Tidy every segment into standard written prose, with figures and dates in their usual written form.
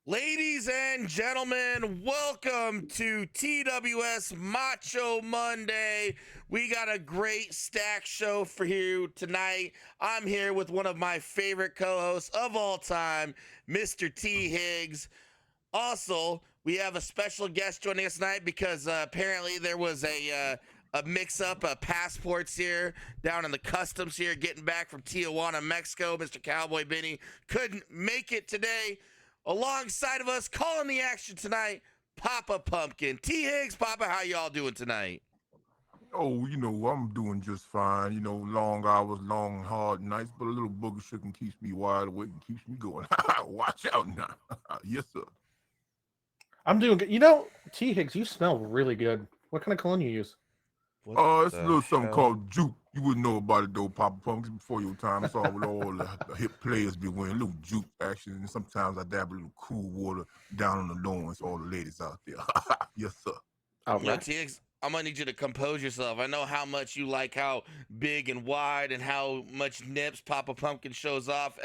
Ladies and gentlemen, welcome to Tws Macho Monday. We got a great stack show for you tonight. I'm here with one of my favorite co-hosts of all time, Mr. T. Higgs. Also, we have a special guest joining us tonight because apparently there was a mix-up of passports here down in the customs here, getting back from Tijuana, Mexico. Mr. Cowboy Benny couldn't make it today. Alongside of us, calling the action tonight, Papa Pumpkin. T. Higgs, Papa, how y'all doing tonight? Oh, I'm doing just fine. Long hours, long, hard nights, but a little booger sugar keeps me wide awake and keeps me going. Watch out now. Yes, sir. I'm doing good. T. Higgs, you smell really good. What kind of cologne you use? What It's a the little something hell? called juke. You wouldn't know about it though, Papa Pumpkins, before your time. It's all with all the hip players be wearing little juke action, and sometimes I dab a little cool water down on the loins for all the ladies out there. Yes, sir. All Yo, right. T. Higgs, I'm gonna need you to compose yourself. I know how much you like how big and wide and how much nips Papa Pumpkin shows off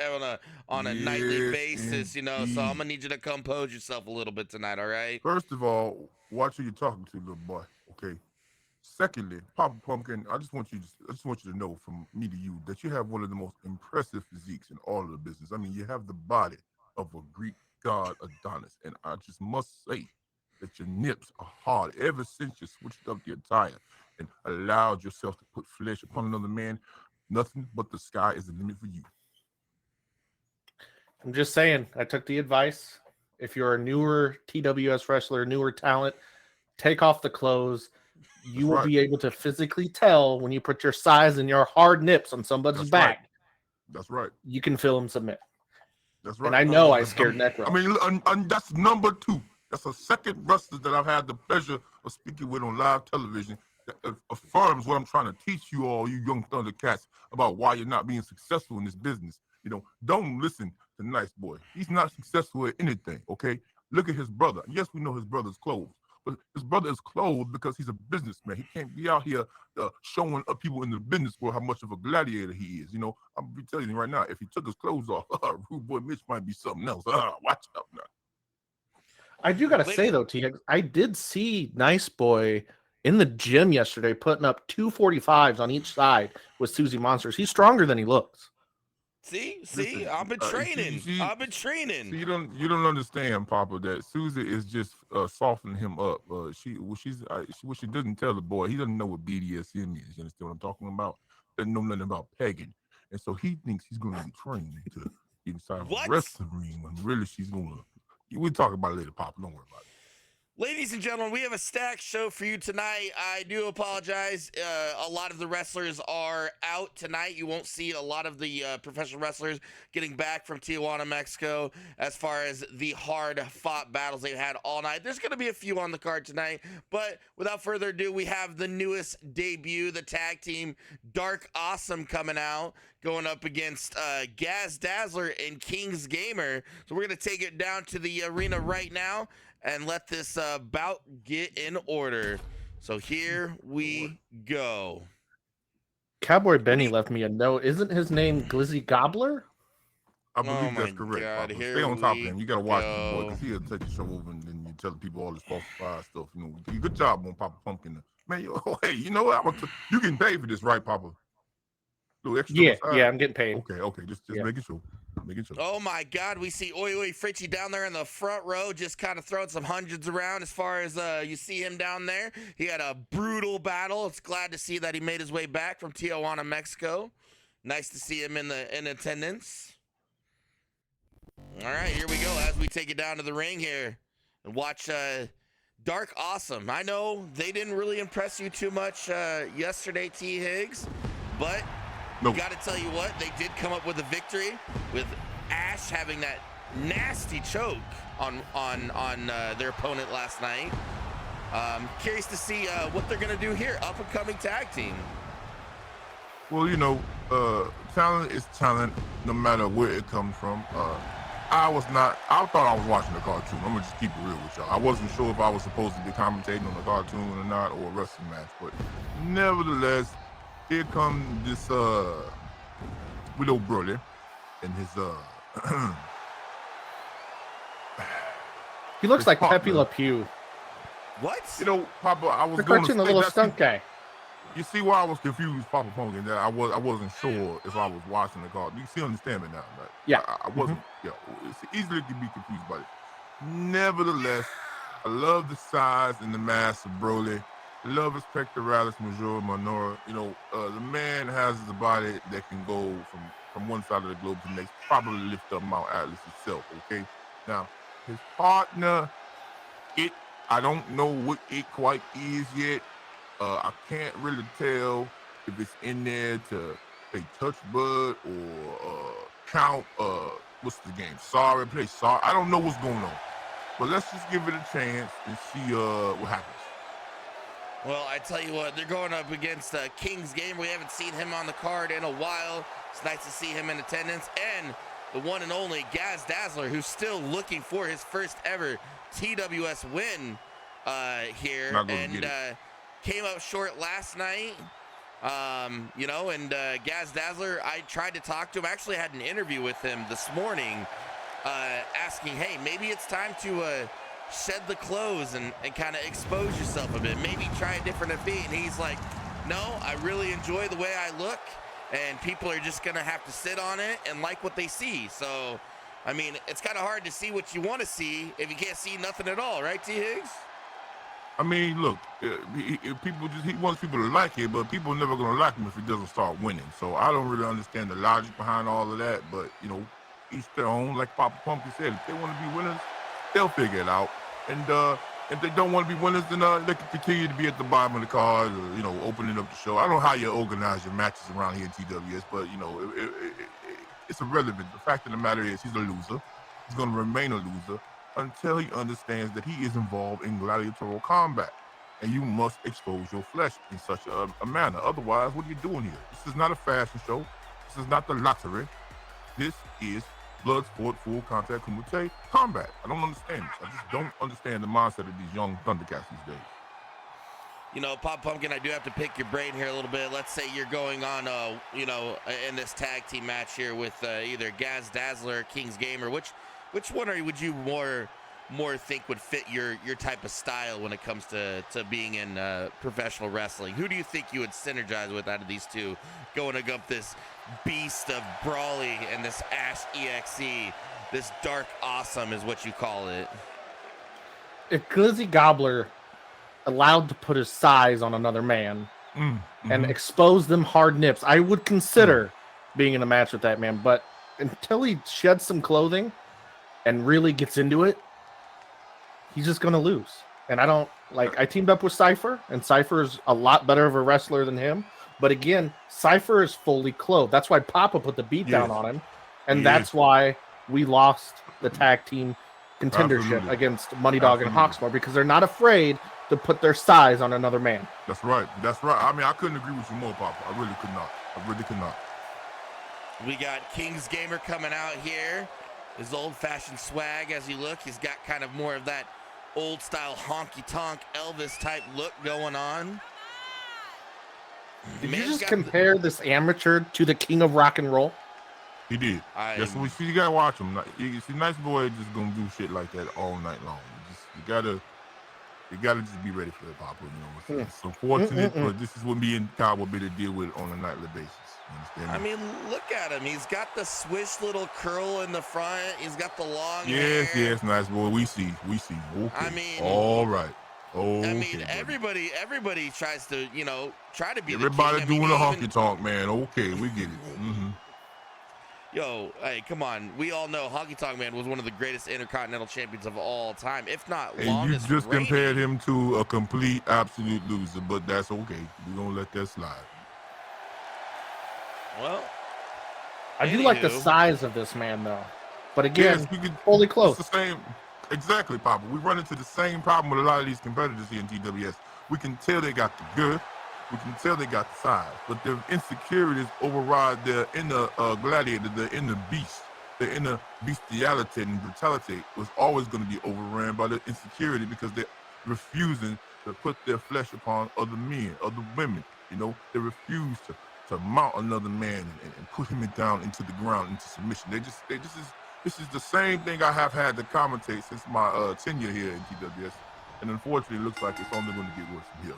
on a nightly Yes, basis, So I'm indeed. gonna need you to compose yourself a little bit tonight, all right? First of all, watch who you're talking to, little boy. Okay. Secondly, Papa Pumpkin, I just want you to know from me to you that you have one of the most impressive physiques in all of the business. I mean, you have the body of a Greek god Adonis, and I just must say that your nips are hard. Ever since you switched up the attire and allowed yourself to put flesh upon another man, nothing but the sky is the limit for you. I'm just saying, I took the advice. If you're a newer TWS wrestler, newer talent, take off the clothes. That's You will right. be able to physically tell when you put your size and your hard nips on somebody's That's right. back. That's right. You can feel them submit. That's And right. I know I scared Necro. That's number two. That's a second wrestler that I've had the pleasure of speaking with on live television that affirms what I'm trying to teach you all, you young Thundercats, about why you're not being successful in this business. Don't listen to Nice Boy. He's not successful at anything, okay? Look at his brother. Yes, we know his brother's clothes, but his brother is clothed because he's a businessman. He can't be out here showing up people in the business for how much of a gladiator he is. I'm be telling you right now, if he took his clothes off, Rude Boy Mitch might be something else. Watch out now. I do got to say, though, T. Higgs, I did see Nice Boy in the gym yesterday putting up 245s on each side with Susie Monsters. He's stronger than he looks. See, Listen, I've been training. see, I've been training. you don't understand, Papa, that Susie is just softening him up. What she doesn't tell the boy, he doesn't know what BDSM is. You understand what I'm talking about? Doesn't know nothing about pegging, and so he thinks he's going to be trained to get inside of a What? wrestling ring when really she's going to. We'll talk about it later, Papa. Don't worry about it. Ladies and gentlemen, we have a stacked show for you tonight. I do apologize. A lot of the wrestlers are out tonight. You won't see a lot of the professional wrestlers getting back from Tijuana, Mexico, as far as the hard-fought battles they've had all night. There's going to be a few on the card tonight, but without further ado, we have the newest debut, the tag team Dark Awesome, coming out, going up against Gaz Dazzler and King's Gamer. So we're going to take it down to the arena right now and let this bout get in order. So here we go. Cowboy Benny left me a note. Isn't his name Glizzy Gobbler? I Oh believe my that's correct, God, Papa. here Stay on top of we him. You got to watch this boy go. because he'll take the show over and then you tell people all this falsified stuff. Good job on Papa Pumpkin. Man, hey, you know what? You getting paid for this, right, Papa? Little extra on the side? Yeah, I'm getting paid. Okay. Just Yeah. making sure. Making sure. Oh my God, we see Oi Oi Fritchie down there in the front row, just kind of throwing some hundreds around. As far as you see him down there, he had a brutal battle. It's glad to see that he made his way back from Tijuana, Mexico. Nice to see him in attendance. All right, here we go as we take it down to the ring here and watch Dark Awesome. I know they didn't really impress you too much yesterday, T. Higgs, but Nope. got to tell you what, they did come up with a victory with Ash having that nasty choke on their opponent last night. Curious to see what they're going to do here, up-and-coming tag team. Well, talent is talent no matter where it comes from. I thought I was watching a cartoon. I'm going to just keep it real with y'all. I wasn't sure if I was supposed to be commentating on a cartoon or not, or a wrestling match, but nevertheless, here comes this widow brother and his He looks his like partner. Pepe Le Pew. What? You know, Papa, I was The going to cartoon, the say little that's skunk guy. You see why I was confused, Papa Pumpkin, that I wasn't sure if I was watching the card. You see, understand me now, right? Yeah. I wasn't. Yeah, it's easily to be confused by it. Nevertheless, I love the size and the mass of Broly. I love his pectoralis major minor. You know, the man has a body that can go from one side of the globe to the next, probably lift up Mount Atlas itself. Okay, now his partner, I don't know what it quite is yet. I can't really tell if it's in there to say touch bud or count. What's the game? Sorry, play sorry. I don't know what's going on, but let's just give it a chance and see what happens. Well, I tell you what, they're going up against King's Game. We haven't seen him on the card in a while. It's nice to see him in attendance. And the one and only Gaz Dazzler, who's still looking for his first ever TWS win here. And came up short last night. You know, and Gaz Dazzler, I tried to talk to him. I actually had an interview with him this morning asking, hey, maybe it's time to shed the clothes and kind of expose yourself a bit. Maybe try a different defeat. And he's like, no, I really enjoy the way I look, and people are just going to have to sit on it and like what they see. So, I mean, it's kind of hard to see what you want to see if you can't see nothing at all, right, T. Higgs? I mean, look, he wants people to like it, but people are never going to like him if he doesn't start winning. So I don't really understand the logic behind all of that, but, you know, each their own. Like Papa Pumpkin said, if they want to be winners, they'll figure it out. And if they don't want to be winners, then they can continue to be at the bottom of the card, or, you know, opening up the show. I don't know how you organize your matches around here in TWS, but, you know, it's irrelevant. The fact of the matter is he's a loser. He's going to remain a loser until he understands that he is involved in gladiatorial combat. And you must expose your flesh in such a manner. Otherwise, what are you doing here? This is not a fashion show. This is not the lottery. This is blood sport, full contact kumite combat. I don't understand this. I just don't understand the mindset of these young Thundercats these days. You know, Pop Pumpkin, I do have to pick your brain here a little bit. Let's say you're going on, you know, in this tag team match here with either Gaz Dazzler or King's Gamer. Which one would you more think would fit your type of style when it comes to being in professional wrestling? Who do you think you would synergize with out of these two, going against this beast of Brawly and this Ash EXE, this Dark Awesome is what you call it? If Glizzy Gobbler allowed to put his size on another man and expose them hard nips, I would consider being in a match with that man. But until he sheds some clothing and really gets into it, he's just going to lose. And I don't like, I teamed up with Cypher, and Cypher is a lot better of a wrestler than him. But again, Cypher is fully clothed. That's why Papa put the beat down on him. And that's why we lost the tag team contendership against Money Dog and Hawksmoor, because they're not afraid to put their size on another man. That's right. That's right. I mean, I couldn't agree with you more, Papa. I really could not. I really could not. We got King's Gamer coming out here. His old-fashioned swag as you look. He's got kind of more of that old-style honky-tonk Elvis type look going on. Did you just compare this amateur to the king of rock and roll? He did. That's what you gotta watch him. You see, Nice Boy just gonna do shit like that all night long. You gotta just be ready for it, Papa. You know, it's unfortunate, but this is what me and Kyle will be to deal with on a nightly basis. You understand me? I mean, look at him. He's got the swish little curl in the front. He's got the long hair. Yes, Nice Boy. We see. Okay. I mean, all right. Okay, I mean, everybody tries to, you know, try to be everybody the king. doing a honky tonk, man. Okay, we get it. Yo, hey, come on. We all know Honky Tonk Man was one of the greatest Intercontinental Champions of all time, if not longest. And you just reigning. compared him to a complete, absolute loser, but that's okay. We're going to let that slide. Well, I do like the size of this man, though. But again, fully close. It's the same. Exactly, Papa. We run into the same problem with a lot of these competitors here in TWS. We can tell they got the good. We can tell they got the size, but their insecurities override their inner gladiator, their inner beast, their inner bestiality and brutality was always going to be overran by their insecurity because they're refusing to put their flesh upon other men, other women. You know, they refuse to mount another man and put him down into the ground, into submission. They just is This is the same thing I have had to commentate since my tenure here in TWS, and unfortunately, it looks like it's only going to get worse from here.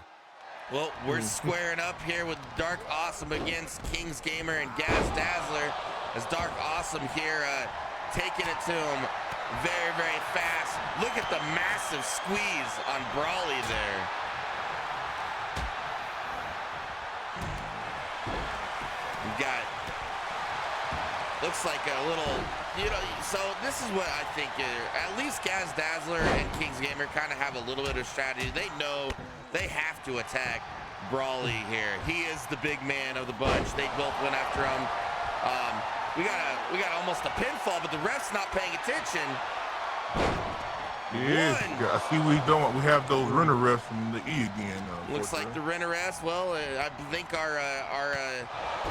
Well, we're squaring up here with Dark Awesome against Kings Gamer and Gaz Dazzler, as Dark Awesome here taking it to him very, very fast. Look at the massive squeeze on Brawley there. We got, looks like a little, so this is what I think, at least Gaz Dazzler and Kings Gamer kind of have a little bit of strategy. They know they have to attack Brawley here. He is the big man of the bunch. They both went after him. We got almost a pinfall, but the ref's not paying attention. Yes, I see we have those runner refs from the E again. Looks like the runner refs. Well, I think our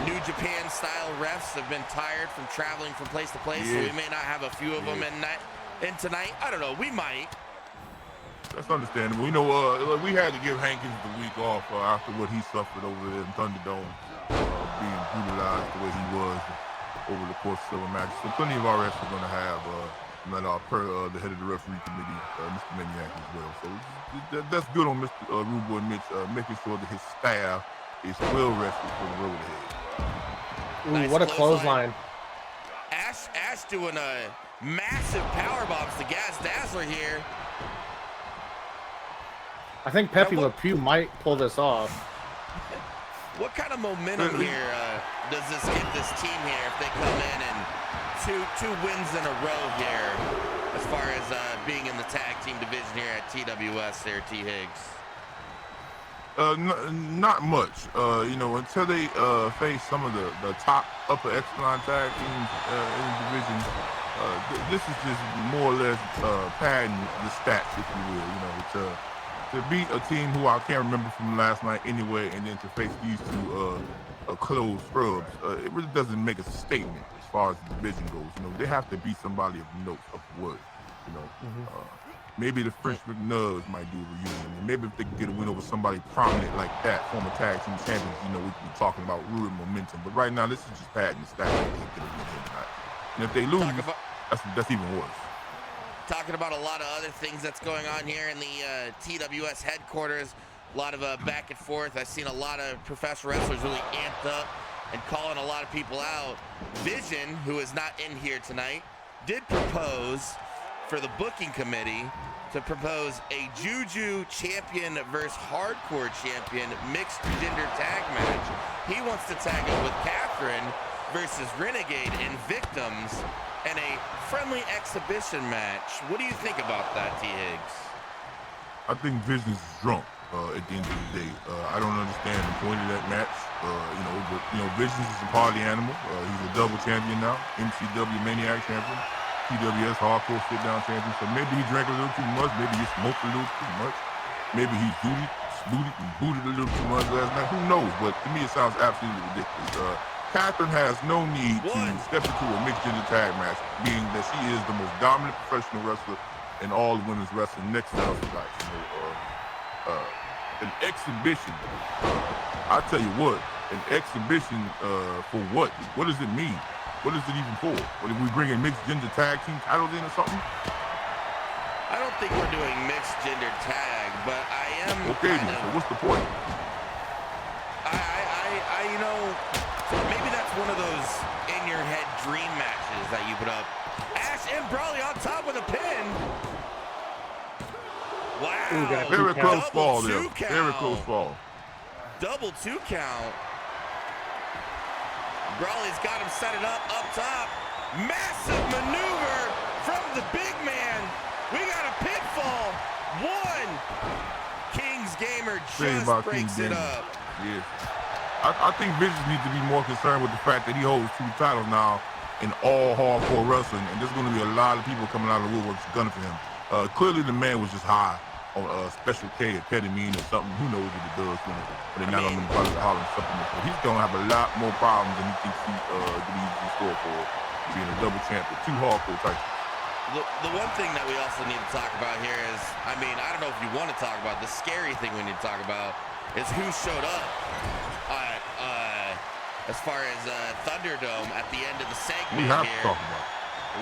New Japan style refs have been tired from traveling from place to place, so we may not have a few of them in tonight. I don't know. We might. That's understandable. We had to give Hankins the week off after what he suffered over there in Thunderdome, being brutalized the way he was over the course of several matches. So plenty of our refs are going to have per the head of the referee committee, Mr. Maniac as well. So that's good on Mr. Rude Boy Mitch, making sure that his staff is well rested for the road ahead. Ooh, nice what a clothesline. Ash doing a massive power bombs to Gaz Dazzler here. I think Pepe Le Pew might pull this off. What kind of momentum here does this give this team here if they come in and two wins in a row here as far as being in the tag team division here at TWS there, T. Higgs? Not much. Until they face some of the top upper echelon tag teams in the division, this is just more or less padding the stats, if you will. To beat a team who I can't remember from last night anyway, and then to face these two closed scrubs, it really doesn't make a statement as far as the division goes. They have to beat somebody of note, of wood. Maybe the French McNugs might do a reunion. And maybe if they can get a win over somebody prominent like that, former tag team champions, we could be talking about real momentum. But right now, this is just padding the stats. They can't get a win here tonight. And if they lose, that's even worse. Talking about a lot of other things that's going on here in the TWS headquarters. A lot of back and forth. I've seen a lot of professional wrestlers really amped up and calling a lot of people out. Vision, who is not in here tonight, did propose for the booking committee to propose a Juju champion versus hardcore champion mixed gender tag match. He wants to tag up with Catherine versus Renegade and Victims in a friendly exhibition match. What do you think about that, T. Higgs? I think Vision is drunk at the end of the day. I don't understand the point of that match. Vision is a party animal. He's a double champion now, MCW Maniac champion, TWS Hardcore Sit-Down champion. So maybe he drank a little too much. Maybe he smoked a little too much. Maybe he booted a little too much last night. Who knows? But to me, it sounds absolutely ridiculous. Catherine has no need to step into a mixed gender tag match, being that she is the most dominant professional wrestler in all of women's wrestling next to Elsa Dice. An exhibition. I tell you what, an exhibition for what? What does it mean? What is it even for? What, are we bringing mixed gender tag team titles in or something? I don't think we're doing mixed gender tag, but I am. Okay, then, so what's the point? Maybe that's one of those in-your-head dream matches that you put up. Ash and Brawley on top with a pin. Wow. Very close fall there. Very close fall. Double 2 count. Brawley's got him set it up top. Massive maneuver from the big man. We got a pinfall. 1. Kings Gamer just breaks it up. Yes. I think Vision needs to be more concerned with the fact that he holds 2 titles now in all hardcore wrestling, and there's going to be a lot of people coming out of the woodworks gunning for him. Clearly, the man was just high on Special K or ketamine or something. Who knows what it does when they're not on them Holland supplements. So he's going to have a lot more problems than he thinks he's in store for being a double champ with 2 hardcore titles. The one thing that we also need to talk about here is, I don't know if you want to talk about, the scary thing we need to talk about is who showed up as far as Thunderdome at the end of the segment we have here. To talk about.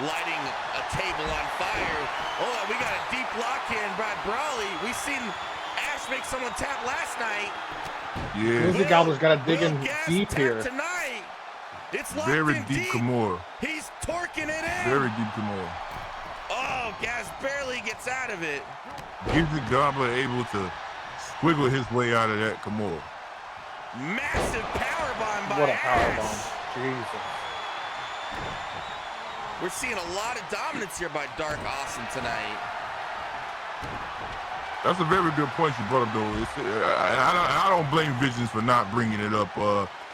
lighting a table on fire. Oh, we got a deep lock in by Brawley. We seen Ash make someone tap last night. Yeah. Grizzly Gobbler's got to dig in Gas deep tap here. tonight. It's locked Very in deep Kimura. He's torquing it in. Very deep Kimura. Oh, Gas barely gets out of it. Grizzly Gobbler able to squiggle his way out of that Kimura. Massive powerbomb by What a Ash. powerbomb. Jesus. We're seeing a lot of dominance here by Dark Awesome tonight. That's a very good point you brought up, though. I don't blame Visions for not bringing it up.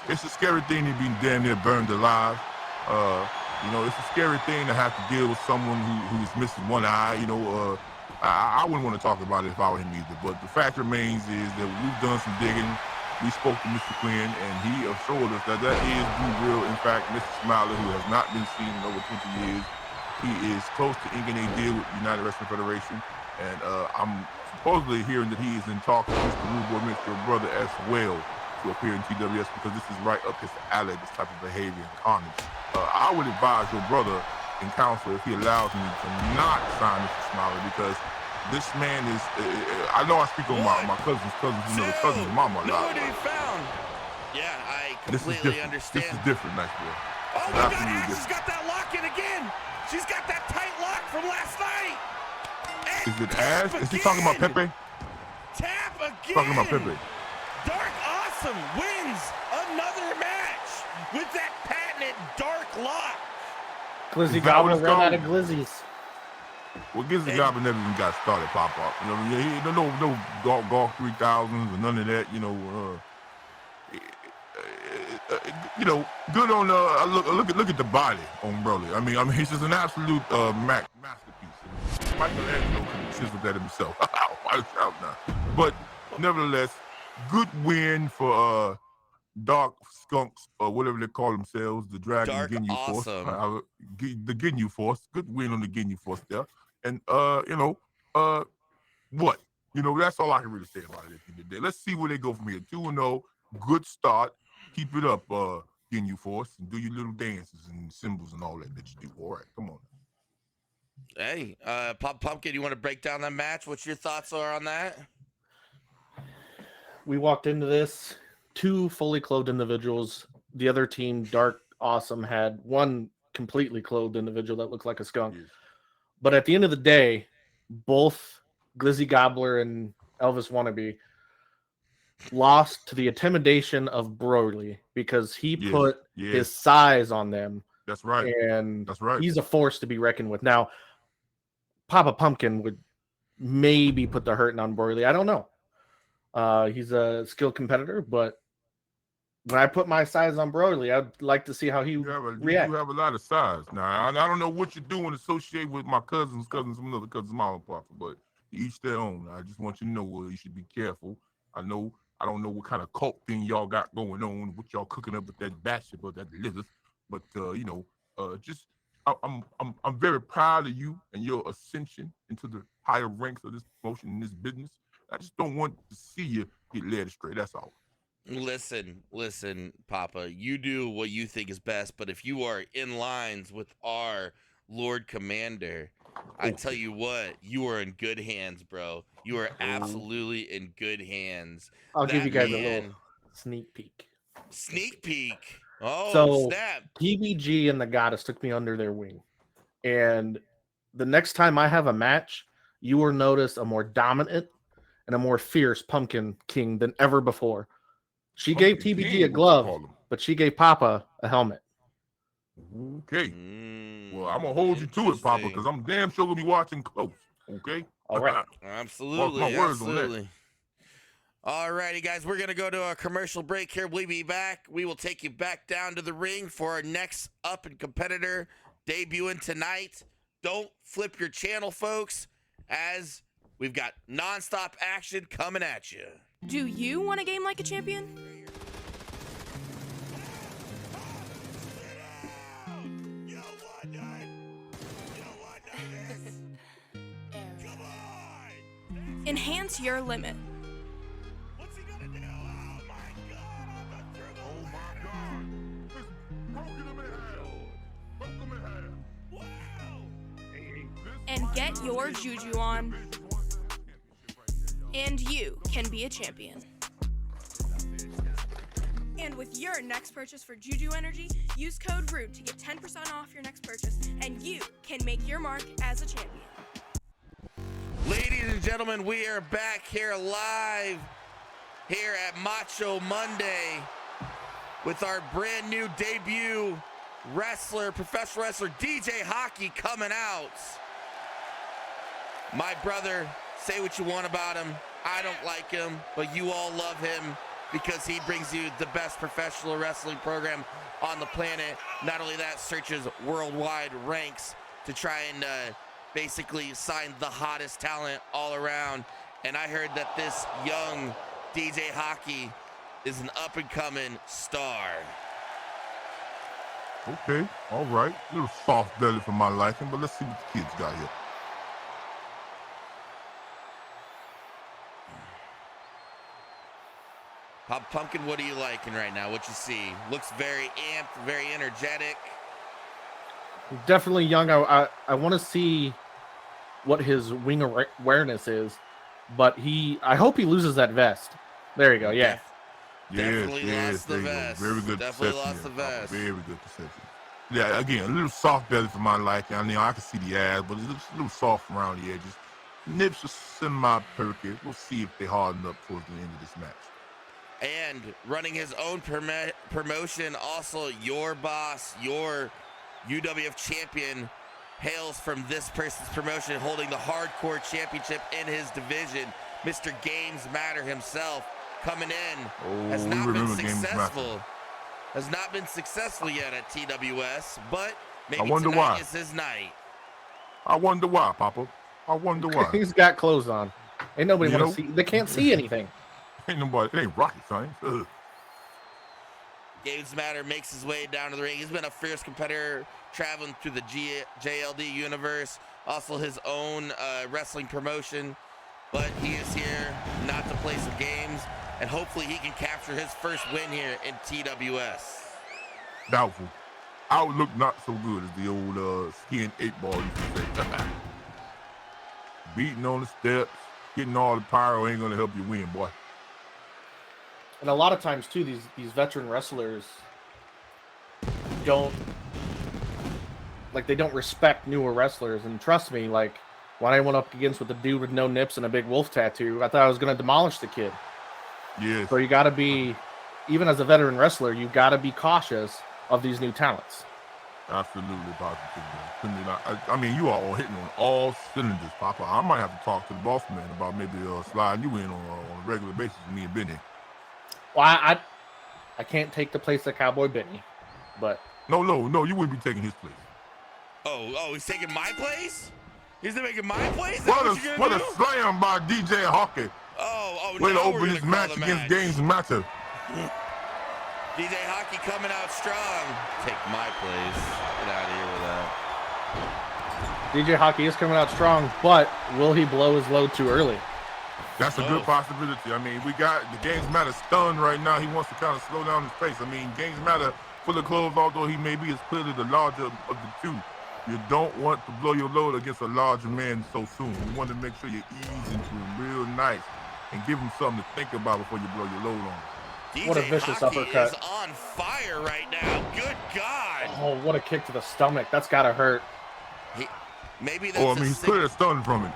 It's a scary thing to be damn near burned alive. It's a scary thing to have to deal with someone who's missing one eye. I wouldn't want to talk about it if I were him either. But the fact remains is that we've done some digging. We spoke to Mr. Quinn, and he assured us that is Blue Real. In fact, Mr. Smiler, who has not been seen in over 20 years, he is close to inking a deal with the United Wrestling Federation. And I'm supposedly hearing that he is in talks with Mr. Rude Boy, Mr. Brother as well, to appear in TWS, because this is right up his alley, this type of behavior and carnage. I would advise your brother and counsel, if he allows me, to not sign Mr. Smiler, because this man is, I know I speak on my cousin's mama a lot. Nobody found. Yeah, I completely understand. This is different, nice boy. Oh my God, Ash has got that lock in again. She's got that tight lock from last night. And is it Ash? Is he talking about Pepe? Tap again. Talking about Pepe. Dark Awesome wins another match with that patented dark lock. Glizzy Gobbler ran out of glizzies. Well, Glizzy Gobbler never even got started, Pop-Up. No golf 3000s or none of that. Good on look at the body on Broly. I mean, he's just an absolute masterpiece. Michelangelo could have chiseled that himself. Watch out now. But nevertheless, good win for Dark Skunks, or whatever they call themselves, the Dragon Dark Ginyu Awesome. Force. The Ginyu Force. Good win on the Ginyu Force there. And what? That's all I can really say about it at the end of the day. Let's see where they go from here. 2-0, good start. Keep it up, Ginyu Force, and do your little dances and symbols and all that you do. All right, come on. Hey, Pop Pumpkin, you want to break down that match? What your thoughts are on that? We walked into this, 2 fully clothed individuals. The other team, Dark Awesome, had 1 completely clothed individual that looked like a skunk. Yes. But at the end of the day, both Glizzy Gobbler and Elvis Wannabe lost to the intimidation of Broly because he put his size on them. That's right. And that's right. He's a force to be reckoned with. Now, Papa Pumpkin would maybe put the hurting on Broly. I don't know. He's a skilled competitor, but when I put my size on Broly, I'd like to see how he reacts. You have a lot of size. Now, I don't know what you're doing associated with my cousins, some other cousins, mom and papa, but each their own. I just want you to know you should be careful. I don't know what kind of cult thing y'all got going on, what y'all cooking up with that bastard, but that lizard. But I'm very proud of you and your ascension into the higher ranks of this promotion in this business. I just don't want to see you get led astray. That's all. Listen, Papa. You do what you think is best, but if you are in lines with our Lord Commander, I tell you what, you are in good hands, bro. You are absolutely in good hands. I'll give you guys a little sneak peek. Sneak peek. Oh, so snap. PBG and the Goddess took me under their wing. And the next time I have a match, you will notice a more dominant and a more fierce Pumpkin King than ever before. She gave TBG a glove, but she gave Papa a helmet. Okay. Well, I'm going to hold you to it, Papa, because I'm damn sure going to be watching close. Okay? All right. Absolutely. My words on that. All righty, guys. We're going to go to a commercial break here. We'll be back. We will take you back down to the ring for our next up-and competitor debuting tonight. Don't flip your channel, folks, as we've got nonstop action coming at you. Do you want a game like a champion? Enhance your limit. What's he gonna do? Oh my God! Oh my God! Broken him in half. Broke him in half. Wow! get your juju on. And you can be a champion. And with your next purchase for Juju Energy, use code RUDE to get 10% off your next purchase, and you can make your mark as a champion. Ladies and gentlemen, we are back here live here at Macho Monday with our brand new debut wrestler, professional wrestler, DJ Hockey coming out. My brother, say what you want about him. I don't like him, but you all love him because he brings you the best professional wrestling program on the planet. Not only that, searches worldwide ranks to try and basically sign the hottest talent all around. And I heard that this young DJ Hockey is an up-and-coming star. Okay, all right. A little soft belly for my liking, but let's see what the kids got here. Pop Pumpkin, what are you liking right now? What you see? Looks very amped, very energetic. Definitely young. I want to see what his wing awareness is, but I hope he loses that vest. There you go. Yeah. Definitely lost the vest. Very good. Definitely lost the vest. Very good deception. Yeah, again, a little soft belly for my liking. I mean, I can see the ass, but it's a little soft around the edges. Nips are semi-perky. We'll see if they harden up towards the end of this match. And running his own promotion, also your boss, your UWF champion, hails from this person's promotion, holding the hardcore championship in his division. Mr. Games Matter himself coming in, has not been successful. Has not been successful yet at TWS, but maybe tonight is his night. I wonder why, Papa. I wonder why. He's got clothes on. Ain't nobody want to see. They can't see anything. Ain't nobody. It ain't rocket science. Games Matter makes his way down to the ring. He's been a fierce competitor, traveling through the JLD universe, also his own wrestling promotion. But he is here not to play some games, and hopefully he can capture his first win here in TWS. Doubtful. Outlook not so good as the old skiing 8-ball used to say. Beating on the steps, getting all the pyro ain't gonna help you win, boy. And a lot of times too, these veteran wrestlers don't respect newer wrestlers. And trust me, like when I went up against with a dude with no nips and a big wolf tattoo, I thought I was gonna demolish the kid. Yeah. So you gotta be, even as a veteran wrestler, you gotta be cautious of these new talents. Absolutely, positively. I mean, you are all hitting on all cylinders, Papa. I might have to talk to the boss man about maybe sliding you in on a regular basis with me and Benny. Well, I can't take the place of Cowboy Benny, but no, you wouldn't be taking his place. Oh, he's taking my place? He's making my place? What a slam by DJ Hockey. Way to open his match against Games Matter. DJ Hockey coming out strong. Take my place. Get out of here with that. DJ Hockey is coming out strong, but will he blow his load too early? That's a good possibility. I mean, we got the Games Matter stunned right now. He wants to kind of slow down his pace. I mean, Games Matter, full of clothes, although he may be, is clearly the larger of the two. You don't want to blow your load against a larger man so soon. You want to make sure you ease into him real nice and give him something to think about before you blow your load on him. DJ what a vicious Hockey uppercut. Is on fire right now. Good God. Oh, what a kick to the stomach. That's got to hurt. Maybe that's he's clearly stunned from it.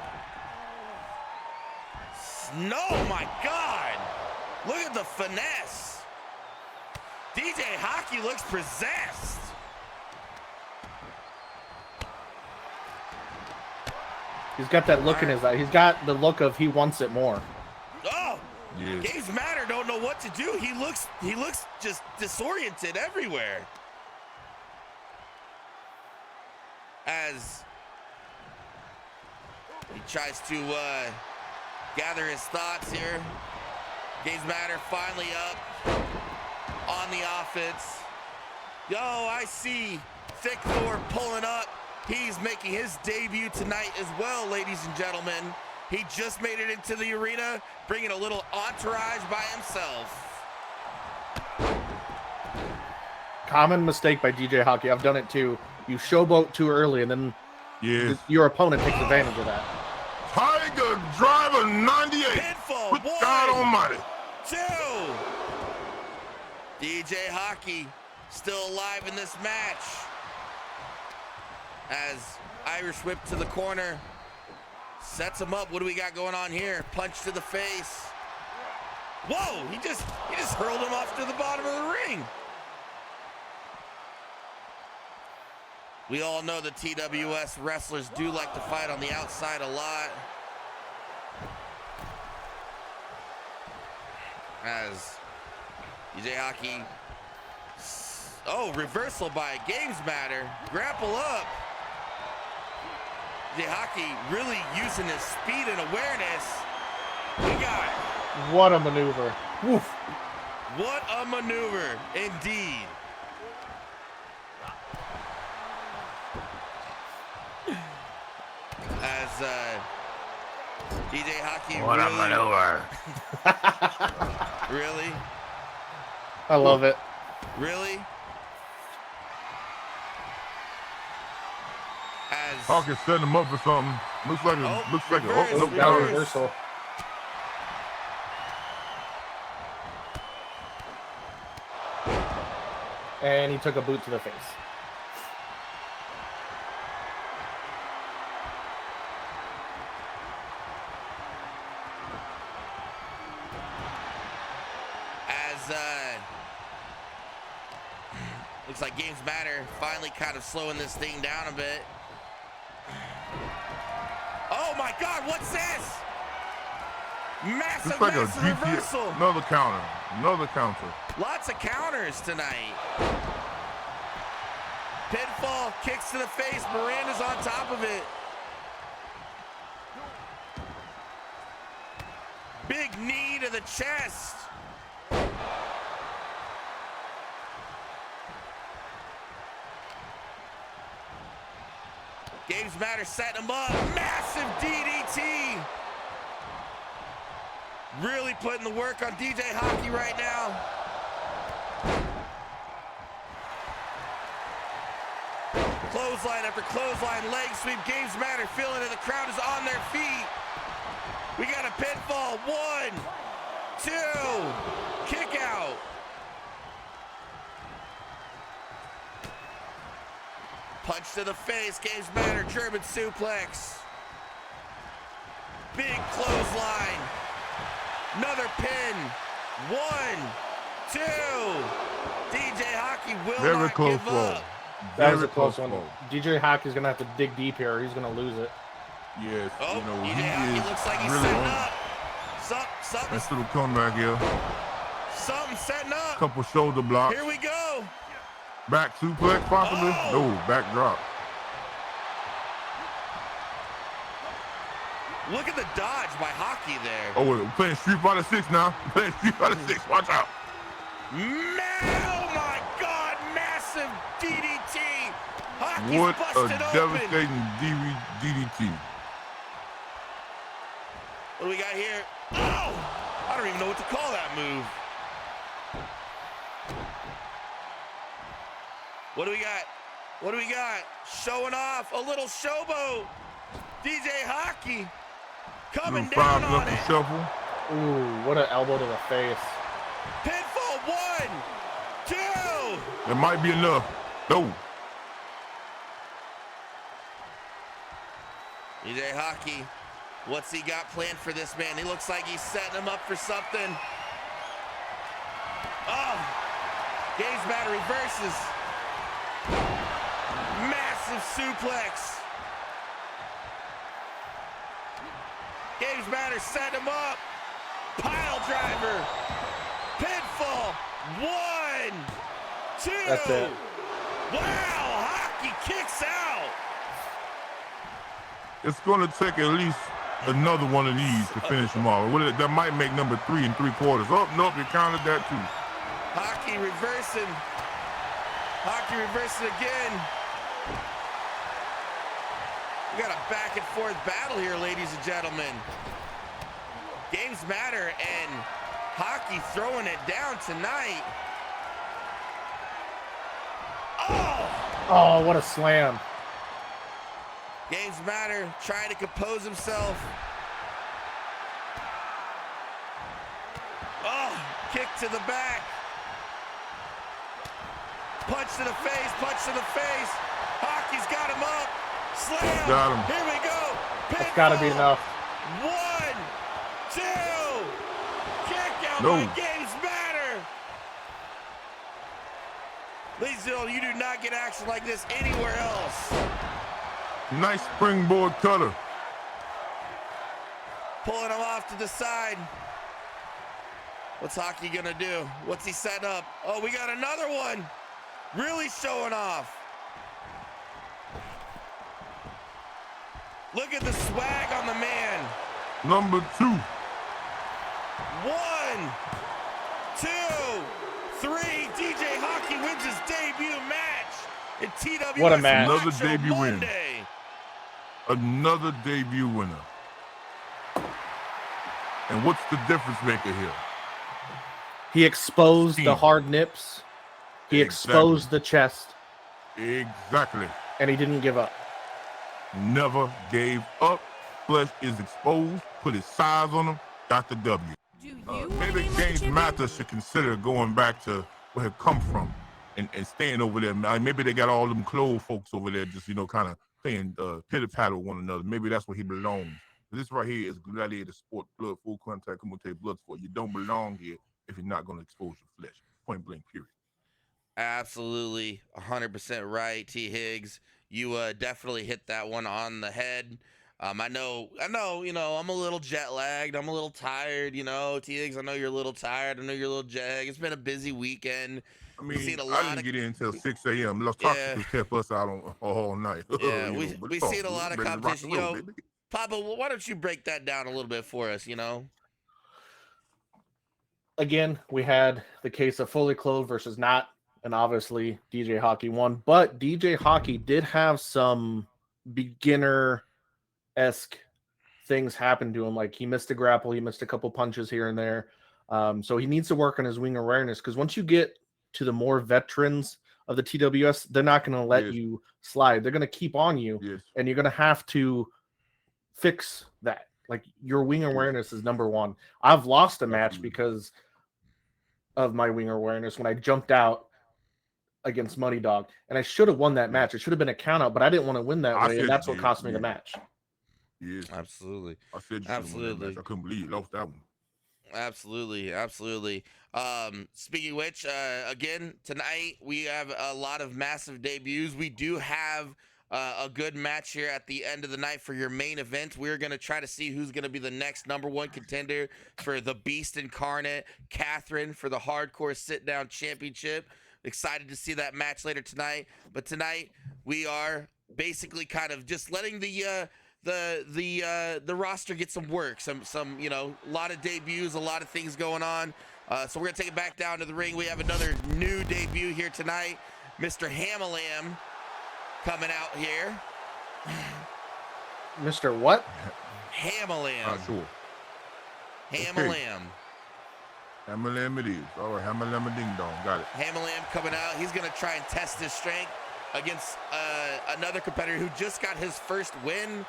No, my God. Look at the finesse. DJ Hockey looks possessed. He's got that look in his eye. He's got the look of he wants it more. Oh, yes. Games Matter don't know what to do. He looks just disoriented everywhere. As he tries to gather his thoughts here. Games Matter finally up on the offense. Yo, I see Thick Thor pulling up. He's making his debut tonight as well, ladies and gentlemen. He just made it into the arena, bringing a little entourage by himself. Common mistake by DJ Hockey. I've done it too. You showboat too early, and then Yes. your opponent takes advantage of that. Tiger driver 98. Pinfall. Good 1, God Almighty. 2. DJ Hockey still alive in this match. As Irish whip to the corner. Sets him up. What do we got going on here? Punch to the face. Whoa, he just hurled him off to the bottom of the ring. We all know the TWS wrestlers do like to fight on the outside a lot. As DJ Hockey, reversal by Games Matter. Grapple up. DJ Hockey really using his speed and awareness. We got What a maneuver. Woof. What a maneuver, indeed. As DJ Hockey What a maneuver. Really? I love it. Really? As Hawkins setting him up for something. Looks like reverse, nope, Down reverse. reversal. And he took a boot to the face. as looks like Games Matter finally kind of slowing this thing down a bit. Oh my God, what's this? Massive, It's like a massive GP. reversal. Another counter. Another counter. Lots of counters tonight. Pinfall, kicks to the face. Miranda's on top of it. Big knee to the chest. Games Matter setting him up. Massive DDT. Really putting the work on DJ Hockey right now. Clothesline after clothesline, leg sweep. Games Matter feeling it. The crowd is on their feet. We got a pinfall. 1, 2, kick out. Punch to the face. Games Matter, German suplex. Big clothesline. Another pin. 1, 2. DJ Hockey will Very not close give fall. up. That was a Very close one. fall. DJ Hockey's going to have to dig deep here or he's going to lose it. Yes, Oh, you know, DJ he Hockey is looks like he's really setting on. up. Nice little comeback here. Something setting up. Couple shoulder blocks. Here we go. Back suplex possibly? Oh. No, back drop. Look at the dodge by Hockey there. Oh, we're playing Street Fighter 6 now. Playing Street Fighter 6. Watch out. Oh my God, massive DDT. Hockey's What a busted open. devastating DDT. What do we got here? Oh, I don't even know what to call that move. What do we got? What do we got? Showing off a little showboat. DJ Hockey coming Little down five on knuckle it. shuffle. Ooh, what an elbow to the face. Pinfall. 1, 2. That might be enough. No. DJ Hockey, what's he got planned for this man? He looks like he's setting him up for something. Oh, Games Matter reverses. Massive suplex. Games Matter set him up. Pile driver. Pinfall. 1, 2. That's it. Wow, Hockey kicks out. It's going to take at least another one of these to finish them off. That might make number 3 3/4. Oh, nope, you counted that too. Hockey reversing. Hockey reversing again. We got a back and forth battle here, ladies and gentlemen. Games Matter and Hockey throwing it down tonight. Oh! Oh, what a slam. Games Matter trying to compose himself. Oh, kick to the back. Punch to the face, punch to the face. Hockey's got him up. Slam. Got him. Here we go. That's got to be enough. 1, 2. Kick out No. by Games Matter. Ladies and gentlemen, you do not get action like this anywhere else. Nice springboard cutter. Pulling him off to the side. What's Hockey gonna do? What's he setting up? Oh, we got another one. Really showing off. Look at the swag on the man. Number 2. 1, 2, 3. DJ Hockey wins his debut match in TWS What a match. Another Macho debut win. Monday. Another debut winner. And what's the difference maker here? He exposed the Steve. hard nips. He exposed the chest, Exactly. and he didn't give up. Never gave up. Flesh is exposed. Put his size on him. Got the W. Do you wanna Maybe name like a Games champion? Matter should consider going back to where it come from and staying over there. Maybe they got all them clothes folks over there just, kind of playing pitter-patter with one another. Maybe that's where he belongs. This right here is gladiator sport, blood, full contact, come on, take blood sport. You don't belong here if you're not going to expose your flesh. Point blank, period. Absolutely 100% right, T. Higgs. You definitely hit that one on the head. I know, I'm a little jet lagged. I'm a little tired, T. Higgs, I know you're a little tired. I know you're a little jag. It's been a busy weekend. I We've mean, seen a I lot didn't of- get in until 6 a.m. Los Yeah. Toxicos kept us out on all night. Yeah, You we know, but we it's all seen a good. lot of Ready to rock competition. and roll, baby. Papa, why don't you break that down a little bit for us, Again, we had the case of fully clothed versus not, and obviously DJ Hockey won. But DJ Hockey did have some beginner-esque things happen to him. Like he missed a grapple, he missed a couple punches here and there. So he needs to work on his wing awareness, because once you get to the more veterans of the TWS, they're not going to let Yes. you slide. They're going to keep on you, Yes. and you're going to have to fix that. Like your wing awareness is number one. I've lost a match Absolutely. because of my wing awareness when I jumped out against Money Dog, and I should have won that match. It should have been a count out, but I didn't want to win that I way, said and that's you what did, cost me the yeah. match. Yes. Absolutely. I said you should have won that Absolutely. match. I couldn't believe you lost that one. Absolutely. Speaking of which, again, tonight we have a lot of massive debuts. We do have a good match here at the end of the night for your main event. We're going to try to see who's going to be the next #1 contender for the Beast Incarnate, Catherine, for the Hardcore Sit-Down Championship. Excited to see that match later tonight. But tonight we are basically kind of just letting the roster get some work, some a lot of debuts, a lot of things going on. So we're gonna take it back down to the ring. We have another new debut here tonight, Mr. Hamalam coming out here. Mr. What? Hamalam. Not sure. Hamalam. Hamalam it is. All right, Hamalam a ding dong. Got it. Hamalam coming out. He's gonna try and test his strength against another competitor who just got his first win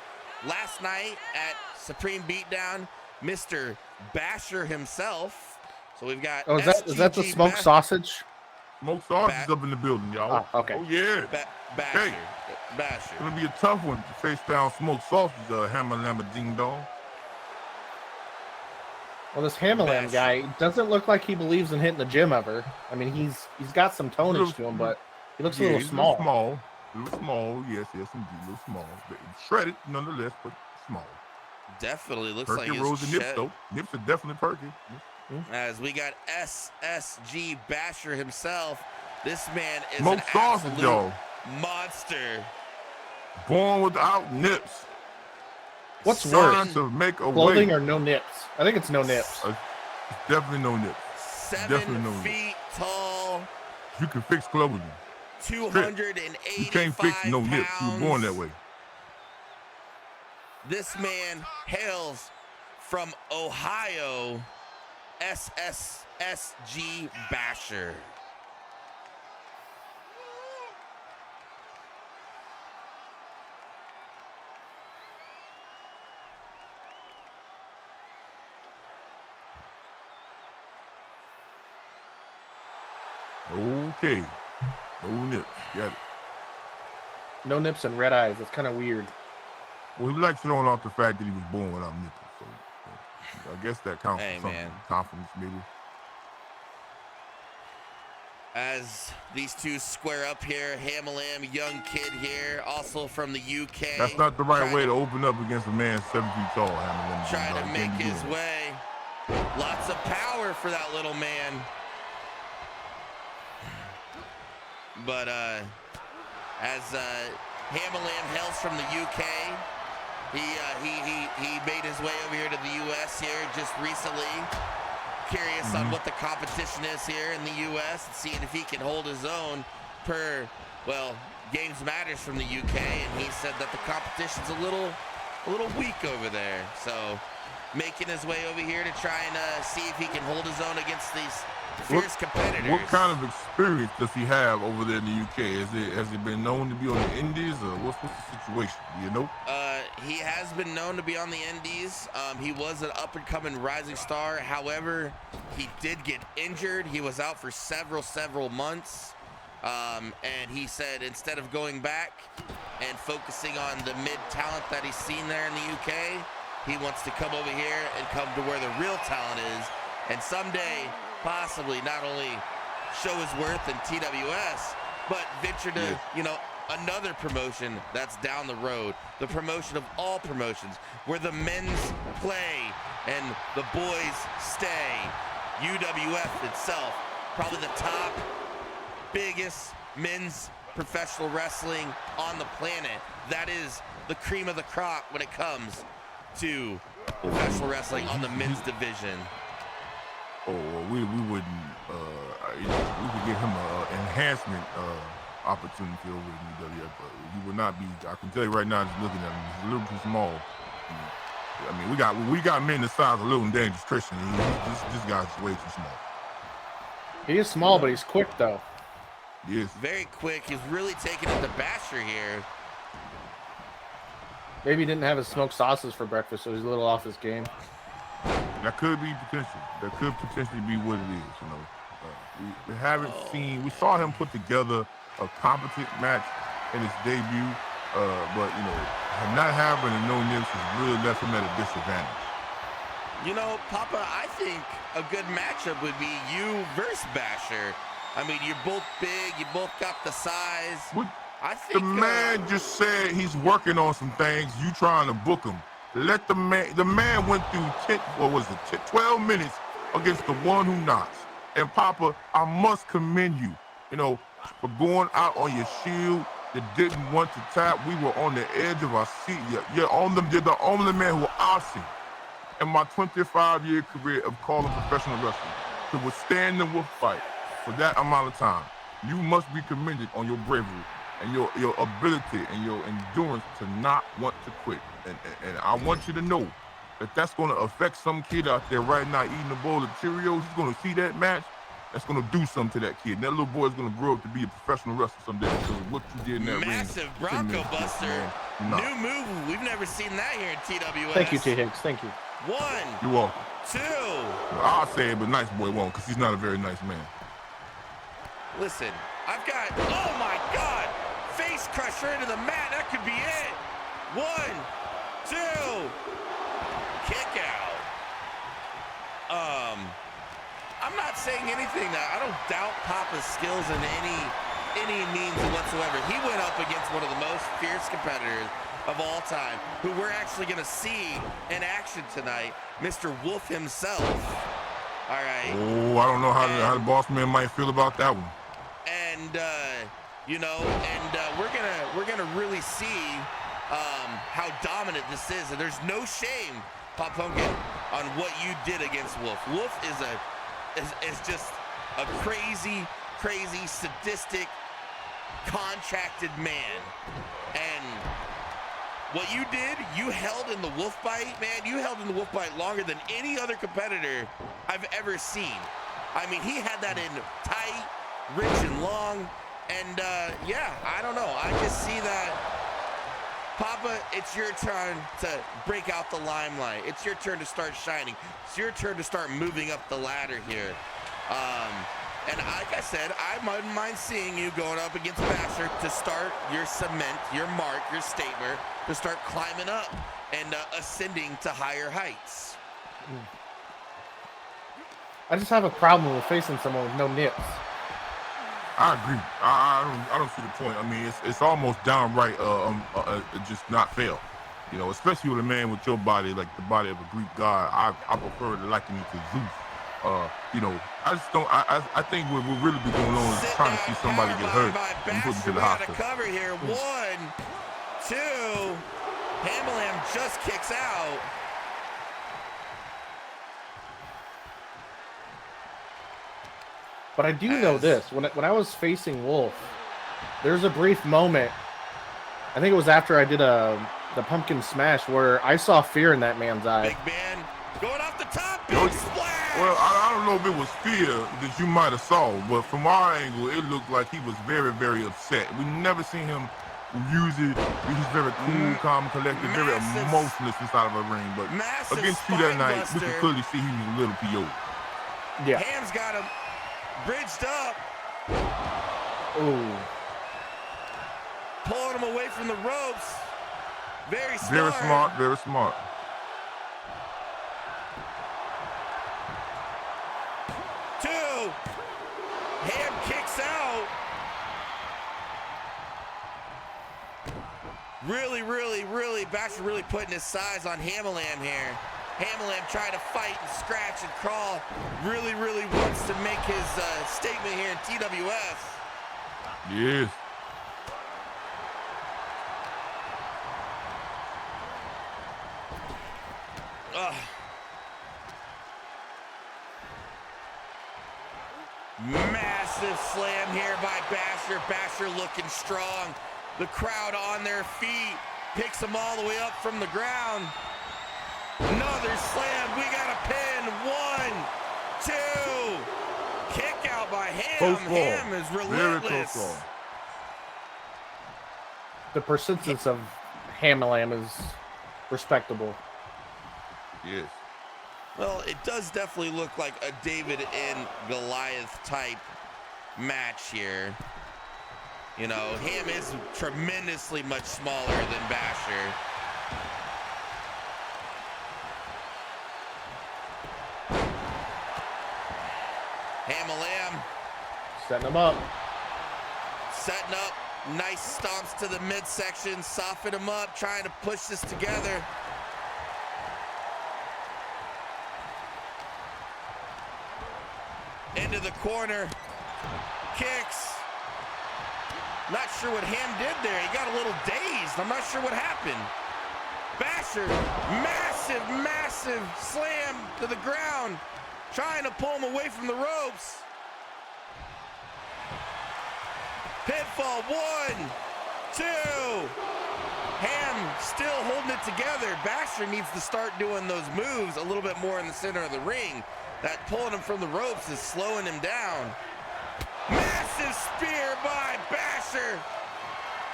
last night at Supreme Beatdown, Mr. Basher himself. So we've got. Oh, is that the SGG smoked sausage? Smoke sauce is up in the building, y'all. Oh, okay. Oh, yeah. Basher. Hey. Basher. It's going to be a tough one to face down smoked sausage, Hamalam a ding dong. Well, this Hamalam guy doesn't look like he believes in hitting the gym ever. I mean, he's got some tonnage to him, but he looks a little he's small. A little small. Yes, indeed. A little small. But shredded, nonetheless, but small. Definitely looks Perky like rose his the nips, chest. though. Nips are definitely perky. As we got SSG Basher himself. This man is Smoked an sausage, absolute y'all. monster. Born without nips. What's Trying worse, to make a clothing way. or no nips? I think it's no nips. It's definitely no nips. 7 no. feet tall, You can fix clothing. 285 You can't fix no nips. You were born that pounds. way. This man hails from Ohio, SSG Basher. Okay. No nips. Got it. No nips and red eyes. That's kind of weird. Well, he likes throwing off the fact that he was born without nipples. So I guess that counts Hey, for something. man. Confidence, maybe. As these two square up here, Hamilam, young kid here, also from the UK. That's not the right way to open up against a man 7 feet tall, Hamilton. Trying to make his way. Lots of power for that little man. But as Hamilam hails from the UK, he made his way over here to the US here just recently. Curious on what the competition is here in the US and seeing if he can hold his own per, well, Games Matters from the UK, and he said that the competition's a little weak over there. So making his way over here to try and see if he can hold his own against these fierce competitors. What kind of experience does he have over there in the UK? Has he been known to be on the Indies, or what's the situation? Do you know? He has been known to be on the Indies. He was an up-and-coming rising star. However, he did get injured. He was out for several months. And he said instead of going back and focusing on the mid-talent that he's seen there in the UK, he wants to come over here and come to where the real talent is. And someday, possibly not only show his worth in TWS, but venture to, another promotion that's down the road, the promotion of all promotions, where the men's play and the boys stay. UWF itself, probably the top, biggest men's professional wrestling on the planet. That is the cream of the crop when it comes to professional wrestling on the men's division. Oh, well, we wouldn't, we could give him an enhancement opportunity over in UWF, but he would not be. I can tell you right now, just looking at him, he's a little too small. I mean, we got men the size of Little and Dangerous Christian. This guy's way too small. He is small, but he's quick though. Yes. Very quick. He's really taking it to Basher here. Maybe he didn't have his smoked sausages for breakfast, so he's a little off his game. That could be potential. That could potentially be what it is. We haven't seen. We saw him put together a competent match in his debut, but not having no nips has really left him at a disadvantage. Papa, I think a good matchup would be you versus Basher. I mean, you're both big. You both got the size. I think the man just said he's working on some things. You trying to book him? Let the man went through 12 minutes against the one who knocks. And Papa, I must commend you, for going out on your shield that didn't want to tap. We were on the edge of our seat. You're the only man who I've seen in my 25-year career of calling professional wrestling to withstand the wolf fight for that amount of time. You must be commended on your bravery and your ability and your endurance to not want to quit. And I want you to know that that's going to affect some kid out there right now eating a bowl of Cheerios. He's going to see that match. That's going to do something to that kid. And that little boy is going to grow up to be a professional wrestler someday because of what you did in that massive ring. Bronco Buster. New move. We've never seen that here in TWS. Thank you, T. Higgs. Thank you. 1, You're welcome. 2. I'll say it, but nice boy won't because he's not a very nice man. Listen, I've got, oh my God, face crusher into the mat. That could be it. 1, 2, kick out. I'm not saying anything that I don't doubt Papa's skills in any means whatsoever. He went up against one of the most fierce competitors of all time, who we're actually going to see in action tonight, Mr. Wolf himself. All right. Oh, I don't know how the boss man might feel about that one. And we're gonna really see how dominant this is, and there's no shame, Pop Pumpkin, on what you did against Wolf. Wolf is just a crazy, sadistic, contracted man, and what you did, you held in the wolf bite, man. You held in the wolf bite longer than any other competitor I've ever seen. I mean, he had that in tight, rich and long, and I don't know. I just see that, Papa, it's your turn to break out the limelight. It's your turn to start shining. It's your turn to start moving up the ladder here. And like I said, I wouldn't mind seeing you going up against Basher to start your cement, your mark, your statement, to start climbing up and ascending to higher heights. I just have a problem with facing someone with no nips. I agree. I don't see the point. I mean, it's almost downright just not fair. You know, especially with a man with your body, like the body of a Greek god. I prefer to liken it to Zeus. You know, I just don't. I think what will really be going on is trying to see somebody get hurt and put them to the hospital. Cover here. 1, 2. Hamalam just kicks out. But I do know this. When I was facing Wolf, there's a brief moment. I think it was after I did the pumpkin smash where I saw fear in that man's eye. Big man going off the top. Big splash. Well, I don't know if it was fear that you might have saw, but from our angle, it looked like he was very, very upset. We never seen him use it. He's very cool, calm, collected, very emotionless inside of a ring. But against you that night, we could clearly see he was a little PO. Yeah. Ham's got him bridged up. Ooh. Pulling him away from the ropes. Very smart. Very smart, very smart. Two. Ham kicks out. Really, Basher really putting his size on Hamalam here. Hamalam trying to fight and scratch and crawl. Really wants to make his statement here in TWS. Yes. Massive slam here by Basher. Basher looking strong. The crowd on their feet. Picks him all the way up from the ground. Another slam. We got a pin. 1, 2. Kick out by Ham. Ham is relentless. The persistence of Hamalam is respectable. Yes. Well, it does definitely look like a David and Goliath type match here. You know, Ham is tremendously much smaller than Basher. Hamalam setting him up. Setting up. Nice stomps to the midsection. Soften him up. Trying to push this together. Into the corner. Kicks. Not sure what Ham did there. He got a little dazed. I'm not sure what happened. Basher, massive slam to the ground. Trying to pull him away from the ropes. Pinfall, 1, 2. Ham still holding it together. Basher needs to start doing those moves a little bit more in the center of the ring. That pulling him from the ropes is slowing him down. Massive spear by Basher.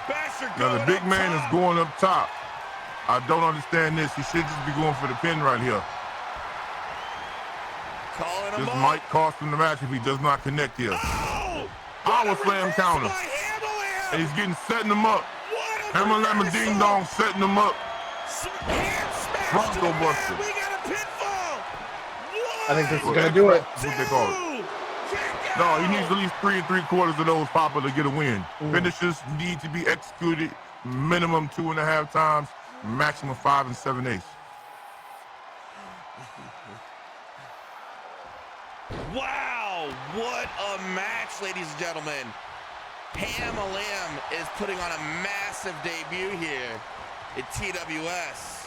Basher going now the big man is going up top. I don't understand this. He should just be going for the pin right here. Calling him this up. might cost him the match if he does not connect here. Oh! Power slam counter. And he's setting him up. Hamalam and Ding Dong setting him up. Bronco Buster. We got a pinfall. I think this is going to do it. That's what they call it. No, he needs at least 3 3/4 of those Papa to get a win. Finishers need to be executed minimum 2.5 times, maximum 5 7/8. Wow, what a match, ladies and gentlemen. Hamalam is putting on a massive debut here at TWS.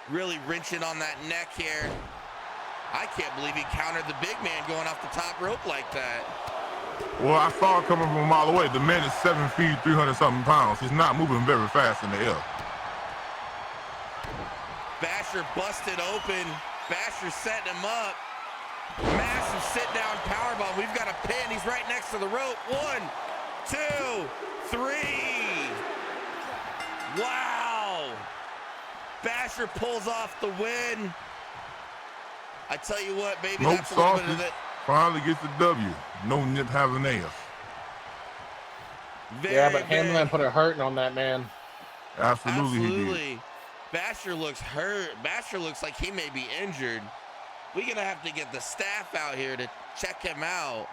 Really wrenching on that neck here. I can't believe he countered the big man going off the top rope like that. Well, I saw it coming from a mile away. The man is 7 feet, 300-something pounds. He's not moving very fast in the air. Basher busted open. Basher setting him up. Massive sit-down powerbomb. We've got a pin. He's right next to the rope. 1, 2, 3. Wow. Basher pulls off the win. I tell you what, baby, Smoke that's a little bit of sausage it. finally gets the W. No nip having ass. Yeah, but Hamlin put a hurting on that man. Absolutely, he did. Absolutely. Basher looks hurt. Basher looks like he may be injured. We're going to have to get the staff out here to check him out.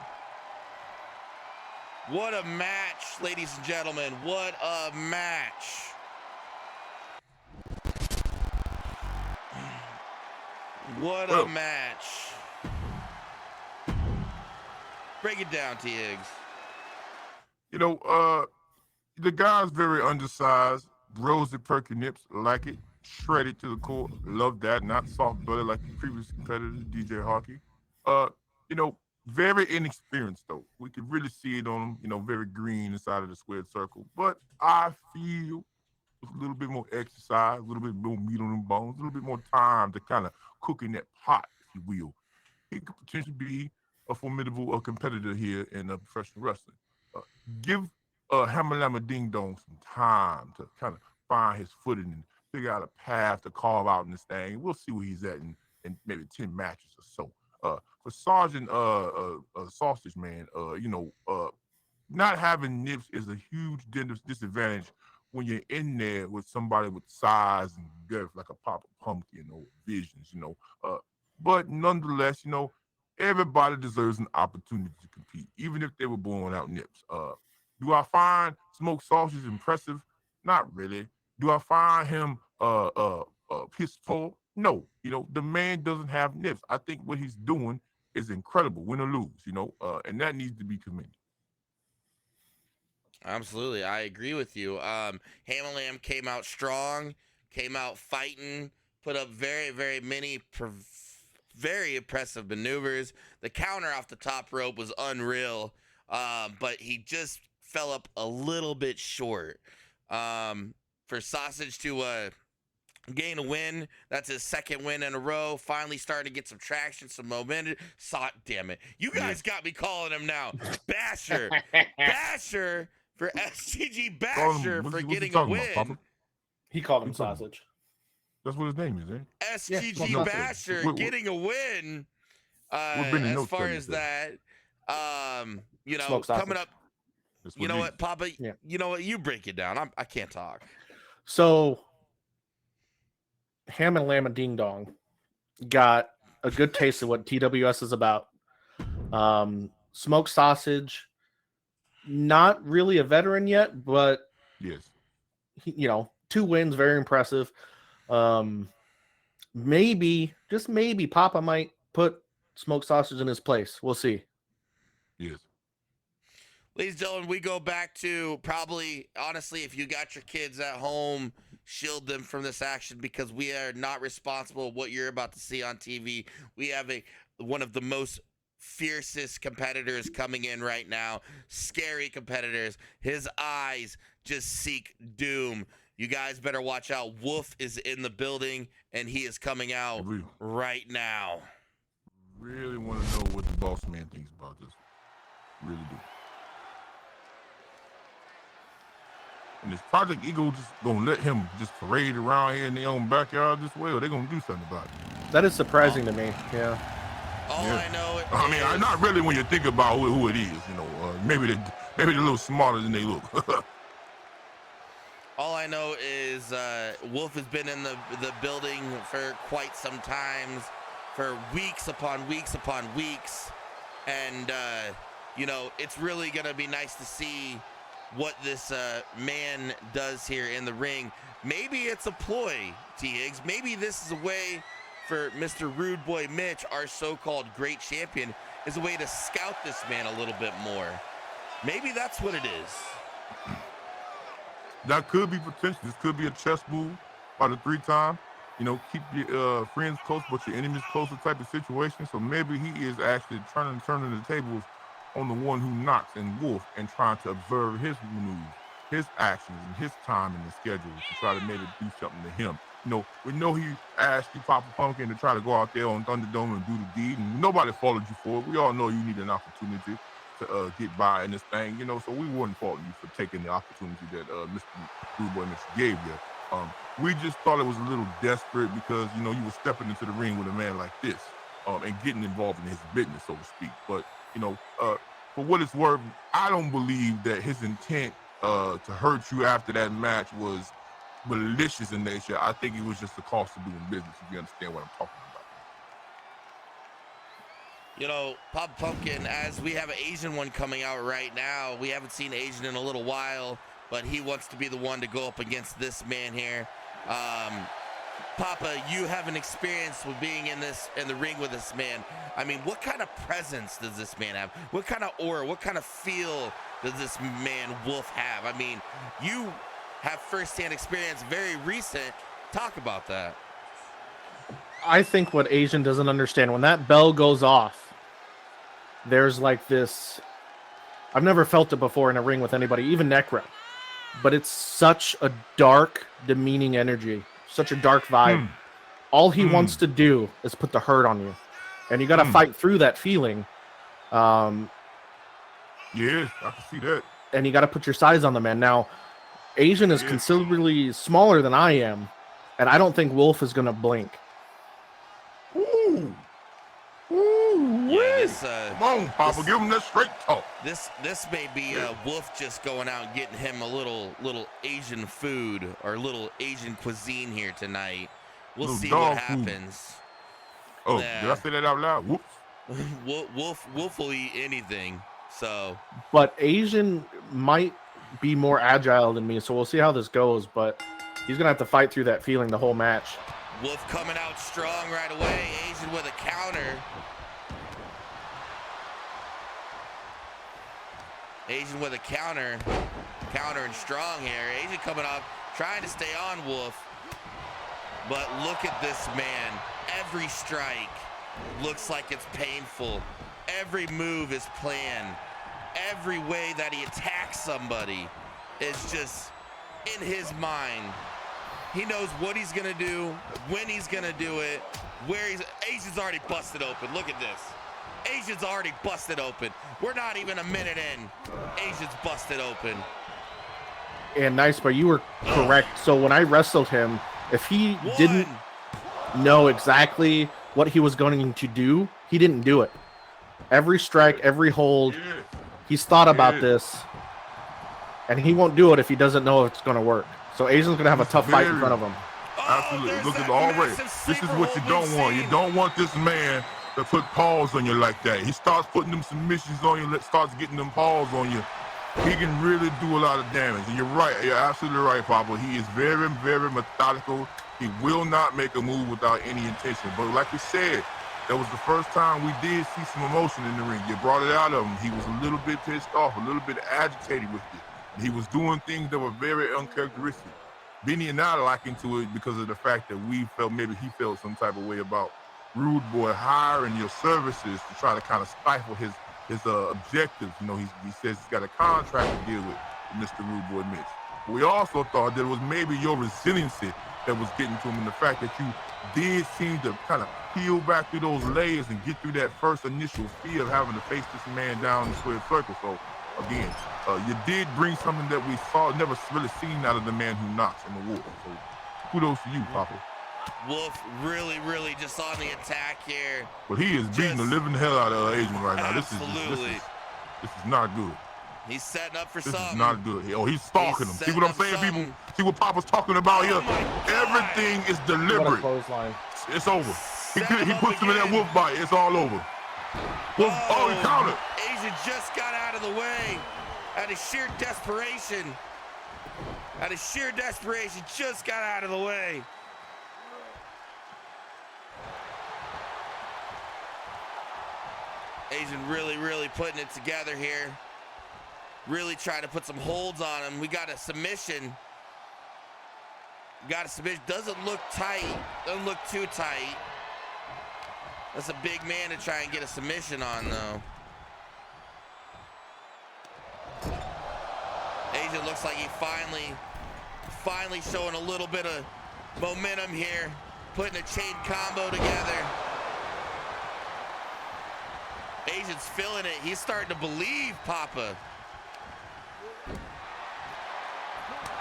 What a match, ladies and gentlemen. What a match. What a match. Break it down, T. Higgs. You know, the guy's very undersized. Rosy perky nips, like it. Shredded to the core. Love that. Not soft belly like the previous competitor, DJ Hockey. You know, very inexperienced though. We could really see it on him. You know, very green inside of the squared circle. But I feel with a little bit more exercise, a little bit more meat on them bones, a little bit more time to kind of cook in that pot, if you will. He could potentially be a formidable competitor here in professional wrestling. Give Hammerlammer Ding Dong some time to kind of find his footing and figure out a path to carve out in this thing. We'll see where he's at in maybe 10 matches or so. For Sergeant Sausage Man, you know, not having nips is a huge disadvantage when you're in there with somebody with size and girth like a Papa Pumpkin or Visions, you know. But nonetheless, you know, everybody deserves an opportunity to compete, even if they were born without nips. Do I find Smoked Sausage impressive? Not really. Do I find him piss poor? No. You know, the man doesn't have nips. I think what he's doing is incredible, win or lose, you know, and that needs to be commended. Absolutely, I agree with you. Hammerlam came out strong, came out fighting, put up very many very impressive maneuvers. The counter off the top rope was unreal, but he just fell up a little bit short. For Sausage to gain a win, that's his second win in a row. Finally starting to get some traction, some momentum. Damn it, you guys got me calling him now, Basher, Basher. For STG Basher for getting a win. About, he called him Sausage. That's what his name is, eh? STG Basher getting a win. As far as that, you know, coming up. You know what, Papa? Yeah. You know what? You break it down. I can't talk. So, Ham and Lamb and Ding Dong got a good taste of what TWS is about. Smoked Sausage. Not really a veteran yet, but yes, you know, 2 wins, very impressive. Maybe, just maybe, Papa might put Smoked Sausage in his place. We'll see. Yes. Ladies and gentlemen, we go back to probably, honestly, if you got your kids at home, shield them from this action because we are not responsible for what you're about to see on TV. We have one of the most fiercest competitors coming in right now. Scary competitors. His eyes just seek doom. You guys better watch out. Wolf is in the building, and he is coming out right now. Really want to know what the boss man thinks about this. Really do. And is Project Eagle just gonna let him just parade around here in their own backyard this way, or they gonna do something about it? That is surprising to me. Yeah. I know it. I mean, not really when you think about who it is. You know, maybe they're a little smarter than they look. All I know is Wolf has been in the building for quite some time, for weeks upon weeks upon weeks, and you know, it's really gonna be nice to see what this man does here in the ring. Maybe it's a ploy, T. Higgs. Maybe this is a way for Mr. Rude Boy Mitch, our so-called great champion, is a way to scout this man a little bit more. Maybe that's what it is. That could be potential. This could be a chess move by the 3-time. You know, keep your friends close, but your enemies closer type of situation. So maybe he is actually turning the tables on the one who knocks in Wolf and trying to observe his maneuvers, his actions, and his time in the schedule to try to maybe do something to him. You know, we know he asked you, Papa Pumpkin, to try to go out there on Thunderdome and do the deed, and nobody followed you for it. We all know you need an opportunity to get by in this thing, you know, so we wouldn't fault you for taking the opportunity that Mr. Rude Boy Mitch gave you. We just thought it was a little desperate because, you know, you were stepping into the ring with a man like this. and getting involved in his business, so to speak. But for what it's worth, I don't believe that his intent to hurt you after that match was malicious in nature. I think it was just the cost of doing business, if you understand what I'm talking about. Pop Pumpkin, as we have an Asian one coming out right now, we haven't seen Asian in a little while, but he wants to be the one to go up against this man here. Papa, you have an experience with being in the ring with this man. I mean, what kind of presence does this man have? What kind of aura, what kind of feel does this man Wolf have? I mean, you have firsthand experience, very recent. Talk about that. I think what Asian doesn't understand, when that bell goes off, there's like this, I've never felt it before in a ring with anybody, even Necro, but it's such a dark, demeaning energy, such a dark vibe. All he wants to do is put the hurt on you, and you got to fight through that feeling. Yeah, I can see that. And you got to put your size on the man. Now, Asian is considerably smaller than I am, and I don't think Wolf is going to blink. Ooh. Come on, Papa, give him that straight talk. This may be Wolf just going out and getting him a little Asian food or a little Asian cuisine here tonight. We'll see what happens. Oh, did I say that out loud? Whoops. Wolf will eat anything. So, but Asian might be more agile than me, so we'll see how this goes. But he's gonna have to fight through that feeling the whole match. Wolf coming out strong right away. Asian with a counter. Asian with a counter and strong here. Asian coming up, trying to stay on Wolf. But look at this man. Every strike looks like it's painful. Every move is planned. Every way that he attacks somebody is just in his mind. He knows what he's gonna do, when he's gonna do it, Asian's already busted open. Look at this. Asian's already busted open. We're not even a minute in. Asian's busted open. And nice, but you were correct. So when I wrestled him, if he didn't know exactly what he was going to do, he didn't do it. Every strike, every hold, he's thought about this, and he won't do it if he doesn't know if it's going to work. So Asian's going to have a tough fight in front of him. Absolutely. Look at already. This is what you don't want. You don't want this man to put paws on you like that. He starts putting them submissions on you, starts getting them paws on you. He can really do a lot of damage. And you're right. You're absolutely right, Papa. He is very, very methodical. He will not make a move without any intention. But like you said, that was the first time we did see some emotion in the ring. You brought it out of him. He was a little bit pissed off, a little bit agitated with it. He was doing things that were very uncharacteristic. Benny and I like into it because of the fact that we felt, maybe he felt some type of way about Rude Boy hiring your services to try to kind of stifle his objectives. You know, he says he's got a contract to deal with Mr. Rude Boy Mitch. We also thought that it was maybe your resiliency that was getting to him, and the fact that you did seem to kind of peel back through those layers and get through that first initial fear of having to face this man down the square circle. So again, you did bring something that we never really seen out of the man who knocks on the wall. So kudos to you, Papa. Wolf really just on the attack here. But he is beating the living hell out of Asian right now. Absolutely. This is not good. He's setting up for this something. This is not good. Oh, he's stalking him. See what I'm saying, people? See what Papa's talking about here? Everything is deliberate. It's over. He puts him in that wolf bite. It's all over. Wolf, he countered. Asian just got out of the way out of sheer desperation. Just got out of the way. Asian really putting it together here. Really trying to put some holds on him. We got a submission. Doesn't look tight. Doesn't look too tight. That's a big man to try and get a submission on, though. Asian looks like he finally showing a little bit of momentum here. Putting a chain combo together. Asian's feeling it. He's starting to believe, Papa.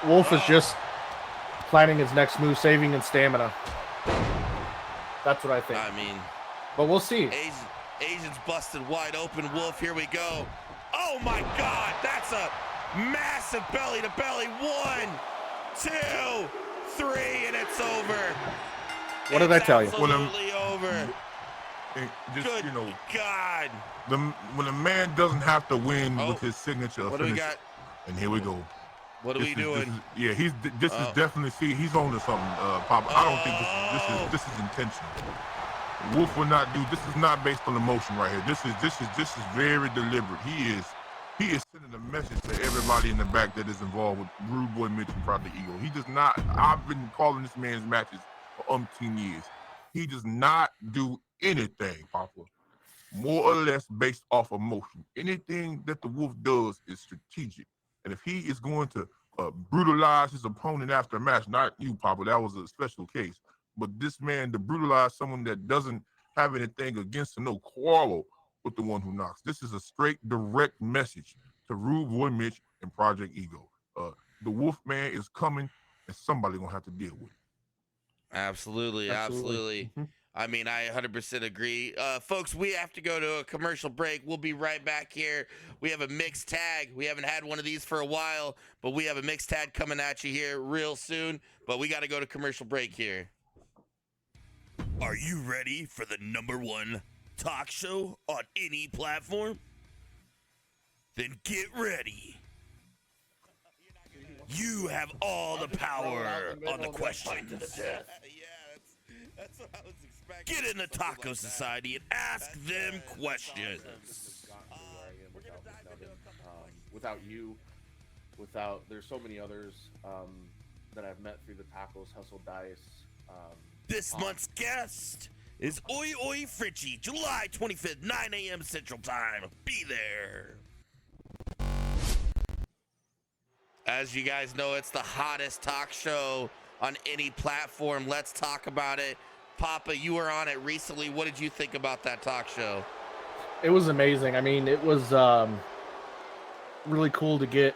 Wolf is just planning his next move, saving his stamina. That's what I think. I mean, But we'll see. Asian's busted wide open. Wolf, here we go. Oh my God, that's a massive belly to belly. 1, 2, 3, and it's over. What did I tell you? Absolutely over. Just, Good God. When a man doesn't have to win with his signature What do we finish, got? and here we go. What are we doing? This is definitely, he's on to something, Papa. I don't think this is intentional. Wolf will not do. This is not based on emotion right here. This is very deliberate. He is sending a message to everybody in the back that is involved with Rude Boy Mitch and Project Eagle. He does not. I've been calling this man's matches for umpteen years. He does not do anything, Papa, more or less based off emotion. Anything that the Wolf does is strategic. And if he is going to brutalize his opponent after a match, not you, Papa, that was a special case. But this man, to brutalize someone that doesn't have anything against or no quarrel with the one who knocks. This is a straight, direct message to Rude Boy Mitch and Project Ego. The Wolf Man is coming, and somebody gonna have to deal with it. Absolutely. Mm-hmm. I mean, I 100% agree. Folks, we have to go to a commercial break. We'll be right back here. We have a mixed tag. We haven't had one of these for a while, but we have a mixed tag coming at you here real soon. But we got to go to commercial break here. Are you ready for the #1 talk show on any platform? Then get ready. You have all the power on the questions. Yeah, that's what I was expecting. Get in the Taco Society and ask them questions. Without you, there's so many others that I've met through the Tacos Hustle Dice. This month's guest is Oi Oi Fritchie, July 25th, 9 a.m. Central Time. Be there. As you guys know, it's the hottest talk show on any platform. Let's talk about it. Papa, you were on it recently. What did you think about that talk show? It was amazing. I mean, it was really cool to get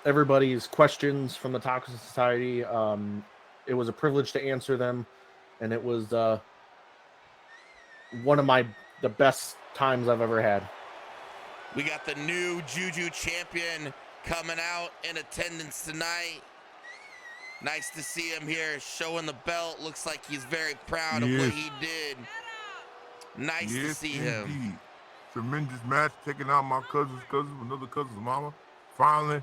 everybody's questions from the Taco Society. It was a privilege to answer them, and it was one of the best times I've ever had. We got the new Juju champion coming out in attendance tonight. Nice to see him here showing the belt. Looks like he's very proud of what he did. Nice to see him. Tremendous match, taking out my cousin's cousin, another cousin's mama. Finally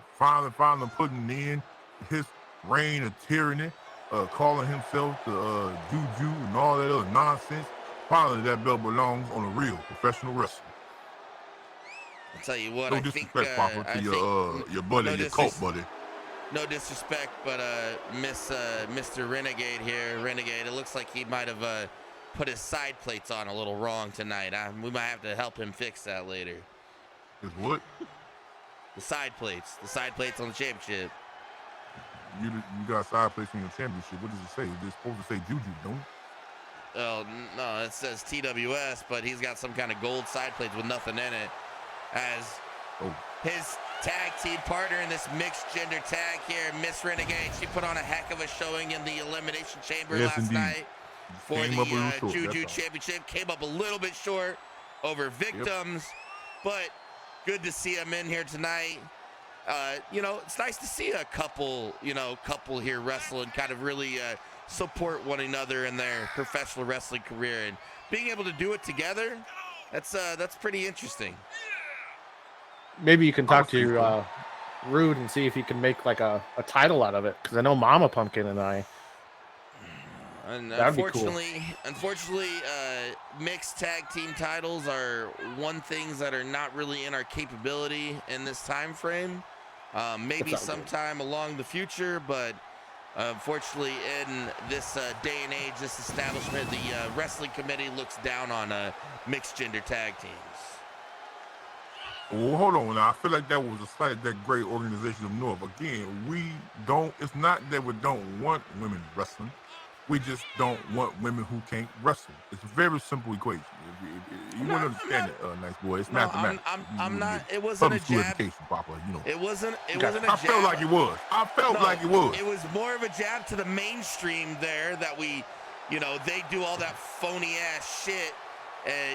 putting in his reign of tyranny, calling himself the Juju and all that other nonsense. Finally, that belt belongs on a real professional wrestler. I'll tell you what, no disrespect, Papa, to your buddy, your cult buddy. No disrespect, but Mr. Renegade here, it looks like he might have put his side plates on a little wrong tonight. We might have to help him fix that later. His what? The side plates on the championship. You got side plates on your championship. What does it say? It's supposed to say Juju, don't it? Oh, no, it says TWS, but he's got some kind of gold side plates with nothing in it. As his tag team partner in this mixed gender tag here, Miss Renegade, she put on a heck of a showing in the Elimination Chamber last night for the Juju Championship. Came up a little bit short over Victims, but good to see him in here tonight. It's nice to see a couple here wrestle and kind of really support one another in their professional wrestling career, and being able to do it together. That's pretty interesting. Maybe you can talk to Rude and see if you can make like a title out of it, because I know Mama Pumpkin and I. And unfortunately, mixed tag team titles are one things that are not really in our capability in this time frame. Maybe sometime along the future, but unfortunately, in this day and age, this establishment, the wrestling committee looks down on mixed gender tag teams. Well, hold on now. I feel like that was a slight at that great organization of North. Again, it's not that we don't want women wrestling. We just don't want women who can't wrestle. It's a very simple equation. You wouldn't understand it, nice boy. It's mathematics. I'm not. It wasn't a jab. Education, Papa. It wasn't a jab. I felt like it was. It was more of a jab to the mainstream there that we, they do all that phony ass shit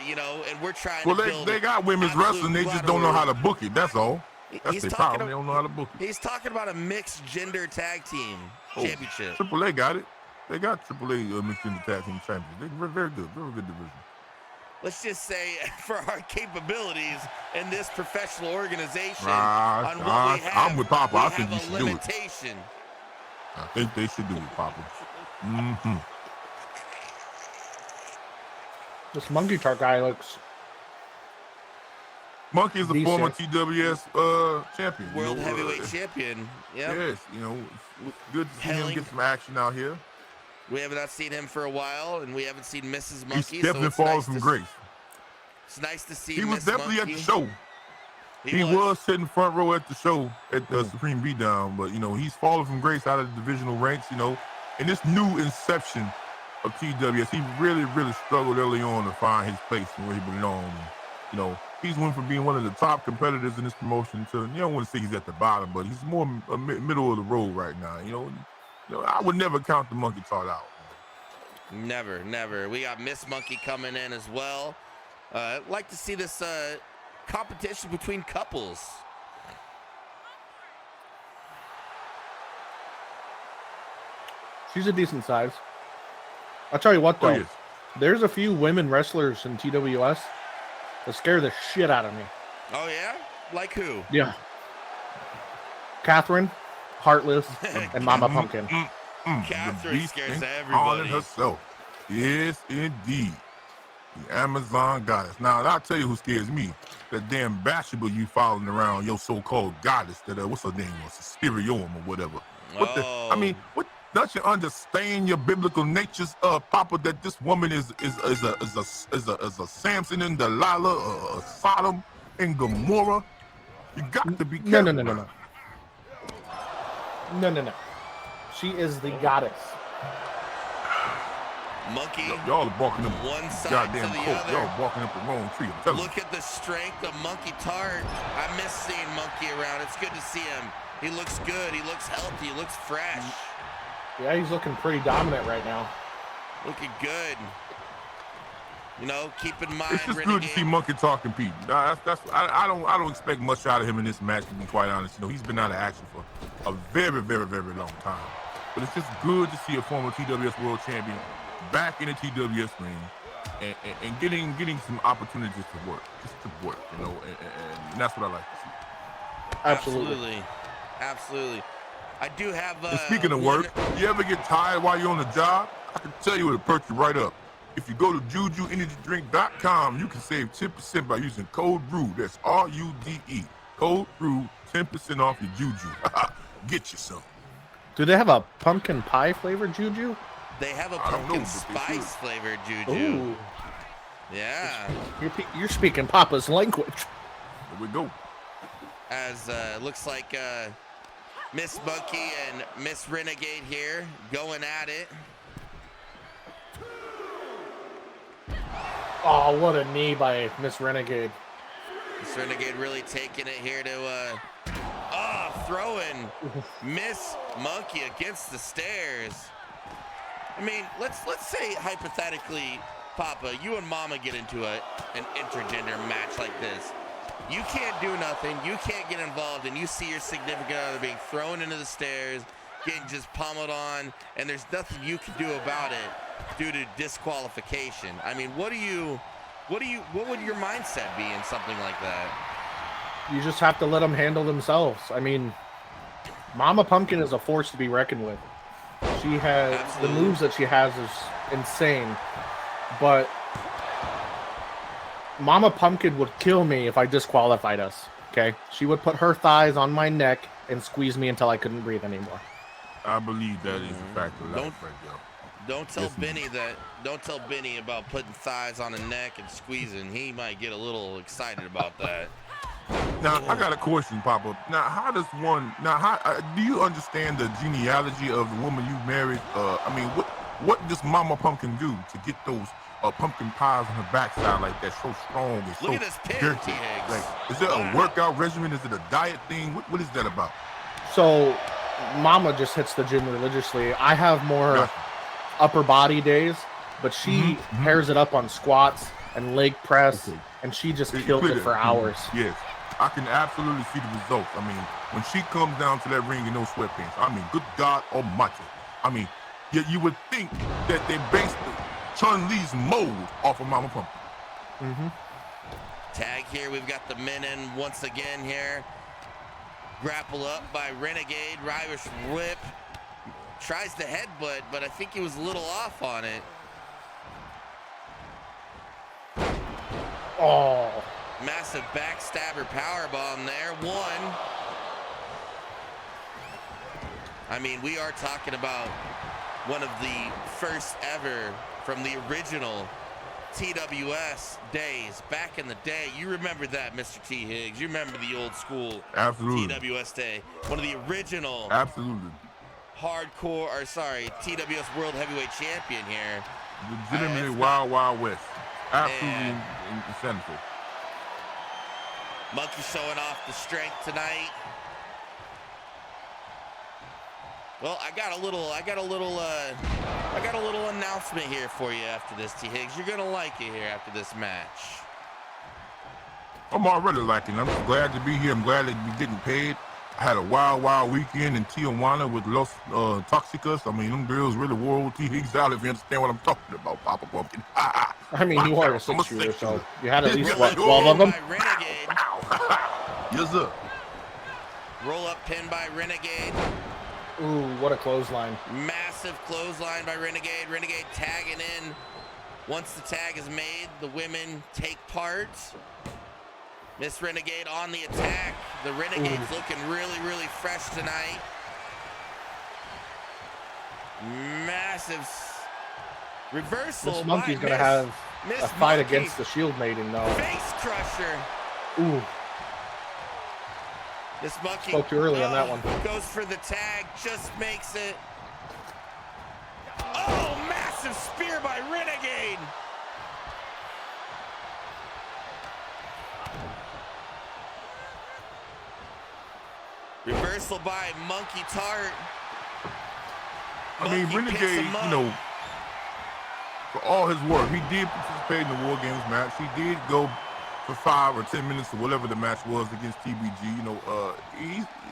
You know, and we're trying Well, to build. they got women's absolute wrestling. They just don't know how to book it. That's all. That's He's their talking problem. They don't know how to book it. He's talking about a mixed gender tag team championship. AAA got it. They got AAA mixed gender tag team champions. They're very good division. Let's just say, for our capabilities in this professional organization, I'm with Papa. I think we should do it. I think they should do it, Papa. Mm-hmm. This Monkey Tart guy looks. Monkey is a decent. former TWS champion. World heavyweight champion. Yep. Yes, you know, it's good to see him get some action out here. We have not seen him for a while, and we haven't seen Mrs. Monkey. He's definitely fallen from grace. It's nice to see. He was definitely Monkey at the show. He was sitting front row at the show at the Supreme Beatdown, but you know he's fallen from grace out of the divisional ranks. You know, in this new inception of TWS, he really struggled early on to find his place and where he belonged. And, you know, he's went from being one of the top competitors in this promotion to, you don't want to say he's at the bottom, but he's more middle of the road right now. You know, I would never count the Monkey Tart out. Never. We got Miss Monkey coming in as well. I'd like to see this competition between couples. She's a decent size. I'll tell you what, though. There's a few women wrestlers in TWS that scare the shit out of me. Oh, yeah? Like who? Yeah. Catherine, Heartless, and Mama Pumpkin. Catherine scares everybody. Herself. Yes, indeed. The Amazon goddess. Now, I'll tell you who scares me. That damn bashable you following around, your so-called goddess. That what's her name? Suspirium or whatever. What? Don't you understand your biblical natures, Papa? That this woman is a Samson and Delilah, Sodom and Gomorrah. You got to be careful. No. She is the goddess. Monkey. Y'all are barking up one side goddamn to the coat. other. Y'all barking up the wrong tree. Look at the strength of Monkey Tart. I miss seeing Monkey around. It's good to see him. He looks good. He looks healthy. He looks fresh. Yeah, he's looking pretty dominant right now. Looking good. You know, keep in mind. It's just good to see Monkey Tart compete. I don't expect much out of him in this match, to be quite honest. You know, he's been out of action for a very long time. But it's just good to see a former TWS World Champion back in the TWS ring and getting some opportunities to work, you know, and that's what I like to see. Absolutely. I do have. And speaking of work, you ever get tired while you're on the job? I can tell you it'll perk you right up. If you go to JujuEnergyDrink.com, you can save 10% by using code RUDE. That's RUDE. Code RUDE, 10% off your Juju. Get you some. Do they have a pumpkin pie flavored Juju? They have a pumpkin spice flavored Juju. Ooh. Yeah. You're speaking Papa's language. Here we go. As looks like Miss Monkey and Miss Renegade here going at it. Oh, what a knee by Miss Renegade. Miss Renegade really taking it here to throwing Miss Monkey against the stairs. I mean, let's say hypothetically, Papa, you and Mama get into an intergender match like this. You can't do nothing. You can't get involved, and you see your significant other being thrown into the stairs, getting just pummeled on, and there's nothing you can do about it due to disqualification. I mean, what would your mindset be in something like that? You just have to let them handle themselves. I mean, Mama Pumpkin is a force to be reckoned with. She has the moves that she has is insane, but Mama Pumpkin would kill me if I disqualified us. Okay, she would put her thighs on my neck and squeeze me until I couldn't breathe anymore. I believe that is a factor. Don't tell Benny about putting thighs on a neck and squeezing. He might get a little excited about that. Now, I got a question, Papa. Now, do you understand the genealogy of the woman you married? I mean, what does Mama Pumpkin do to get those pumpkin pies on her backside like that, so strong and so Look at this pin, T-Higgs. Like, is there a workout regimen? Is it a diet thing? What is that about? So, Mama just hits the gym religiously. I have more upper body days, but she pairs it up on squats and leg press, Okay. and she just It killed cleared it for hours. Yes, I can absolutely see the results. I mean, when she comes down to that ring in those sweatpants, I mean, good God Almighty. I mean, you would think that they based Chun-Li's mold off of Mama Pumpkin. Mm-hmm. Tag here. We've got the men in once again here. Grapple up by Renegade. Irish whip. Tries the headbutt, but I think he was a little off on it. Oh. Massive backstabber powerbomb there. One. I mean, we are talking about one of the first ever from the original TWS days back in the day. You remember that, Mr. T. Higgs. You remember the old school Absolutely. TWS day. One of the original Absolutely. hardcore, or sorry, TWS World Heavyweight Champion here. Legitimately Wild Wild West. Absolutely insanity. Monkey showing off the strength tonight. Well, I got a little announcement here for you after this, T. Higgs. You're gonna like it here after this match. I'm already liking it. I'm just glad to be here. I'm glad to be getting paid. I had a wild weekend in Tijuana with Los Toxicas. I mean, them girls really wore T. Higgs out, if you understand what I'm talking about, Papa Pumpkin. I mean, you are a 6-shooter, so you had at least, Yes, what, I 12 of them? By Renegade. Yes, sir. Roll up pin by Renegade. Ooh, what a clothesline. Massive clothesline by Renegade. Renegade tagging in. Once the tag is made, the women take part. Miss Renegade on the attack. The Renegade's looking really fresh tonight. Massive reversal. This Monkey's by going to have Miss a fight Monkey. against the Shield Maiden, though. Face crusher. Ooh, This Monkey spoke too early on that one. Goes for the tag, just makes it. Oh, massive spear by Renegade. Reversal by Monkey Tart. I mean, Renegade, you know, for all his work, he did participate in the War Games match. He did go for 5 or 10 minutes or whatever the match was against TBG. You know,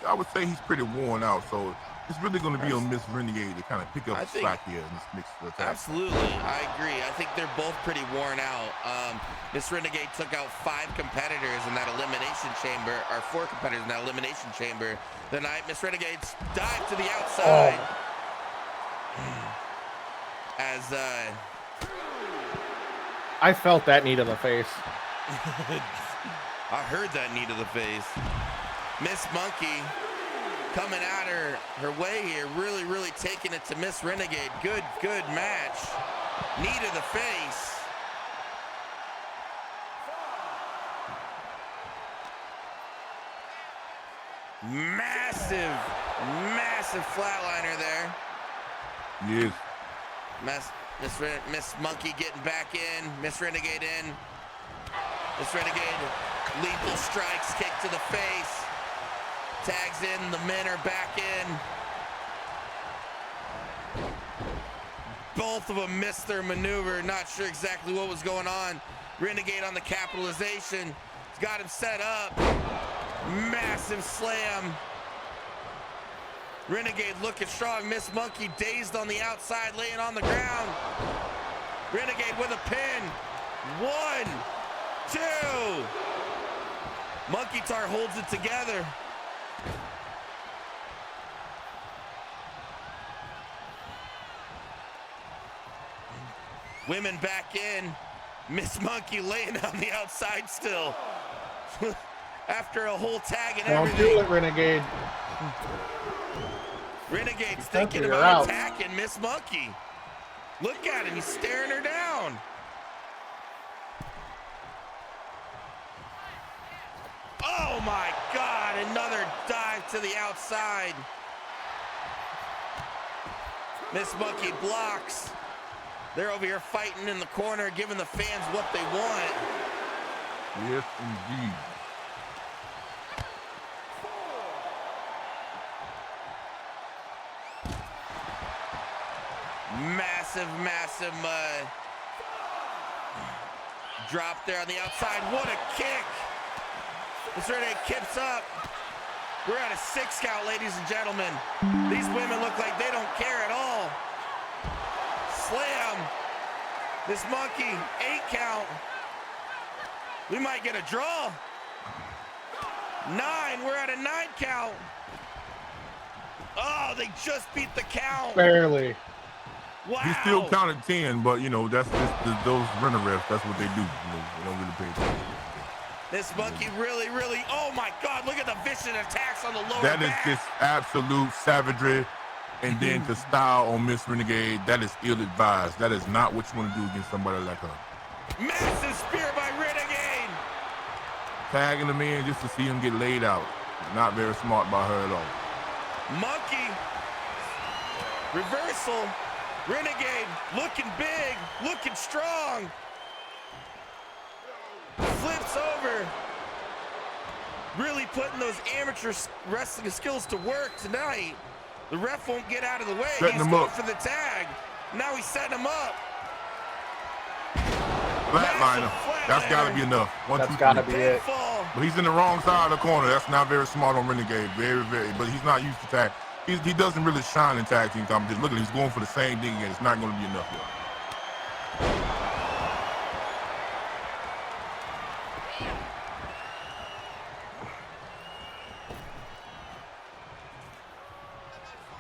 I would say he's pretty worn out. So it's really going to be on Miss Renegade to kind of pick up the slack here in this mixed attack. Absolutely, I agree. I think they're both pretty worn out. Miss Renegade took out 5 competitors in that elimination chamber, or 4 competitors in that elimination chamber tonight. Miss Renegade's dive to the outside. As I felt that knee to the face. I heard that knee to the face. Miss Monkey coming at her way here, really taking it to Miss Renegade. Good match. Knee to the face. Massive flatliner there. Yes. Miss Monkey getting back in. Miss Renegade in. Miss Renegade, lethal strikes, kick to the face. Tags in, the men are back in. Both of them missed their maneuver. Not sure exactly what was going on. Renegade on the capitalization. He's got him set up. Massive slam. Renegade looking strong. Miss Monkey dazed on the outside, laying on the ground. Renegade with a pin. 1, 2. Monkey Tar holds it together. Women back in. Miss Monkey laying on the outside still. After a whole tag and Don't everything. do it, Renegade. Renegade's thinking about attacking Miss Monkey. Look at him, he's staring her down. Oh my God, another dive to the outside. Miss Monkey blocks. They're over here fighting in the corner, giving the fans what they want. Yes, indeed. Massive drop there on the outside. What a kick. Miss Renegade kicks up. We're at a 6 count, ladies and gentlemen. These women look like they don't care at all. Slam. Miss Monkey, 8 count. We might get a draw. 9, we're at a 9 count. Oh, they just beat the count. Barely. Wow. He still counted 10, but you know, that's just those runner refs, that's what they do. You know, they don't really pay attention. This Monkey really, oh my God, look at the vicious attacks on the lower That is back. just absolute savagery. And then to style on Miss Renegade, that is ill-advised. That is not what you want to do against somebody like her. Massive spear by Renegade. Tagging him in just to see him get laid out. Not very smart by her at all. Monkey. Reversal. Renegade looking big, looking strong. Flips over. Really putting those amateur wrestling skills to work tonight. The ref won't get out of the way. Setting He's him going up. for the tag. Now he's setting him up. Flatliner. That's got to be enough. 1, That's 2, got to 3. be it. Pinfall. But he's in the wrong side of the corner. That's not very smart on Renegade. Very, but he's not used to tag. He doesn't really shine in tag team competition. Look at him, he's going for the same thing again. It's not going to be enough yet.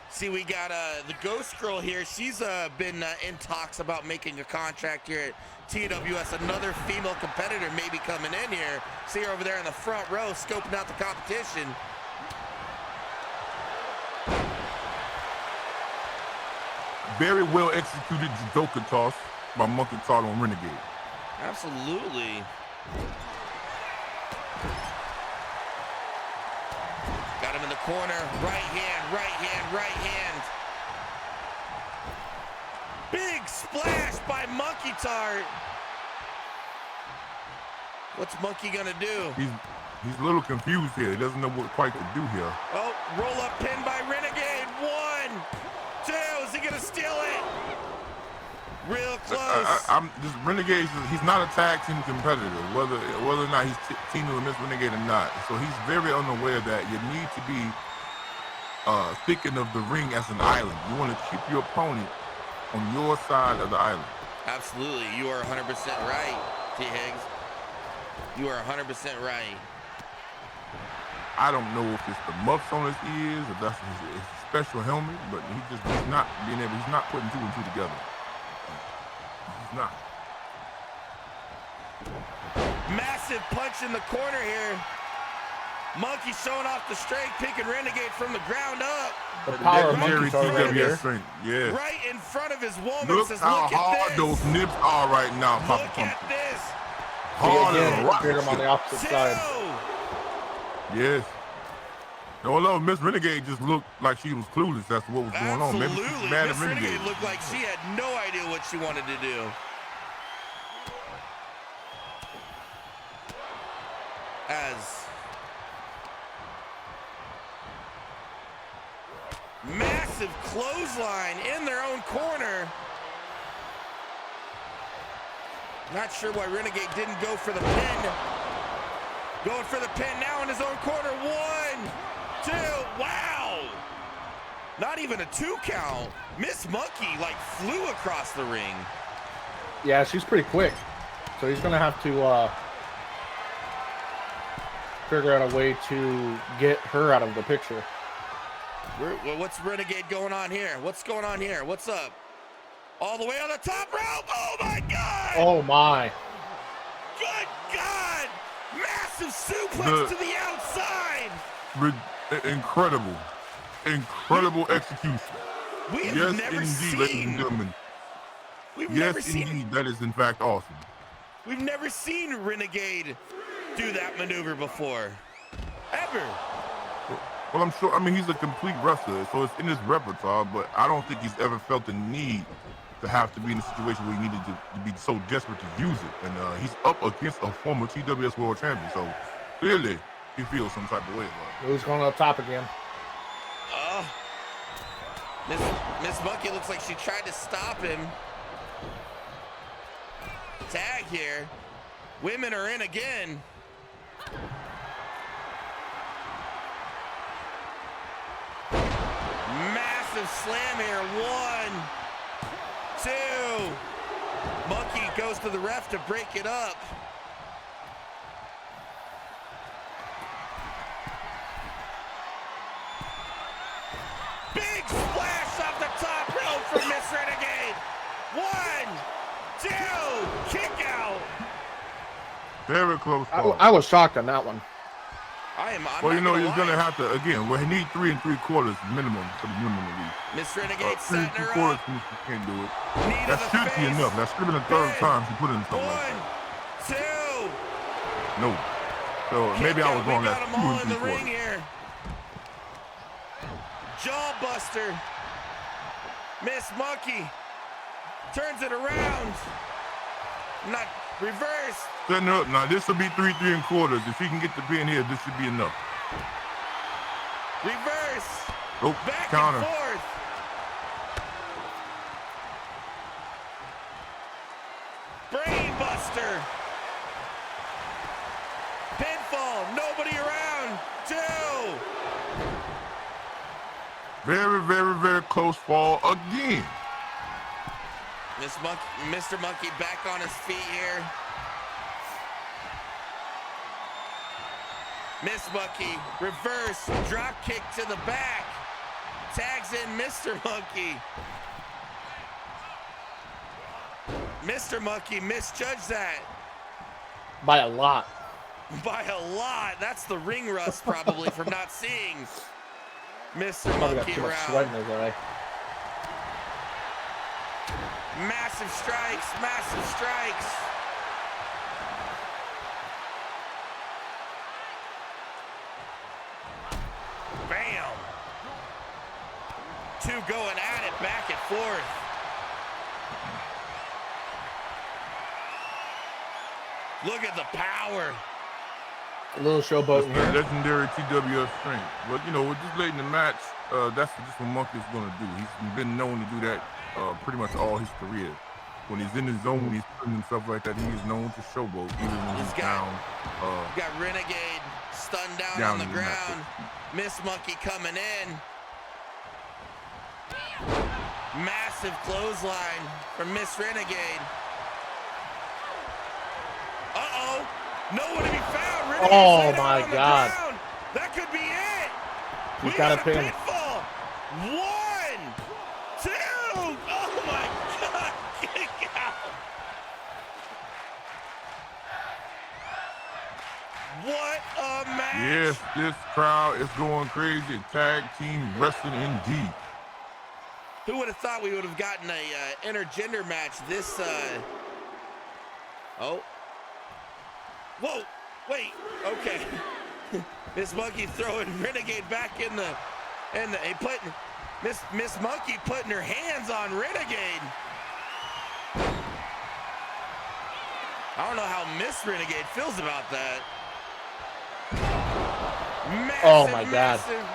See, we got the Ghost Girl here. She's been in talks about making a contract here at TWS. Another female competitor may be coming in here. See her over there in the front row, scoping out the competition. Very well executed judoka toss by Monkey Todd on Renegade. Absolutely. Got him in the corner. Right hand, right hand, right hand. Big splash by Monkey Tart. What's Monkey gonna do? He's a little confused here. He doesn't know what quite to do here. Oh, roll up pin by Renegade. 1, 2. Is he gonna steal it? Real close. This Renegade, he's not a tag team competitor, whether or not he's teaming with Miss Renegade or not. So he's very unaware that you need to be thinking of the ring as an island. You want to keep your opponent on your side of the island. Absolutely. You are 100% right, T. Higgs. You are 100% right. I don't know if it's the muffs on his ears, if that's his special helmet, but he's not putting 2 and 2 together. He's not. Massive punch in the corner here. Monkey showing off the strength, picking Renegade from the ground up. The power of Legendary Monkey Tart right here. strength. Yeah. Right in front of his woman. Look Says, how look at hard this. those nips are right now, Papa Look Pumpkin. at this. Hard as a Again, rocket hit him on the ship. opposite side. 2. Yes. No, Miss Renegade just looked like she was clueless as to what was going on. Maybe Absolutely. she's mad Miss at Renegade. Renegade looked like she had no idea what she wanted to do. As massive clothesline in their own corner. Not sure why Renegade didn't go for the pin. Going for the pin now in his own corner. 1, 2. Wow. Not even a 2 count. Miss Monkey like flew across the ring. Yeah, she's pretty quick. So he's going to have to figure out a way to get her out of the picture. What's Renegade going on here? What's going on here? What's up? All the way on the top rope. Oh my God. Oh my. Good God. Massive suplex to the outside. Incredible execution. We have Yes, never indeed, ladies and seen. gentlemen. We've never Yes, seen. indeed, that is in fact awesome. We've never seen Renegade do that maneuver before, ever. Well, I'm sure, I mean, he's a complete wrestler, so it's in his repertoire, but I don't think he's ever felt the need to have to be in a situation where he needed to be so desperate to use it. And he's up against a former TWS World Champion, so clearly he feels some type of way about it. Who's going up top again? Miss Monkey looks like she tried to stop him. Tag here. Women are in again. Massive slam here. 1, 2. Monkey goes to the ref to break it up. Big splash off the top rope from Miss Renegade. 1, 2, kick out. Very close call. I was shocked on that one. I'm Well, you know, not he's gonna gonna lie. have to again. Well, he need 3 3/4 minimum for the minimum league. Miss Renegade 3 setting her 3/4 up. means he can't do it. Knee to That the should be face. enough. That should have been the third Pin. time she put in something like 1, 2. that. No. So Kick maybe I out. was We wrong. got That's them 2 all in the 3/4. ring here. Jawbuster. Miss Monkey turns it around. Not reverse. Setting her up. Now this will be 3 3/4. If she can get the pin here, this should be enough. Reverse. Oh, Back counter. and forth. Brainbuster. Pinfall. Nobody around. 2. Very, very, very close fall again. Mr. Monkey back on his feet here. Miss Monkey, reverse, drop kick to the back. Tags in Mr. Monkey. Mr. Monkey misjudged that By a lot. by a lot. That's the ring rust probably from not seeing Mr. Probably got Monkey too much sweat in around. his eye. Massive strikes, massive strikes. Bam. 2 going at it, back and forth. Look at the power. A little showboat in That's here. legendary TWS strength. But you know, with this late in the match, that's just what Monkey's gonna do. He's been known to do that pretty much all his career. When he's in his zone, he's putting himself like that. He is known to showboat, even when he's down. Got Renegade stunned down Down on the in the match. ground. Miss Monkey coming in. Massive clothesline from Miss Renegade. Uh-oh. Nowhere to be found. Renegade's Oh, laid out my on the God. ground. That could be it. He's We got a got pin. pinfall. 1, 2. Oh, my God. Kick out. What a match. Yes, this crowd is going crazy. Tag team wrestling indeed. Who would have thought we would have gotten a intergender match this Oh. Whoa. Wait. Okay. Miss Monkey throwing Renegade back in the putting Miss Monkey putting her hands on Renegade. I don't know how Miss Renegade feels about that. Massive, Oh, my God. massive.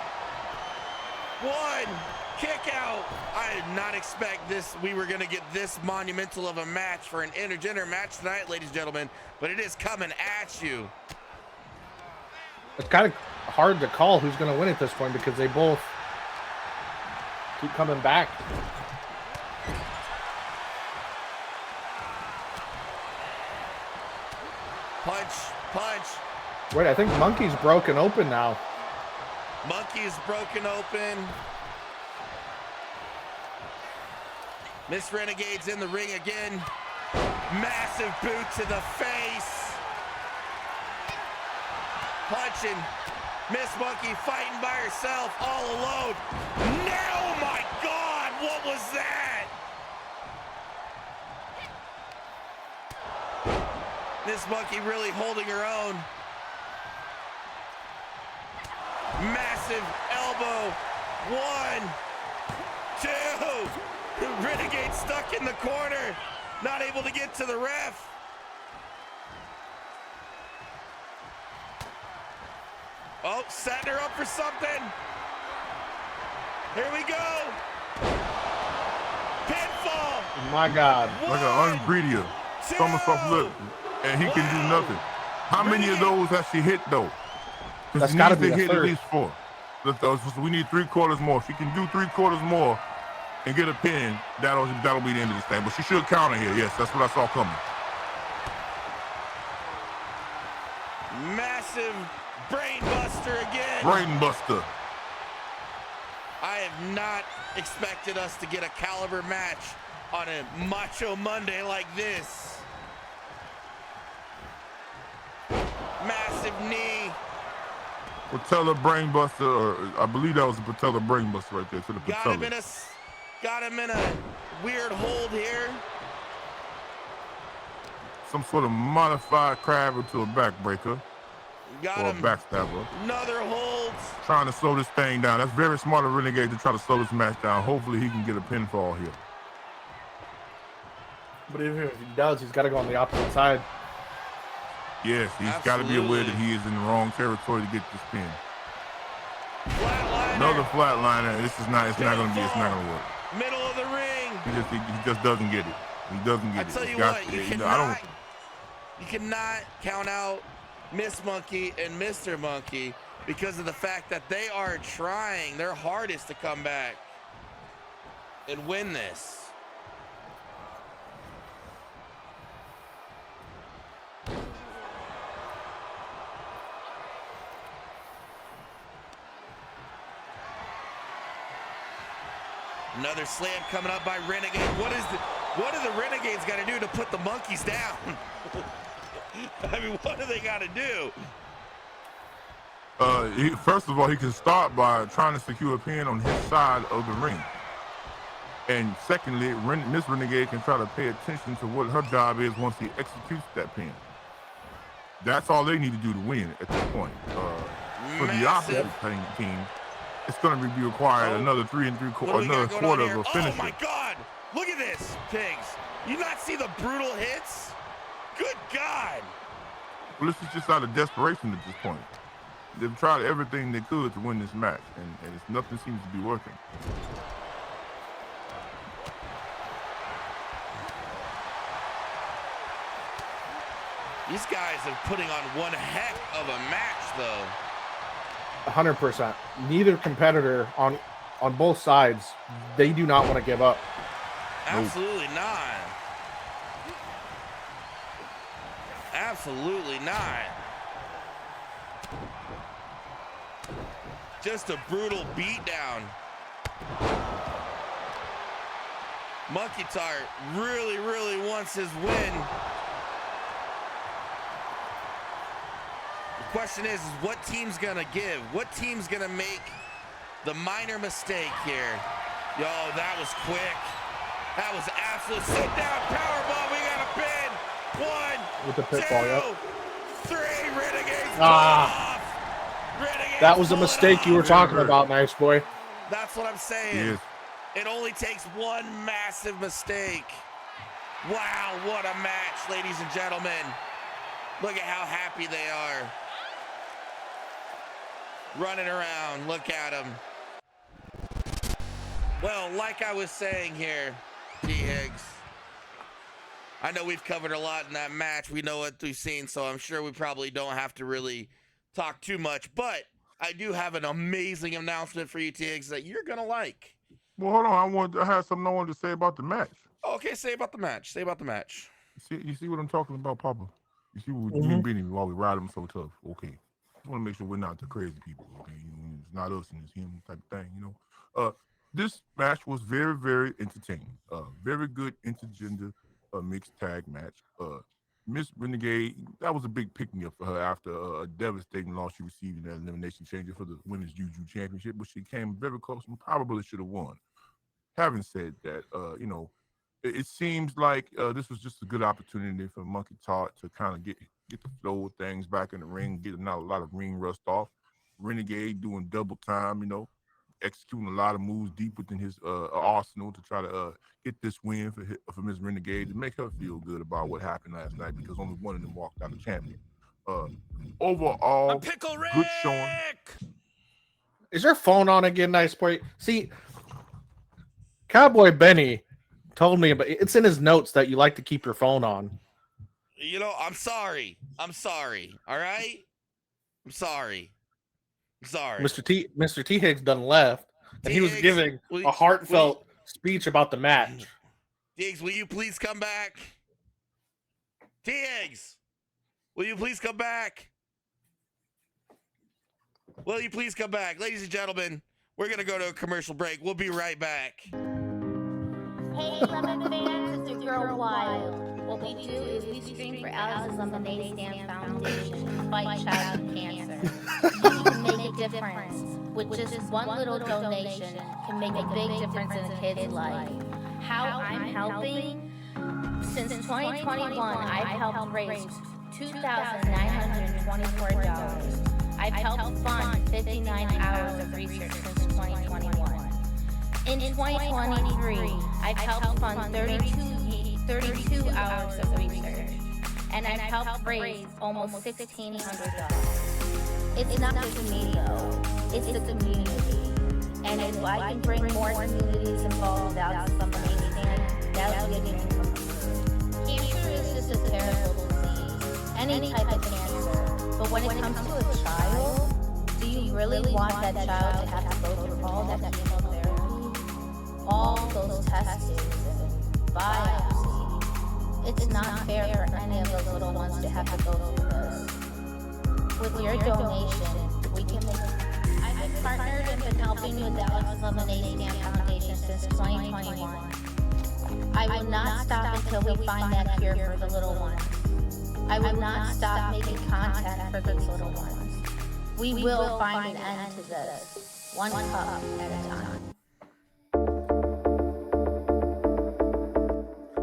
1 kick out. I did not expect this. We were going to get this monumental of a match for an intergender match tonight, ladies and gentlemen, but it is coming at you. It's kind of hard to call who's going to win at this point because they both keep coming back. Punch, punch. Wait, I think Monkey's broken open now. Monkey is broken open. Miss Renegade's in the ring again. Massive boot to the face. Punching. Miss Monkey fighting by herself, all alone. Oh my God, what was that? Miss Monkey really holding her own. Massive elbow. 1, 2. Renegade stuck in the corner. Not able to get to the ref. Oh, setting her up for something. Here we go. Pinfall. My God. Like an ungreedier. Somersault flip. and he can do nothing. How many of those has she hit though? That's got to be hit third. at least 4. So we need 3/4 more. If she can do 3/4 more and get a pin, that'll be the end of this thing. But she should counter here. Yes, that's what I saw coming. Massive brain buster again. Brain buster. I have not expected us to get a caliber match on a Macho Monday like this. Massive knee. Patella brain buster, or I believe that was a patella brain buster right there to the patella. Got him in a weird hold here. Some sort of modified crab into a backbreaker. Got or him. A backstabber. Another hold. Trying to slow this thing down. That's very smart of Renegade to try to slow this match down. Hopefully he can get a pinfall here. But even if he does, he's got to go on the opposite side. Yes, he's got to be aware that he is in the wrong territory to get this pin. Flatliner. Another flatliner. It's not going to work. Middle of the ring. He just doesn't get it. He doesn't get it. I tell you what, you cannot count out Miss Monkey and Mr. Monkey because of the fact that they are trying their hardest to come back and win this. Another slam coming up by Renegade. What do the Renegades got to do to put the monkeys down? I mean, what do they got to do? First of all, he can start by trying to secure a pin on his side of the ring. And secondly, Miss Renegade can try to pay attention to what her job is once he executes that pin. That's all they need to do to win at this point. For the opposite team, it's going to be required another 3 3/4, another quarter of a finish. Oh my God! Look at this, Pigs. You not see the brutal hits? Good God! Well, this is just out of desperation at this point. They've tried everything they could to win this match, and nothing seems to be working. These guys are putting on one heck of a match, though. 100%. Neither competitor on both sides, they do not want to give up. Absolutely not. Absolutely not. Just a brutal beatdown. Monkey Tart really, really wants his win. The question is what team's gonna give? What team's gonna make the minor mistake here? Yo, that was quick. That was absolute sit-down powerbomb. We got a pin. 1, with the pitfall, 2, yep. 3. Renegades off. Renegades that was a mistake you were talking about, nice boy. That's what I'm saying. Yes. It only takes one massive mistake. Wow, what a match, ladies and gentlemen. Look at how happy they are. Running around, look at them. Well, like I was saying here, T. Higgs, I know we've covered a lot in that match. We know what we've seen, so I'm sure we probably don't have to really talk too much. But I do have an amazing announcement for you, T. Higgs, that you're going to like. Well, hold on. I had something I wanted to say about the match. Okay, say about the match. Say about the match. You see what I'm talking about, Papa? You see what me and Benny while we ride him so tough. Okay. I want to make sure we're not the crazy people. Okay, it's not us and it's him type of thing. This match was very, very entertaining. Very good intergender mixed tag match. Miss Renegade, that was a big pick-me-up for her after a devastating loss she received in that elimination changer for the Women's Juju Championship, but she came very close and probably should have won. Having said that, it seems like this was just a good opportunity for Monkey Tart to kind of get the flow of things back in the ring, getting not a lot of ring rust off. Renegade doing double time, executing a lot of moves deep within his arsenal to try to get this win for Ms. Renegade to make her feel good about what happened last night because only one of them walked out a champion. Overall, good showing. Is your phone on again, nice boy? See, Cowboy Benny told me, but it's in his notes that you like to keep your phone on. You know, I'm sorry. I'm sorry. All right? I'm sorry. I'm sorry. Mr. T Higgs done left, and he was Higgs, giving will a you- heartfelt speech about the match. Diggs, will you please come back? Diggs, will you please come back? Will you please come back? Ladies and gentlemen, we're going to go to a commercial break. We'll be right back. Hey, Lemon fans, it's your girl Wild. What we do is we stream for Alice's Lemonade Stand Foundation to fight childhood cancer. You can make a difference. With just one little donation can make a big difference in a kid's life. How I'm helping? Since 2021, I've helped raise $2,924. I've helped fund 59 hours of research since 2021. In 2023, I've helped fund 32 hours of research, and I've helped raise almost $1,600. It's not just me though, it's the community. And if I can bring more communities involved out some amazing thing, that'll be a good thing for me. Cancer is just a terrible disease, any type of cancer. But when it comes to a child, do you really want that child to have to go through all that chemotherapy, all those tests and biopsy? It's not fair for any of those little ones to have to go through this. With your donation, we can make it. I've been partnered and been helping with the Alice's Lemonade Stand Foundation since 2021. I will not stop until we find that cure for the little ones. I will not stop making content for these little ones. We will find an end to this, one cup at a time.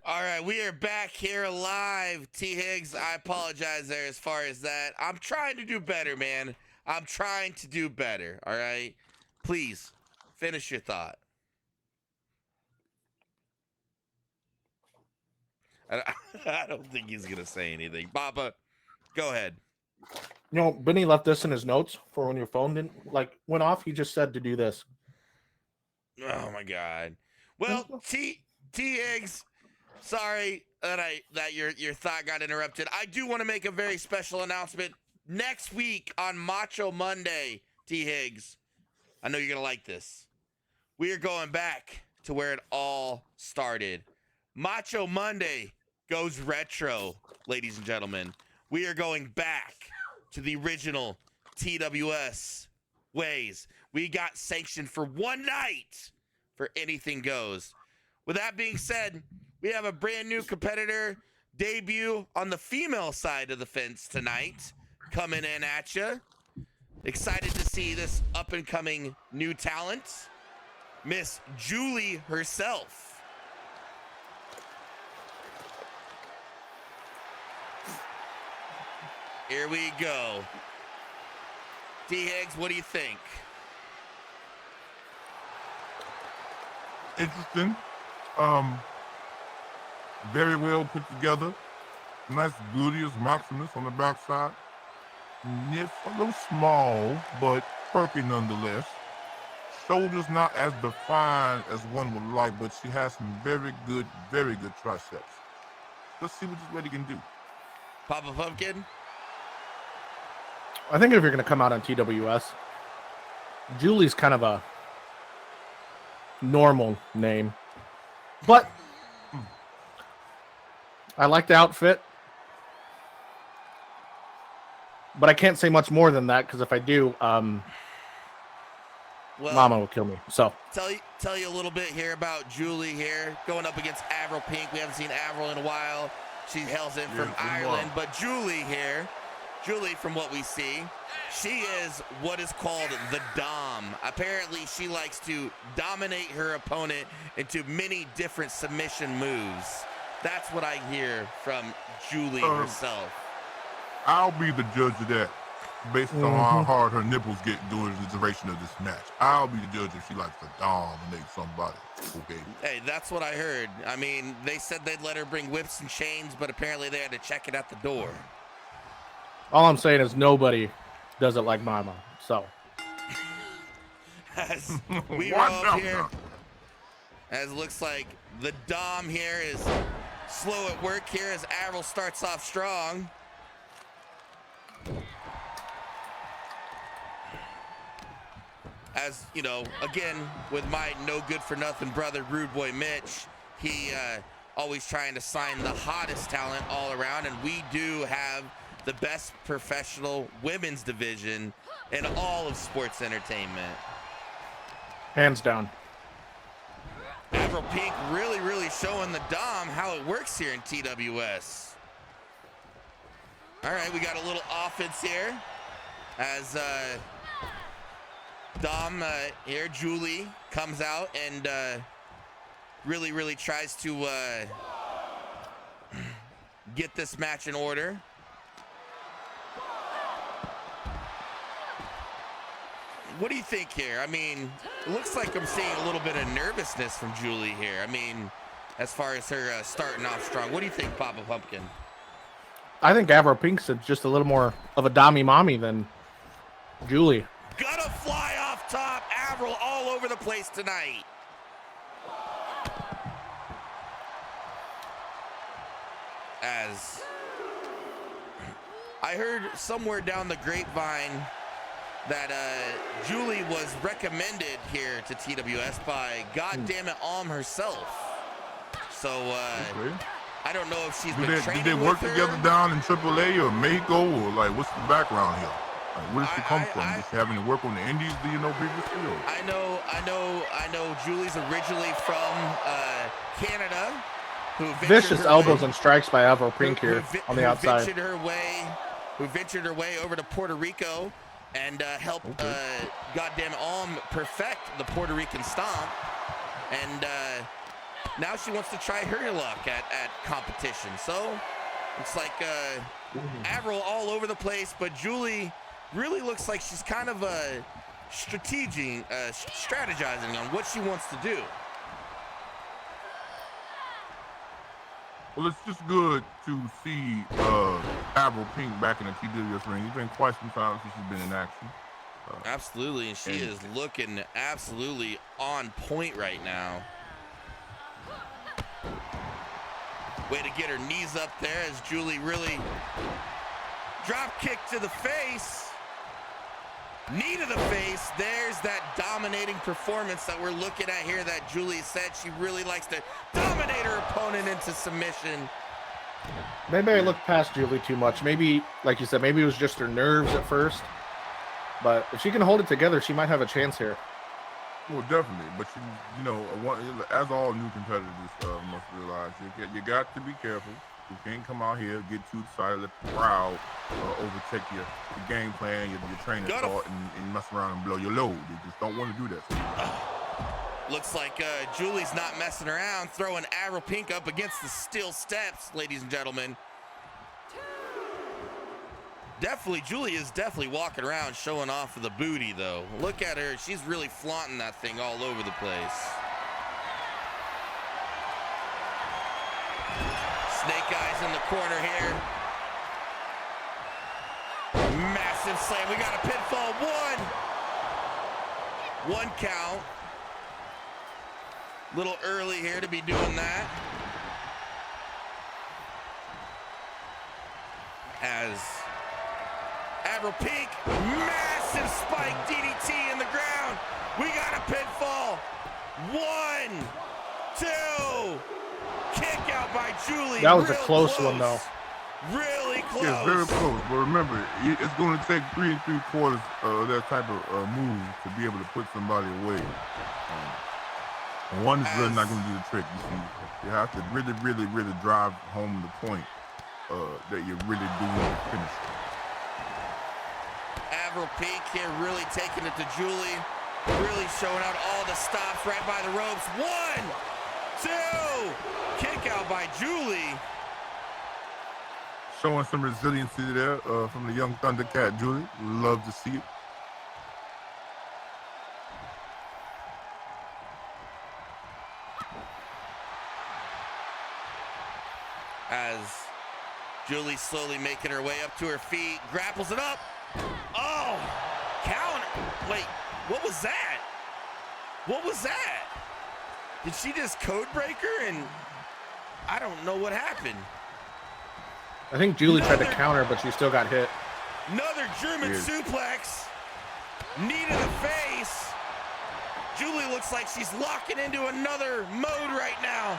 All right, we are back here live. T. Higgs, I apologize there as far as that. I'm trying to do better, man. I'm trying to do better, all right? Please, finish your thought. I don't think he's going to say anything. Papa, go ahead. You know, Benny left this in his notes for when your phone went off. He just said to do this. Oh, my God. Well, T. Higgs, sorry that your thought got interrupted. I do want to make a very special announcement. Next week on Macho Monday, T. Higgs, I know you're going to like this. We are going back to where it all started. Macho Monday goes retro, ladies and gentlemen. We are going back to the original TWS ways. We got sanctioned for one night for anything goes. With that being said, we have a brand new competitor debut on the female side of the fence tonight coming in at you. Excited to see this up and coming new talent, Miss Julie herself. Here we go. T. Higgs, what do you think? Interesting. Very well put together. Nice gluteus maximus on the backside. It's a little small, but perky nonetheless. Shoulders not as defined as one would like, but she has some very good triceps. Let's see what this lady can do. Papa Pumpkin? I think if you're going to come out on TWS, Julie's kind of a normal name. But I like the outfit. But I can't say much more than that, because if I do, Mama will kill me. So tell you a little bit here about Julie here, going up against Avril Pink. We haven't seen Avril in a while. She hails in from Ireland. But Julie here, from what we see, she is what is called the Dom. Apparently, she likes to dominate her opponent into many different submission moves. That's what I hear from Julie herself. I'll be the judge of that, based on how hard her nipples get during the duration of this match. I'll be the judge if she likes to dominate somebody. Okay. Hey, that's what I heard. I mean, they said they'd let her bring whips and chains, but apparently they had to check it at the door. All I'm saying is nobody does it like Mama. So as we roll up here, as it looks like the Dom here is slow at work here as Avril starts off strong. As, you know, again, with my no good for nothing brother, Rude Boy Mitch, he always trying to sign the hottest talent all around, and we do have the best professional women's division in all of sports entertainment. Hands down. Avril Pink really showing the Dom how it works here in TWS. All right, we got a little offense here as Dom here, Julie, comes out and really tries to get this match in order. What do you think here? I mean, it looks like I'm seeing a little bit of nervousness from Julie here. I mean, as far as her starting off strong. What do you think, Papa Pumpkin? I think Avril Pink's just a little more of a dommy mommy than Julie. Gonna fly off top. Avril all over the place tonight. As I heard somewhere down the grapevine that Julie was recommended here to TWS by Goddammit Alm herself. So Okay. I don't know if she's been training Did they work with her. together down in AAA or Mexico, or like what's the background here? Like, where does she come from? Is she having to work on the Indies? Do you know previously? Or? I know. Julie's originally from Canada. Who Vicious elbows and strikes by Avril Pink here on the outside. Who ventured her way over to Puerto Rico and helped Goddamn Alm perfect the Puerto Rican stomp. And now she wants to try her luck at competition. So it's like Avril all over the place, but Julie really looks like she's kind of strategizing on what she wants to do. Well, it's just good to see Avril Pink back in the TWS ring. It's been quite some time since she's been in action. Absolutely, and she is looking absolutely on point right now. Way to get her knees up there as Julie really drop kick to the face. Knee to the face. There's that dominating performance that we're looking at here that Julie said she really likes to dominate her opponent into submission. Maybe I looked past Julie too much. Maybe, like you said, maybe it was just her nerves at first. But if she can hold it together, she might have a chance here. Well, definitely. But, you know, as all new competitors must realize, you got to be careful. You can't come out here, get too excited, let the crowd overtake your game plan, your training thought, and mess around and blow your load. You just don't want to do that. Looks like Julie's not messing around, throwing Avril Pink up against the steel steps, ladies and gentlemen. Julie is definitely walking around showing off of the booty, though. Look at her. She's really flaunting that thing all over the place. Snake Eyes in the corner here. Massive slam. We got a pinfall. One count. Little early here to be doing that. As Avril Pink, massive spike DDT in the ground. We got a pinfall. 1, 2. Kick out by Julie. That was a close one, though. Really close. Yeah, very close. But remember, it's going to take 3 3/4 of that type of move to be able to put somebody away. One is really not going to do the trick. You see, you have to really drive home the point that you're really doing the finish. Avril Pink here really taking it to Julie. Really showing out all the stops right by the ropes. 1, 2. Kick out by Julie. Showing some resiliency there from the young Thundercat, Julie. Love to see it. As Julie slowly making her way up to her feet, grapples it up. Oh, counter. Wait, what was that? What was that? Did she just code break her? And I don't know what happened. I think Julie tried to counter, but she still got hit. Another German suplex. Knee to the face. Julie looks like she's locking into another mode right now.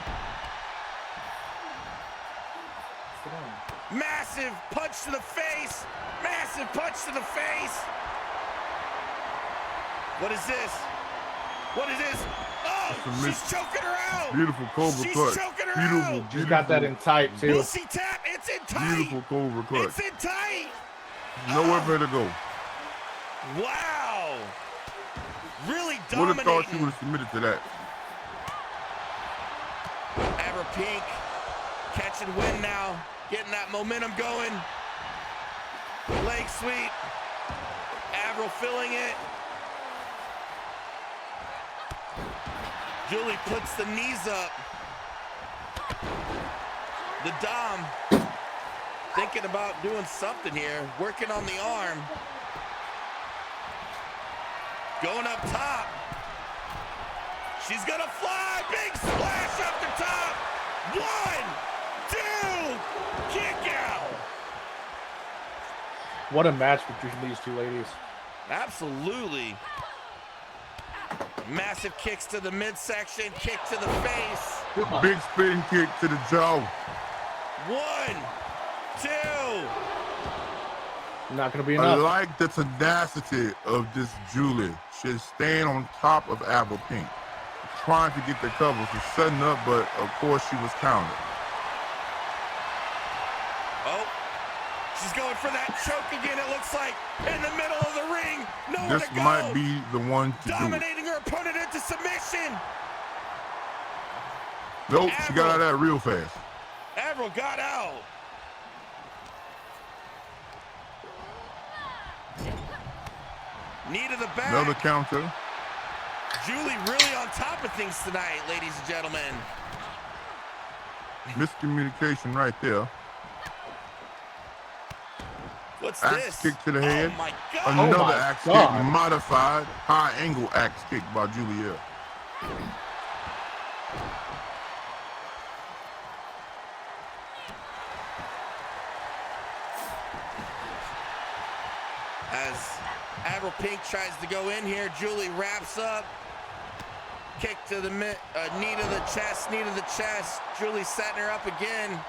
Massive punch to the face. Massive punch to the face. What is this? What is this? Oh, she's choking her out. Beautiful cobra She's clutch. choking her Beautiful, out. She's got that in tight, too. Will she tap? It's in tight. Beautiful cobra clutch. It's in tight. Nowhere for her to go. Wow. Really Would dominating. have thought she would have submitted to that. Avril Pink catching wind now. Getting that momentum going. Leg sweep. Avril filling it. Julie puts the knees up. The Dom thinking about doing something here. Working on the arm. Going up top. She's gonna fly. Big splash up the top. 1, 2, kick out. What a match between these two ladies. Absolutely. Massive kicks to the midsection, kick to the face. Big spin kick to the jaw. 1, 2. Not going to be I enough. like the tenacity of this Julie. She's staying on top of Avril Pink, trying to get the cover. She's setting up, but of course she was countered. Oh, she's going for that choke again, it looks like, in the middle of the ring. Nowhere This to go. might be the one to do it. Dominating her opponent into submission. Nope, she got out of that real fast. Avril got out. Knee to the back. Another counter. Julie really on top of things tonight, ladies and gentlemen. Miscommunication right there. What's Axe this? kick to the head. Oh my God. Another my axe God. kick, modified, high angle axe kick by Juliet. As Avril Pink tries to go in here, Julie wraps up. Kick to the knee to the chest, knee to the chest. Julie setting her up again.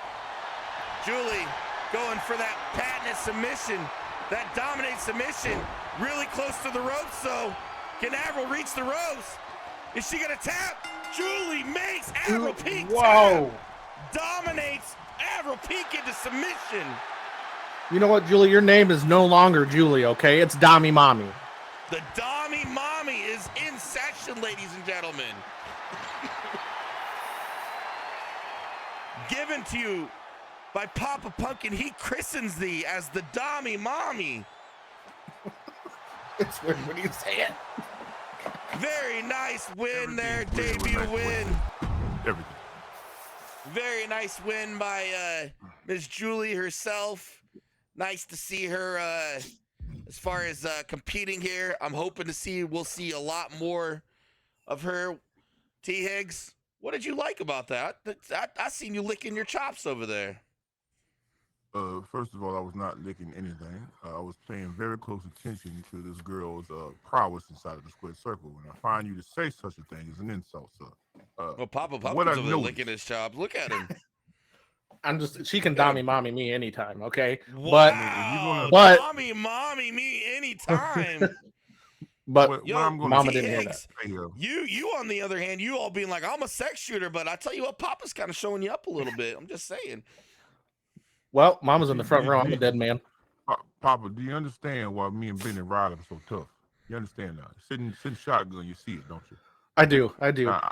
Julie going for that patented submission, that dominate submission. Really close to the ropes, though. Can Avril reach the ropes? Is she gonna tap? Julie makes Avril Pink Whoa. tap. Dominates Avril Pink into submission. You know what, Julie? Your name is no longer Julie, okay? It's Dami Mommy. The Dami Mommy is in session, ladies and gentlemen. Given to you by Papa Pumpkin. He christens thee as the Dami Mommy. It's weird when you say it. Very nice win there, Everything's debut nice win. Everything. Very nice win by Miss Julie herself. Nice to see her as far as competing here. I'm hoping we'll see a lot more of her. T. Higgs, what did you like about that? I seen you licking your chops over there. First of all, I was not licking anything. I was paying very close attention to this girl's prowess inside of the square circle. And I find you to say such a thing is an insult, sir. Well, Papa what Pumpkin's I over there noticed- licking his chops. Look at him. She can Dami Mommy me anytime, okay? Wow. But Mommy, me anytime. but what Yo, I'm going Mama to didn't hear Higgs, say here, You on the other hand, you all being like, I'm a sex shooter, but I tell you what, Papa's kind of showing you up a little bit. I'm just saying. well, Mama's in the front row. I'm a dead man. Papa, do you understand why me and Benny Riley are so tough? You understand that? Sitting shotgun, you see it, don't you? I do. Yeah,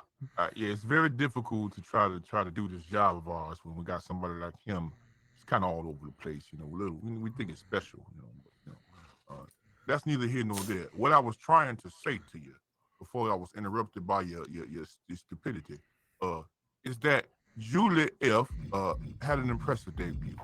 it's very difficult to try to do this job of ours when we got somebody like him. It's kind of all over the place, you know. We think it's special, you know. But, that's neither here nor there. What I was trying to say to you before I was interrupted by your stupidity, is that Julie F. Had an impressive debut.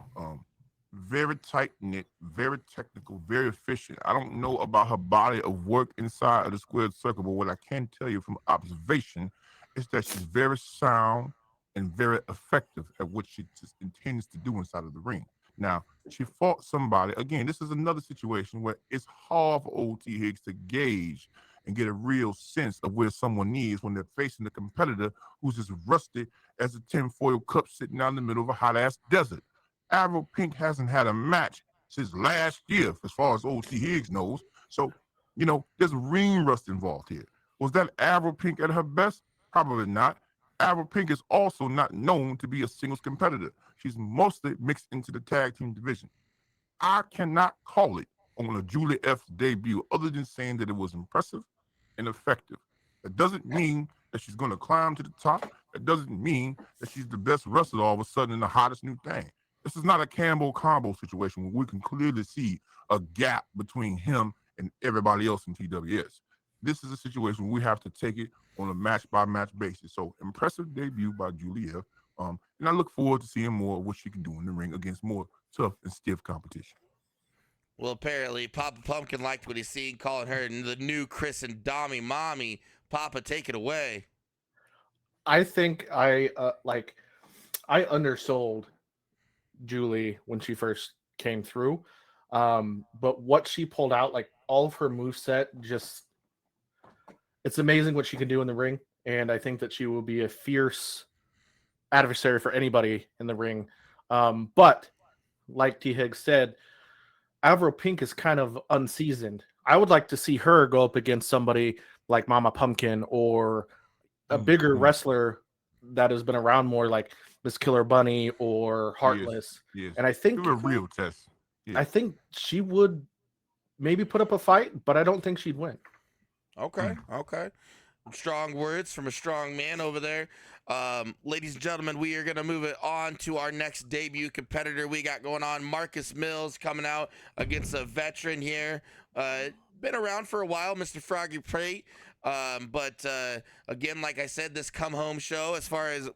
Very tight knit, very technical, very efficient. I don't know about her body of work inside of the squared circle, but what I can tell you from observation is that she's very sound, and very effective at what she just intends to do inside of the ring. Now, she fought somebody. Again, this is another situation where it's hard for OT Higgs to gauge and get a real sense of where someone is when they're facing a competitor who's as rusty as a tinfoil cup sitting out in the middle of a hot-ass desert. Avril Pink hasn't had a match since last year, as far as OT Higgs knows. So, there's ring rust involved here. Was that Avril Pink at her best? Probably not. Avril Pink is also not known to be a singles competitor. She's mostly mixed into the tag team division. I cannot call it on a Julie F's debut other than saying that it was impressive and effective. That doesn't mean that she's going to climb to the top. That doesn't mean that she's the best wrestler all of a sudden and the hottest new thing. This is not a Campbell combo situation where we can clearly see a gap between him and everybody else in TWS. This is a situation where we have to take it on a match-by-match basis. So, impressive debut by Julie F. And I look forward to seeing more of what she can do in the ring against more tough and stiff competition. Well, apparently, Papa Pumpkin liked what he's seen, calling her the new Chris and Dami Mommy. Papa, take it away. I think I undersold Julie when she first came through. But what she pulled out, like all of her moveset, it's amazing what she can do in the ring. And I think that she will be a fierce adversary for anybody in the ring. But like T. Higgs said, Avril Pink is kind of unseasoned. I would like to see her go up against somebody like Mama Pumpkin or a bigger wrestler that has been around more, like Miss Killer Bunny or Heartless. Yes. And I think a real test. Yes. I think she would maybe put up a fight, but I don't think she'd win. Okay. Strong words from a strong man over there. Ladies and gentlemen, we are going to move it on to our next debut competitor we got going on. Marcus Mills coming out against a veteran here. Been around for a while, Mr. Froggy Pate. But again, like I said, this come home show as far as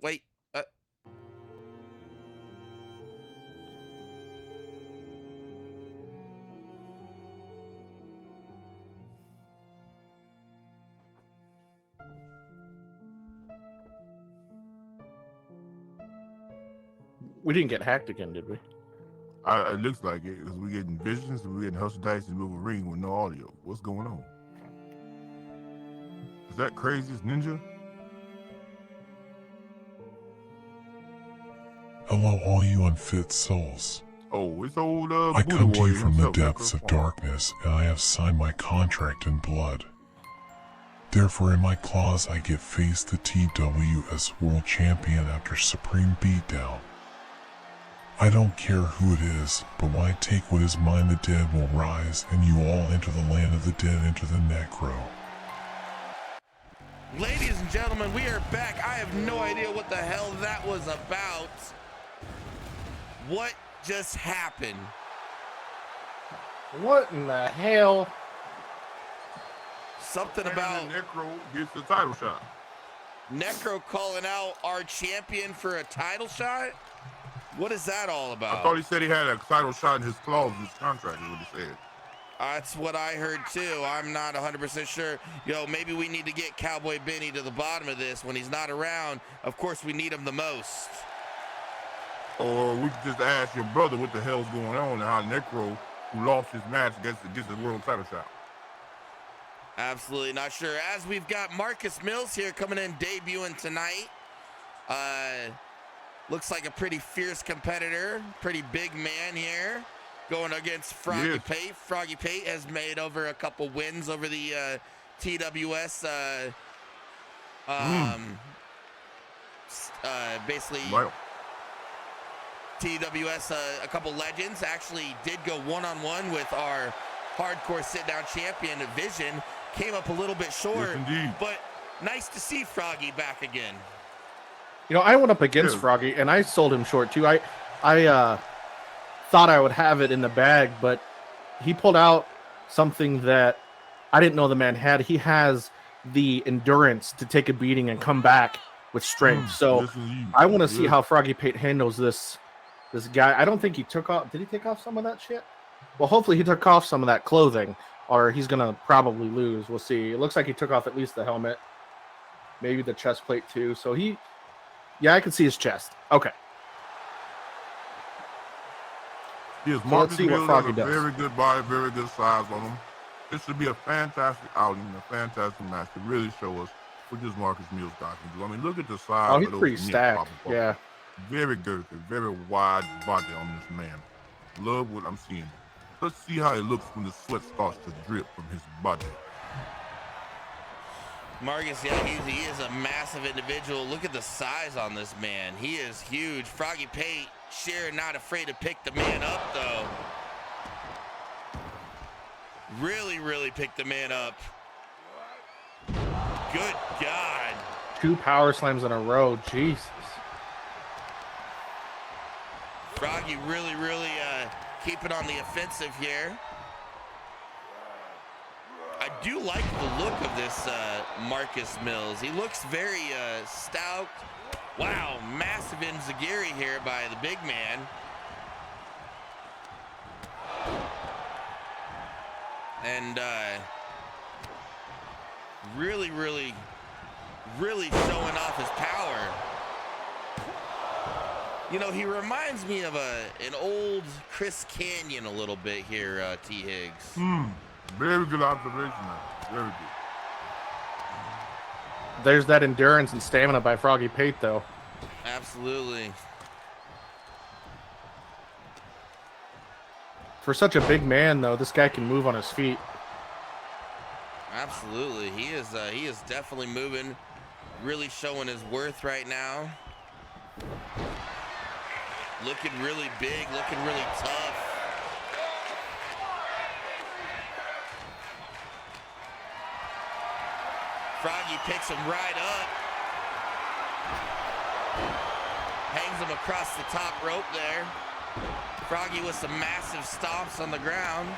We didn't get hacked again, did we? It looks like it, because we're getting visions and we're getting Hustle Dice and Wolverine with no audio. What's going on? Is that Craziest Ninja? Hello, all you unfit souls. Oh, it's old I Buddha come to you Warrior from the himself, depths of Necro. darkness, and I have signed my contract in blood. Therefore, in my clause, I get face the TWS World Champion after Supreme Beatdown. I don't care who it is, but when I take what is mine, the dead will rise, and you all enter the land of the dead, enter the necro. Ladies and gentlemen, we are back. I have no idea what the hell that was about. What just happened? What in the hell? Something And about then Necro gets the title shot. Necro calling out our champion for a title shot? What is that all about? I thought he said he had a title shot in his clause in his contract, is what he said. That's what I heard too. I'm not 100% sure. Maybe we need to get Cowboy Benny to the bottom of this. When he's not around, of course we need him the most. Or we could just ask your brother what the hell's going on and how Necro, who lost his match, gets the world title shot. Absolutely not sure. As we've got Marcus Mills here coming in, debuting tonight. Looks like a pretty fierce competitor, pretty big man here, going against Froggy Pate. Froggy Pate has made over a couple wins over the TWS. Basically, Right. TWS, a couple legends actually did go one-on-one with our hardcore sit-down champion, Vision. Came up a little bit short, Yes, indeed. but nice to see Froggy back again. I went up against Froggy, and I sold him short, too. I thought I would have it in the bag, but he pulled out something that I didn't know the man had. He has the endurance to take a beating and come back with strength. So I want to see how Froggy Pate handles this guy. I don't think he took off. Did he take off some of that shit? Well, hopefully he took off some of that clothing, or he's going to probably lose. We'll see. It looks like he took off at least the helmet, maybe the chest plate, too. So he Yeah, I can see his chest. Okay. Yes, So Marcus let's see what Mills has Froggy a does. very good body, very good size on him. This should be a fantastic outing, a fantastic match to really show us what this Marcus Mills guy can do. I mean, look at the size Oh, of he's those pretty nips stacked. popping up. Yeah. Very good, very wide body on this man. Love what I'm seeing. Let's see how it looks when the sweat starts to drip from his body. Marcus, yeah, he is a massive individual. Look at the size on this man. He is huge. Froggy Pate, sure not afraid to pick the man up, though. Really picked the man up. Good God. 2 power slams in a row. Jesus. Froggy really keeping on the offensive here. I do like the look of this Marcus Mills. He looks very stout. Wow, massive enziguri here by the big man. And really showing off his power. You know, he reminds me of an old Chris Canyon a little bit here, T. Higgs. Very good observation. Very good. There's that endurance and stamina by Froggy Pate, though. Absolutely. For such a big man, though, this guy can move on his feet. Absolutely. He is definitely moving, really showing his worth right now. Looking really big, looking really tough. Froggy picks him right up. Hangs him across the top rope there. Froggy with some massive stomps on the ground.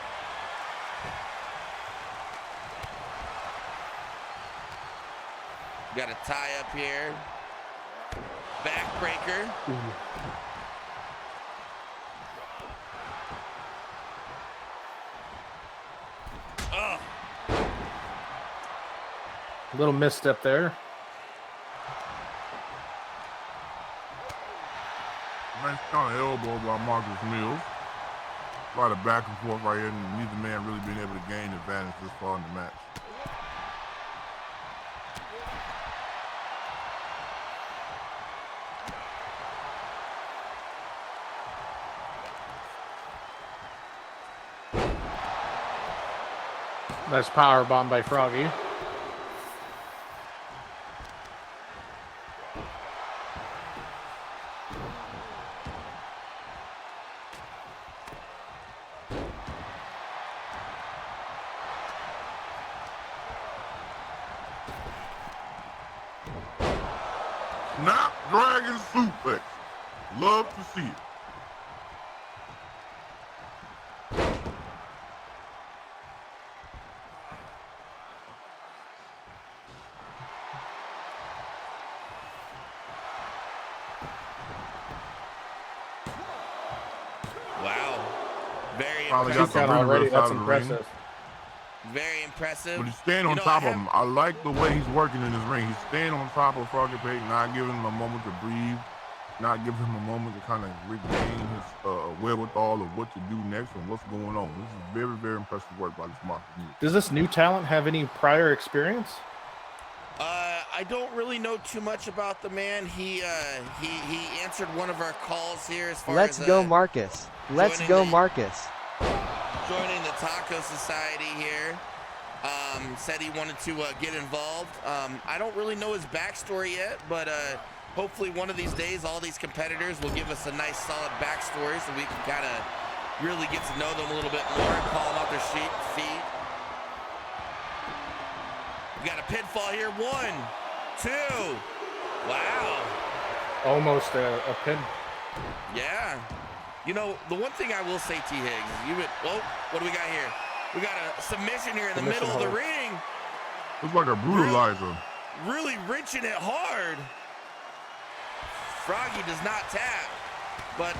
Got a tie up here. Backbreaker. Oh. A little misstep there. Nice kind of elbow by Marcus Mills. A lot of back and forth right here, and neither man really being able to gain advantage this far in the match. Nice power bomb by Froggy. Snapdragon suplex. Love to see it. Wow. Very Finally got impressive. the Count ring already. rest That's out of the ring. impressive. Very impressive. But he's staying on You know, top I of him. I like the way he's working in his ring. He's staying on top of Froggy Pate, not giving him a moment to breathe, not giving him a moment to kind of regain his wherewithal of what to do next and what's going on. This is very, very impressive work by this Marcus Mills. Does this new talent have any prior experience? I don't really know too much about the man. He answered one of our calls here as far Let's as go, Marcus. Let's go, Marcus. joining the Taco Society here. Said he wanted to get involved. I don't really know his backstory yet, but hopefully one of these days all these competitors will give us a nice solid backstory so we can kind of really get to know them a little bit more and call them out their feet. We got a pinfall here. 1, 2. Wow. Almost a pin. Yeah. You know, the one thing I will say, T. Higgs, what do we got here? We got a submission here in the middle of the ring. Looks like a brutalizer. Really wrenching it hard. Froggy does not tap, but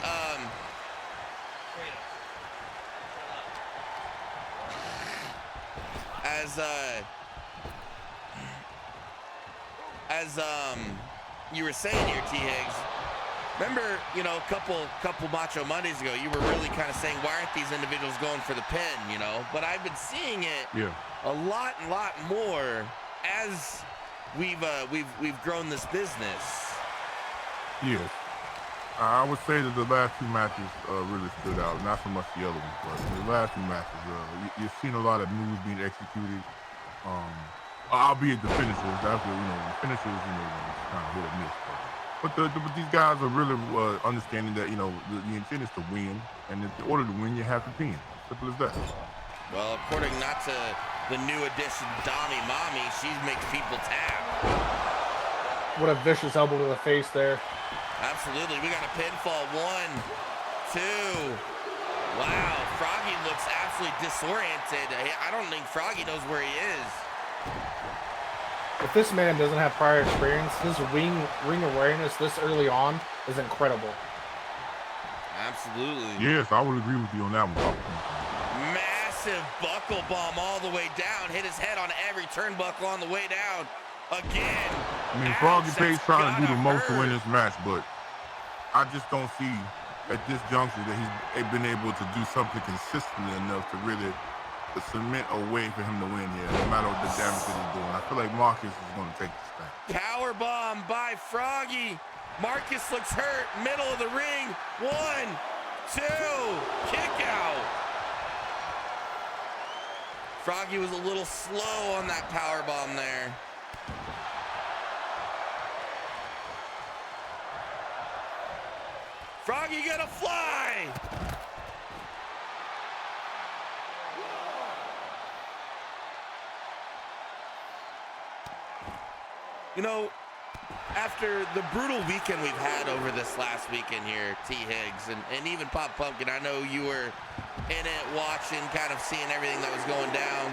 you were saying here, T. Higgs. Remember, you know, a couple Macho Mondays ago, you were really kind of saying, why aren't these individuals going for the pin, you know? But I've been seeing it a lot more as we've grown this business. Yes. I would say that the last two matches really stood out. Not so much the other ones, but the last two matches, you've seen a lot of moves being executed. Albeit the finishers, that's what, you know, the finishers, you know, kind of hit or miss. But these guys are really understanding that, you know, the intent is to win, and in order to win, you have to pin. Simple as that. Well, according not to the new addition, Donnie Mommy, she makes people tap. What a vicious elbow to the face there. Absolutely. We got a pinfall. 1, 2. Wow. Froggy looks absolutely disoriented. I don't think Froggy knows where he is. If this man doesn't have prior experience, his ring awareness this early on is incredible. Absolutely. Yes, I would agree with you on that one. Massive buckle bomb all the way down. Hit his head on every turnbuckle on the way down. Again. I mean, Froggy Pay's trying to do the most to win this match, but I just don't see at this juncture that he's been able to do something consistently enough to really cement a way for him to win here, no matter what the damage that he's doing. I feel like Marcus is going to take this thing. Power bomb by Froggy. Marcus looks hurt. Middle of the ring. 1, 2. Kick out. Froggy was a little slow on that power bomb there. Froggy gonna fly. You know, after the brutal weekend we've had over this last weekend here, T. Higgs, and even Pop Pumpkin, I know you were in it, watching, kind of seeing everything that was going down.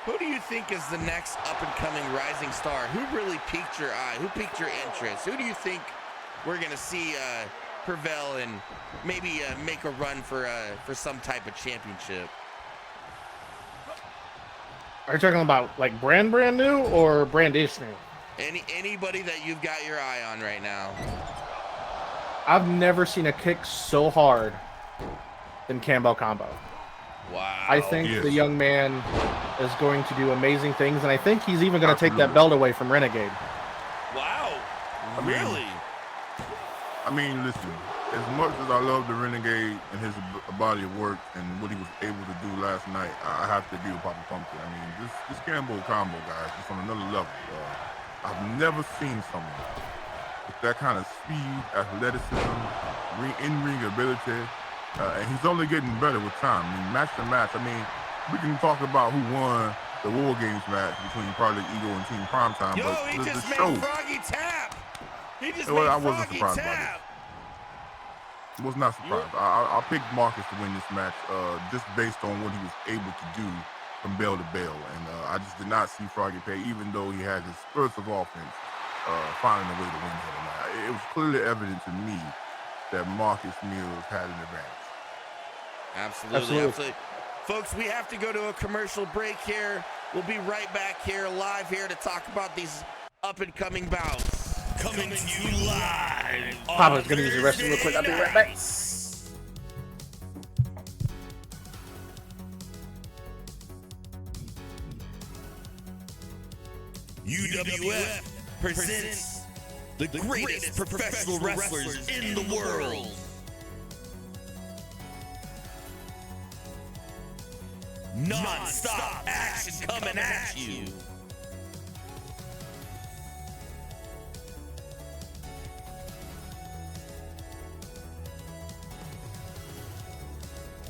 Who do you think is the next up-and-coming rising star? Who really piqued your eye? Who piqued your interest? Who do you think we're going to see prevail and maybe make a run for some type of championship? Are you talking about like brand new or brandish new? Anybody that you've got your eye on right now. I've never seen a kick so hard than Campbell Combo. Wow. I think the young man is going to do amazing things, and I think he's even going to take that belt away from Renegade. Wow. Really? I mean, listen, as much as I love the Renegade and his body of work and what he was able to do last night, I have to agree with Papa Pumpkin. I mean, this Campbell Combo, guys, is on another level. I've never seen someone with that kind of speed, athleticism, in-ring ability, and he's only getting better with time. I mean, match to match. I mean, we can talk about who won the War Games match between Project Ego and Team Primetime, Yo, but he the just made show, Froggy tap. He just well, made I wasn't Froggy surprised tap. I was not surprised. I picked Marcus to win this match just based on what he was able to do from bell to bell. And I just did not see Froggy Pay, even though he had his spurts of offense, finding a way to win here tonight. It was clearly evident to me that Marcus Mills had an advantage. Absolutely. Folks, we have to go to a commercial break here. We'll be right back here, live here, to talk about these up-and-coming bouts. Coming to you live. Papa's going to use the restroom real quick. I'll be right back. UWF presents the greatest professional wrestlers in the world. Non-stop action coming at you.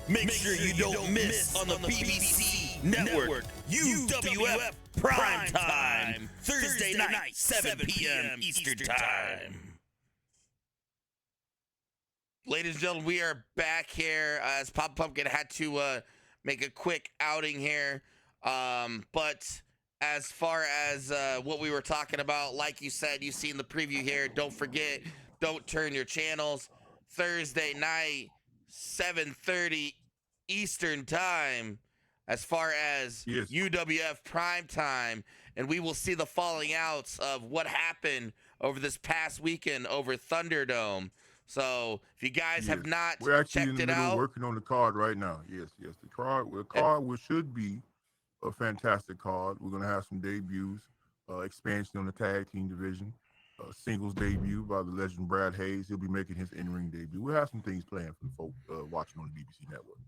Make sure you don't miss on the BBC Network UWF Prime Time, Thursday night, 7 p.m. Eastern Time. Ladies and gentlemen, we are back here as Pop Pumpkin had to make a quick outing here. But as far as what we were talking about, like you said, you've seen the preview here. Don't forget, don't turn your channels. Thursday night, 7:30 Eastern Time, as far as UWF Prime Time, and we will see the falling outs of what happened over this past weekend over Thunderdome. So if you guys have not we're actually in checked the it middle of out, working on the card right now. Yes, the card should be a fantastic card. We're gonna have some debuts, expansion on the tag team division, singles debut by the legend Brad Hayes. He'll be making his in-ring debut. We'll have some things planned for the folk watching on the BBC network.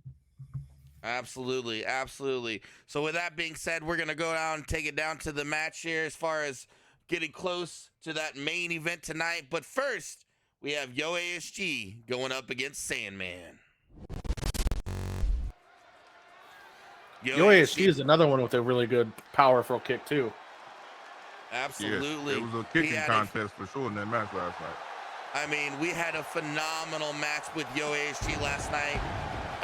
absolutely, absolutely. So with that being said, we're gonna go down and take it down to the match here as far as getting close to that main event tonight. But first, we have Yo ASG going up against Sandman. Yo ASG is another one with a really good powerful kick too. Absolutely. Yes, it was a kicking contest for sure in that match last night. I mean, we had a phenomenal match with Yo ASG last night.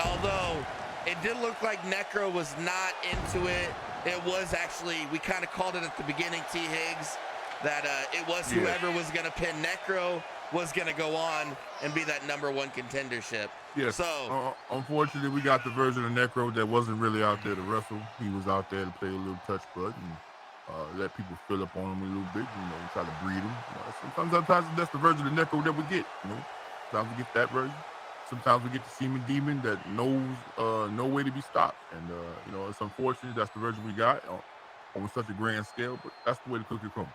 Although it did look like Necro was not into it. It was actually, we kind of called it at the beginning, T. Higgs, that it was whoever was going to pin Necro was going to go on and be that #1 contendership. Yes. So, unfortunately, we got the version of Necro that wasn't really out there to wrestle. He was out there to play a little touch butt and let people fill up on him a little bit, try to breed him. Sometimes that's the version of Necro that we get, Sometimes we get that version. Sometimes we get the Seaman Demon that knows no way to be stopped. And, it's unfortunate that's the version we got on such a grand scale, but that's the way the cookie crumbles.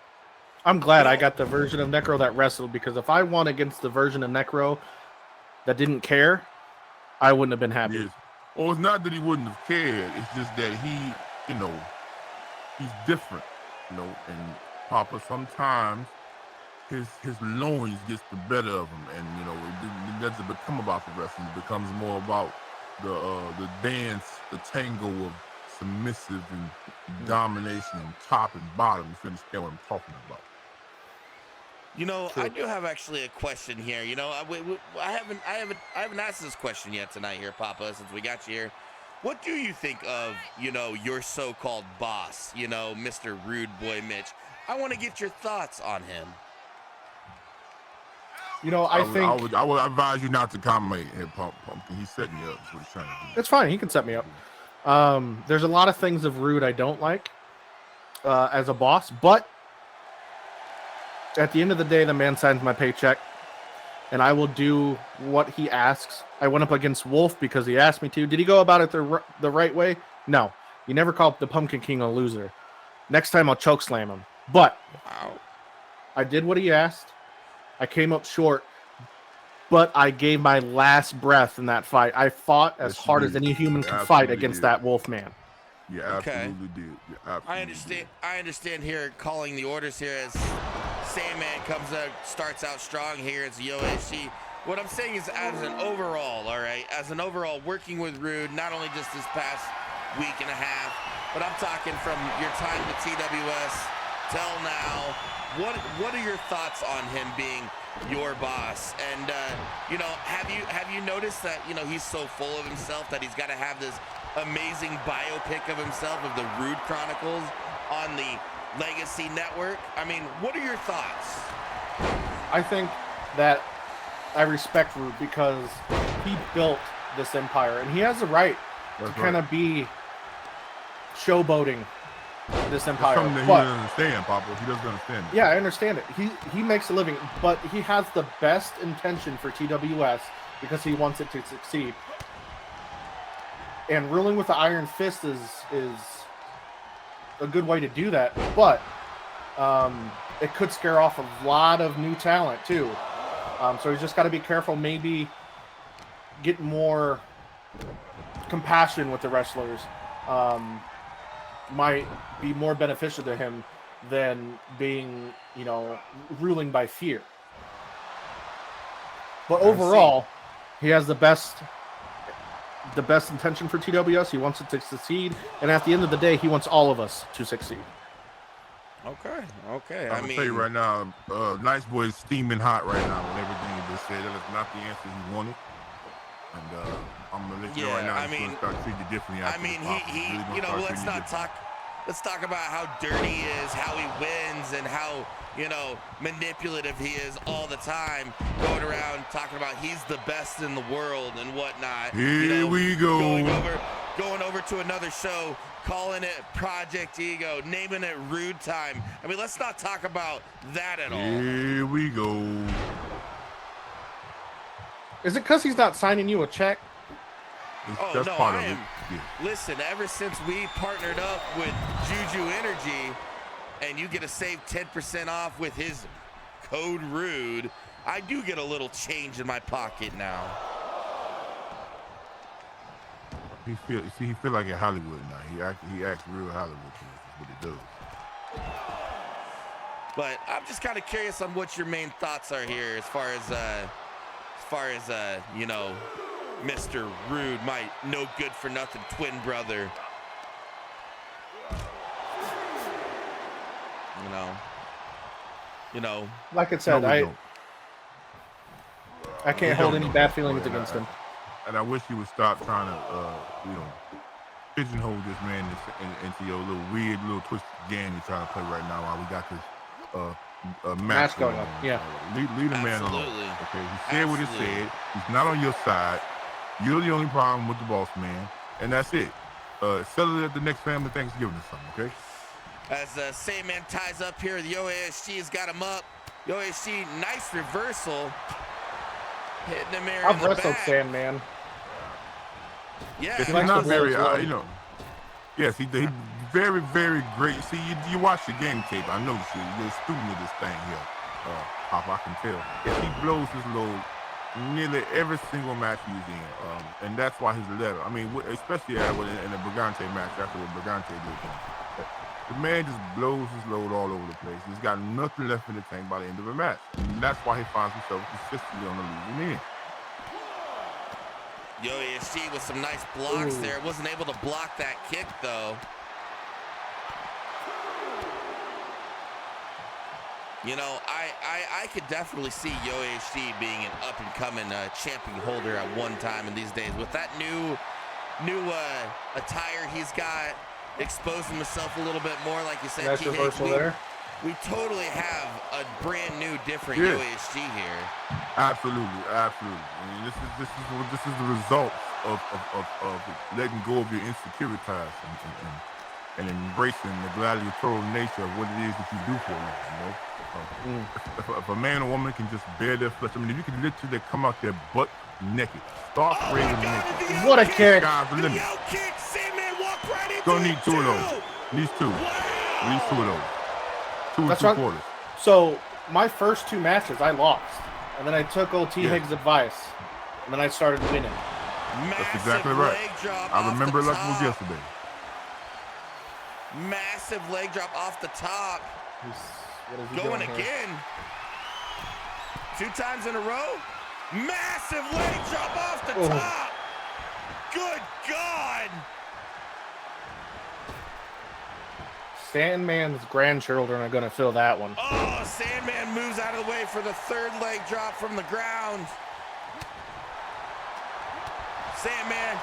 I'm glad I got the version of Necro that wrestled, because if I won against the version of Necro that didn't care, I wouldn't have been happy. Yes. Well, it's not that he wouldn't have cared. It's just that he, he's different, and Papa, sometimes his loins gets the better of him, and it doesn't become about the wrestling. It becomes more about the dance, the tango of submissive and domination and top and bottom. If you understand what I'm talking about. I do have actually a question here. I haven't asked this question yet tonight here, Papa, since we got you here. What do you think of, your so-called boss, Mr. Rude Boy Mitch? I want to get your thoughts on him. I would advise you not to comment here, Pumpkin. He's setting you up. That's what he's trying to do. It's fine. He can set me up. There's a lot of things of Rude I don't like as a boss, but at the end of the day, the man signs my paycheck, and I will do what he asks. I went up against Wolf because he asked me to. Did he go about it the right way? No. You never call the Pumpkin King a loser. Next time I'll choke slam him. But I did what he asked. I came up short, but I gave my last breath in that fight. I fought as hard as any human can fight against that Wolf man. You absolutely did. You absolutely I understand here, calling the orders here as Sandman starts out strong here as Yo ASG. What I'm saying is, as an overall, all right, working with Rude, not only just this past week and a half, but I'm talking from your time with TWS till now. What are your thoughts on him being your boss? And have you noticed that he's so full of himself that he's got to have this amazing biopic of himself of the Rude Chronicles on the Legacy Network? I mean, what are your thoughts? I think that I respect Rude because he built this empire, and he has the right to kind of be showboating this empire. That's something that he doesn't understand, Papa. He doesn't understand it. Yeah, I understand it. He makes a living, but he has the best intention for TWS because he wants it to succeed. And ruling with the iron fist is a good way to do that, but it could scare off a lot of new talent too. So he's just got to be careful. Maybe get more compassion with the wrestlers. Might be more beneficial to him than being, ruling by fear. But overall, he has the best intention for TWS. He wants it to succeed, and at the end of the day, he wants all of us to succeed. Okay. I'm gonna tell you right now, Nice Boy is steaming hot right now with everything he just said. That is not the answer he wanted. And I'm gonna let you know right now. He's gonna start treating you differently. Let's talk about how dirty he is, how he wins, and how manipulative he is all the time, going around talking about he's the best in the world and whatnot. Here we go. Going over to another show, calling it Project Ego, naming it Rude Time. I mean, let's not talk about that at all. Here we go. Is it because he's not signing you a check? That's no, part I of am. it. Yeah. Listen, ever since we partnered up with Juju Energy, and you get to save 10% off with his code Rude, I do get a little change in my pocket now. He feel like in Hollywood now. He acts real Hollywood to us. That's what he does. But I'm just kind of curious on what your main thoughts are here, as far as you know, Mr. Rude, my no good for nothing twin brother. You know. Like I said, No, I can't hold any bad feelings against him. And I wish you would stop trying to, pigeonhole this man into your little weird, little twisted game you're trying to play right now while we got this match going on. Yeah. Leave the man alone. Okay, he said what he said. He's not on your side. You're the only problem with the boss man, and that's it. Settle it at the next family Thanksgiving or something, okay? As Sandman ties up here, the OASG's got him up. The OASG, nice reversal. Hitting him here in the wrestled back. Sandman. Yeah. He's not very, yes, he very, very great. See, you watch the game tape. I noticed you're a student of this thing here, Pop. I can tell. Yes, he blows his load nearly every single match he's in, and that's why he's 11. I mean, especially in the Brigante match after the Brigante did. The man just blows his load all over the place. He's got nothing left in the tank by the end of the match. And that's why he finds himself consistently on the losing end. OASG with some nice blocks there. Wasn't able to block that kick, though. You know, I could definitely see OASG being an up-and-coming champion holder at one time in these days. With that new attire he's got, exposing himself a little bit more, like you said. Nice reversal there. We totally have a brand new, different OASG here. Absolutely. I mean, this is the result of letting go of your insecurities and embracing the gladiatorial nature of what it is that you do for a living. If a man or woman can just bear their flesh, I mean, if you can literally come out there butt naked, start raising naked. What a kick! Sky's the limit. Don't need two of those. Needs two. At least two of those. Two and 2 quarters. So my first 2 matches I lost, and then I took old T. Higgs' advice, and then I started winning. That's exactly right. I remember it like it was yesterday. Massive leg drop off the top. Going again. 2 times in a row. Massive leg drop off the top. Good God. Sandman's grandchildren are going to feel that one. Oh, Sandman moves out of the way for the 3rd leg drop from the ground. Sandman,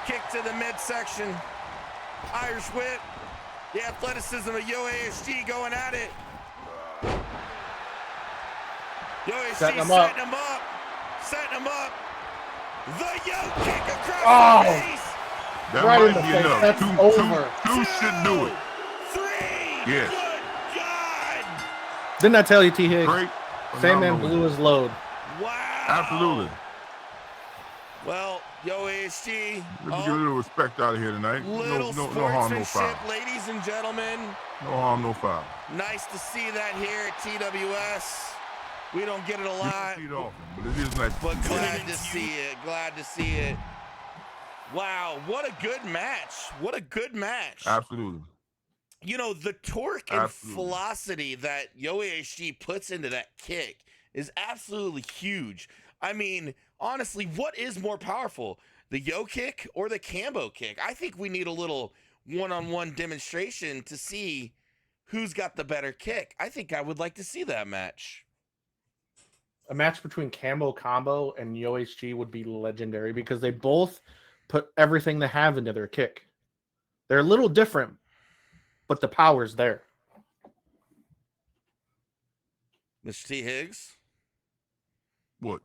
kick to the midsection. Irish whip. The athleticism of OASG going at it. OASG setting him up. Setting him up. The yoke kick across the face. That right might in the be face. enough. That's over. Two should do it. 3. Yes. Good God. Didn't I tell you, T. Higgs? Great. Sandman blew his load. Wow. Absolutely. Well, OASG. Let's get a little respect out of here tonight. Little no harm, no foul. ladies and gentlemen. No harm, no foul. Nice to see that here at TWS. We don't get it a lot. You don't see it often, but it is nice. But glad to see it. Glad to see it. Wow, what a good match. What a good match. Absolutely. You know, the torque and velocity that OASG puts into that kick is absolutely huge. I mean, honestly, what is more powerful, the yo kick or the Cambo kick? I think we need a little one-on-one demonstration to see who's got the better kick. I think I would like to see that match. A match between Cambo Combo and OHG would be legendary because they both put everything they have into their kick. They're a little different, but the power's there. Mr. T. Higgs? What?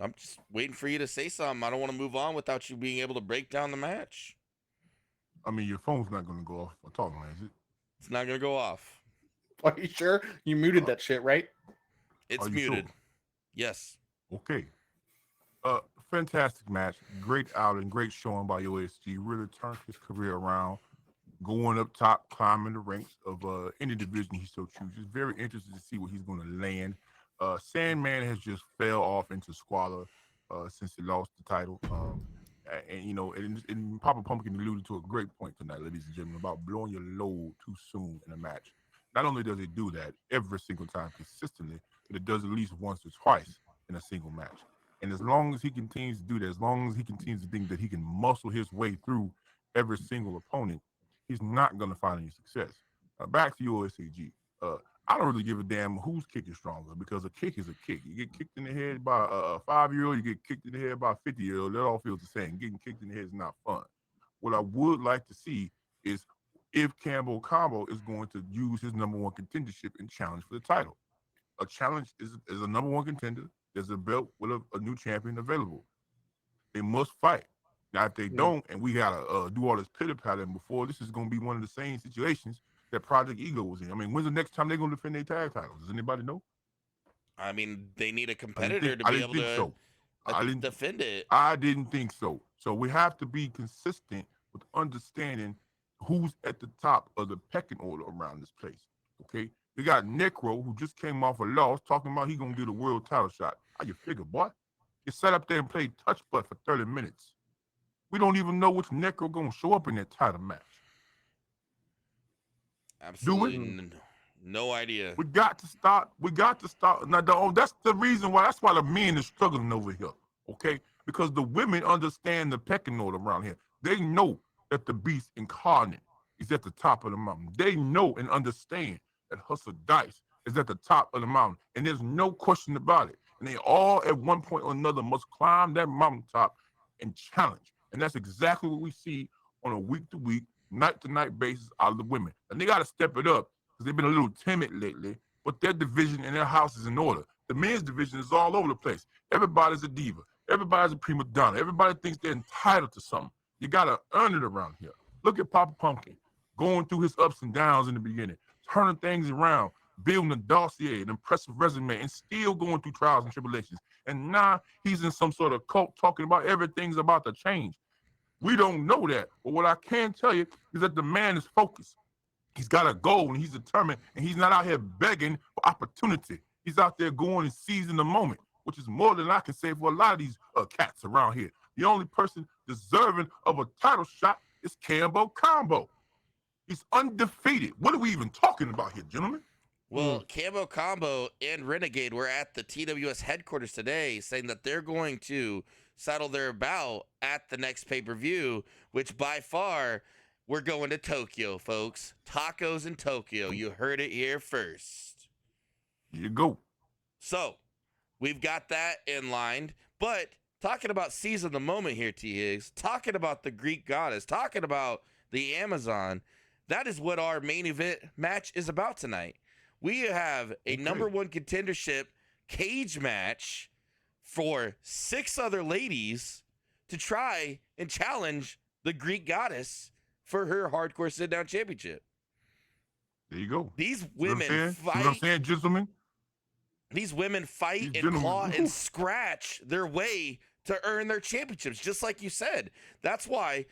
I'm just waiting for you to say something. I don't want to move on without you being able to break down the match. I mean, your phone's not gonna go off for talking, man, is it? It's not gonna go off. Are you sure? You muted that shit, right? It's Are you muted. sure? Yes. Okay. Uh, Fantastic match. Great outing. Great showing by OSG. Really turned his career around. Going up top, climbing the ranks of any division he so chooses. Very interested to see what he's going to land. Sandman has just fell off into squalor since he lost the title. And you know, and Papa Pumpkin alluded to a great point tonight, ladies and gentlemen, about blowing your load too soon in a match. Not only does it do that every single time consistently, but it does at least once or twice in a single match. And as long as he continues to do that, as long as he continues to think that he can muscle his way through every single opponent, he's not going to find any success. Back to your OSAG. I don't really give a damn whose kick is stronger because a kick is a kick. You get kicked in the head by a 5-year-old, you get kicked in the head by a 50-year-old. That all feels the same. Getting kicked in the head is not fun. What I would like to see is if Campbell Combo is going to use his number one contendership and challenge for the title. A challenge is a number one contender. There's a belt with a new champion available. They must fight. Now, if they don't, and we gotta do all this pitter pattern before, this is gonna be one of the same situations that Project Ego was in. I mean, when's the next time they're gonna defend their tag titles? Does anybody know? I mean, they need a I competitor to I be didn't able think to so. defend it. I didn't think so. So we have to be consistent with understanding who's at the top of the pecking order around this place. Okay, we got Necro who just came off a loss, talking about he gonna get a world title shot. How you figure, boy? You sat up there and played touch butt for 30 minutes. We don't even know which Necro gonna show up in that title match. Absolutely no idea. We got to start. We got to start. Now, that's the reason why. That's why the men is struggling over here. Okay, because the women understand the pecking order around here. They know that the beast incarnate is at the top of the mountain. They know and understand that Hustle Dice is at the top of the mountain, and there's no question about it. And they all, at one point or another, must climb that mountaintop and challenge. And that's exactly what we see on a week-to-week, night-to-night basis out of the women. And they got to step it up because they've been a little timid lately, but their division and their house is in order. The men's division is all over the place. Everybody's a diva. Everybody's a prima donna. Everybody thinks they're entitled to something. You got to earn it around here. Look at Papa Pumpkin going through his ups and downs in the beginning, turning things around, building a dossier, an impressive resume, and still going through trials and tribulations. And now he's in some sort of cult talking about everything's about to change. We don't know that. But what I can tell you is that the man is focused. He's got a goal and he's determined, and he's not out here begging for opportunity. He's out there going and seizing the moment, which is more than I can say for a lot of these cats around here. The only person deserving of a title shot is Cambo Combo. He's undefeated. What are we even talking about here, gentlemen? Well, Camo Combo and Renegade were at the TWS headquarters today saying that they're going to settle their bout at the next pay-per-view, which by far, we're going to Tokyo, folks. Tacos in Tokyo. You heard it here first. Here you go. So, we've got that in line. But talking about seizing the moment here, T. Higgs, talking about the Greek goddess, talking about the Amazon, that is what our main event match is about tonight. We have a number one contendership cage match for 6 other ladies to try and challenge the Greek goddess for her hardcore sit-down championship. There you go. These women fight. See what I'm saying, gentlemen? These women fight and claw and scratch their way to earn their championships, just like you said. That's why,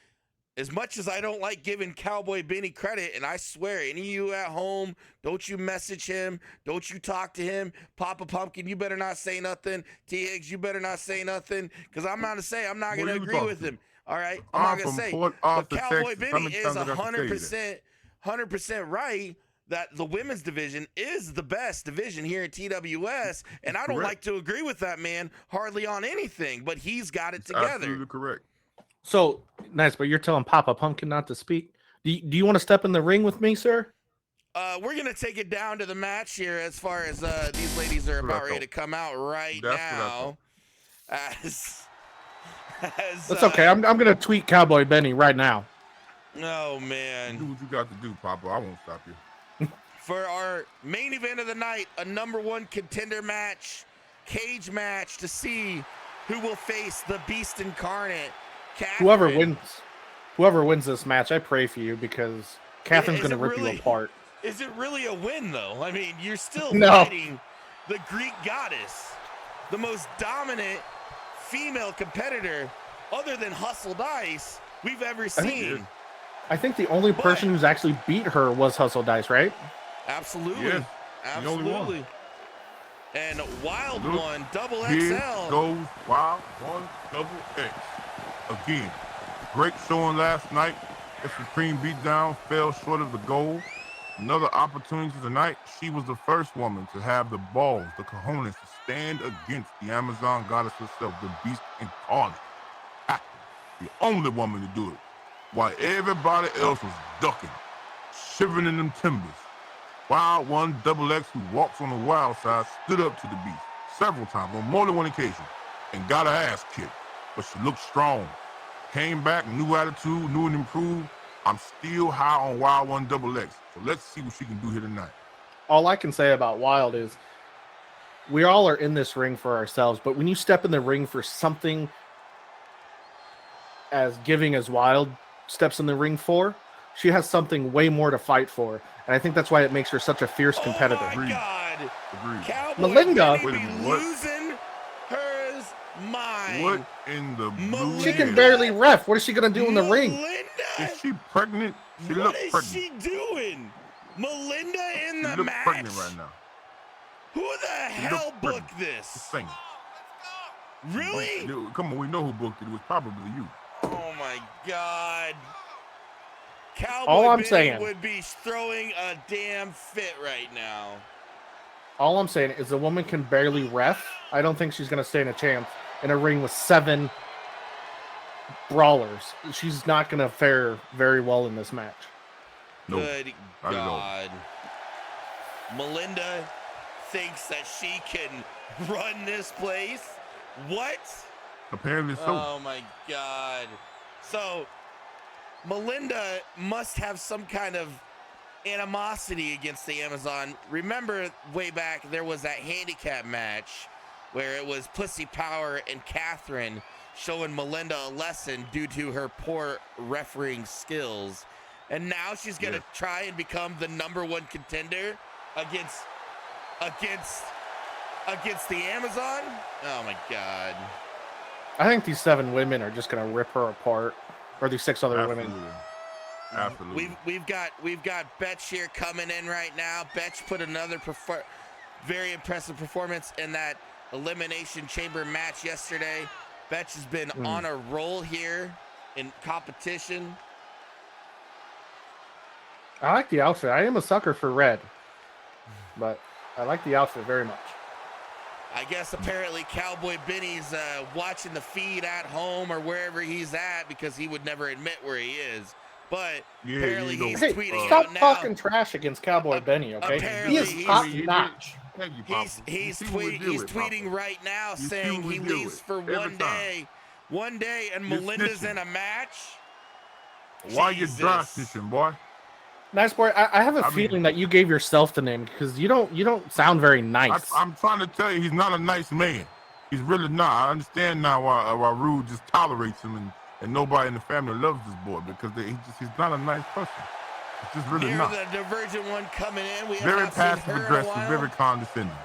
as much as I don't like giving Cowboy Benny credit, and I swear, any of you at home, don't you message him, don't you talk to him. Papa Pumpkin, you better not say nothing. T. Higgs, you better not say nothing, because I'm not going to agree with him. All right? I'm not going to say. But Cowboy Benny is 100% right that the women's division is the best division here in TWS, and I don't like to agree with that man hardly on anything, but he's got it together. Absolutely correct. So, nice, but you're telling Papa Pumpkin not to speak? Do you want to step in the ring with me, sir? We're going to take it down to the match here as far as these ladies are about ready to come out right now. That's okay. I'm going to tweet Cowboy Benny right now. Oh, man. Do what you got to do, Papa. I won't stop you. For our main event of the night, a number one contender match, cage match to see who will face the Beast Incarnate. Catherine. Whoever wins. Whoever wins this match, I pray for you because Catherine's Is going to it rip really- you apart. Is it really a win, though? I mean, you're still No. fighting the Greek goddess, the most dominant female competitor, other than Hustle Dice, we've ever seen. I think the only person who's actually beat her was Hustle Dice, right? Absolutely. Yes, the only one. Absolutely. And Wild Look, One, double Here XL. goes Wild One Double X. Again, great showing last night. The Supreme Beatdown fell short of the goal. Another opportunity tonight. She was the first woman to have the balls, the cojones, to stand against the Amazon goddess herself, the beast incarnate. The only woman to do it. While everybody else was ducking, shivering in them timbers. Wild One Double X, who walks on the wild side, stood up to the beast several times on more than one occasion and got her ass kicked. But she looked strong. Came back, new attitude, new and improved. I'm still high on Wild One Double X. So let's see what she can do here tonight. All I can say about Wild is we all are in this ring for ourselves, but when you step in the ring for something as giving as Wild steps in the ring for, she has something way more to fight for. And I think that's why it makes her such a fierce competitor. Oh my God. Agreed. Cowboy Melinda. Benny Wait a be minute, what? losing her mind. What in the blue She can hell? barely ref. What is she going to do in the ring? Melinda? Is she pregnant? She What looks is pregnant. she doing? Melinda in She the looks match? pregnant right now. Who the hell looks pregnant. booked Just this? saying. Really? Come on, we know who booked it. It was probably you. Oh my God. Cowboy All I'm Benny saying- would be throwing a damn fit right now. All I'm saying is the woman can barely ref. I don't think she's going to stand a chance in a ring with 7 brawlers. She's not going to fare very well in this match. No, Good not at all. God. Melinda thinks that she can run this place? What? Apparently so. Oh my God. So, Melinda must have some kind of animosity against the Amazon. Remember way back there was that handicap match where it was Pussy Power and Catherine showing Melinda a lesson due to her poor refereeing skills. And now she's going to try and become the #1 contender against the Amazon? Oh my God. I think these 7 women are just going to rip her apart. Or these 6 other Absolutely. women. Absolutely. We've got Betch here coming in right now. Betch put another very impressive performance in that Elimination Chamber match yesterday. Betch has been on a roll here in competition. I like the outfit. I am a sucker for red. But I like the outfit very much. I guess apparently Cowboy Benny's watching the feed at home or wherever he's at because he would never admit where he is. But Yeah, apparently you know, he's Hey, tweeting stop out now. talking trash against Cowboy Benny, okay? apparently He is he's- top notch. Thank you, Papa. He's You see what we deal with, tweeting Papa. right now You see saying what we he deal leaves with for every one time. day, and You're Melinda's snitching. in a match. Why you dry Jesus. snitching, boy? Nice boy. I have a I mean- feeling that you gave yourself the name because you don't sound very nice. I'm trying to tell you, he's not a nice man. He's really not. I understand now why Rude just tolerates him and nobody in the family loves this boy because he's not a nice person. It's just really Here's not. the Divergent One coming in. We have Very not seen passive her in a aggressive, while. very condescending.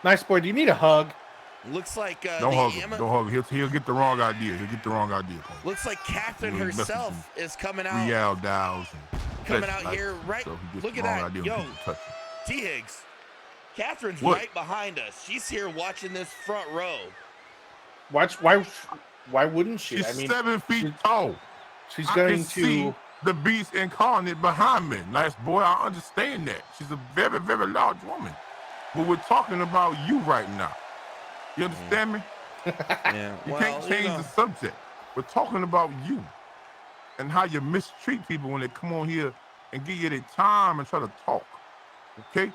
Nice boy. Do you need a hug? Looks like Don't hug him. Don't hug him. He'll get the wrong idea. He'll get the wong idea. Looks like Catherine He'll mess with herself is coming out. Real dials and Coming such out like here that. right- So he gets look the at wrong that. idea when Yo. people touch him. T. Higgs. Catherine's What? right behind us. She's here watching this front row. Why wouldn't she? She's I mean, 7 feet tall. she's I going can see to. the beast incarnate behind me. Nice boy, I understand that. She's a very, very large woman. But we're talking about you right now. You understand me? Yeah. You can't change the subject. We're talking about you and how you mistreat people when they come on here and give you their time and try to talk. Okay?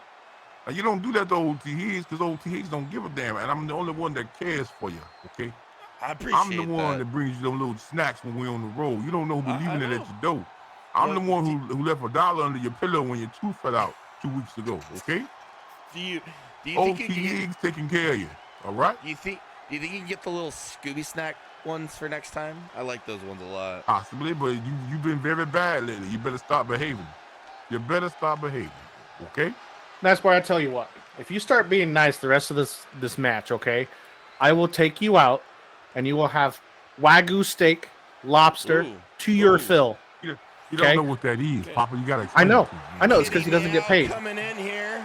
Now, you don't do that to old T. Higgs because old T. Higgs don't give a damn. And I'm the only one that cares for you. Okay? I appreciate I'm the one that brings you them little snacks when we're on the road. You don't know who leaving it at your door. I'm the one who left $1 under your pillow when your tooth fell out 2 weeks ago. Okay? Do you Old think T. you can Higgs taking care of you. All right? do you think you can get the little Scooby snack ones for next time? I like those ones a lot. Possibly, but you've been very bad lately. You better stop behaving. You better stop behaving. Okay? That's why I tell you what. If you start being nice the rest of this match, okay, I will take you out, and you will have Wagyu steak, lobster to your fill. You don't know what that is, Papa. You gotta explain I know. it to me. I know. It's because he doesn't get paid. Coming in here.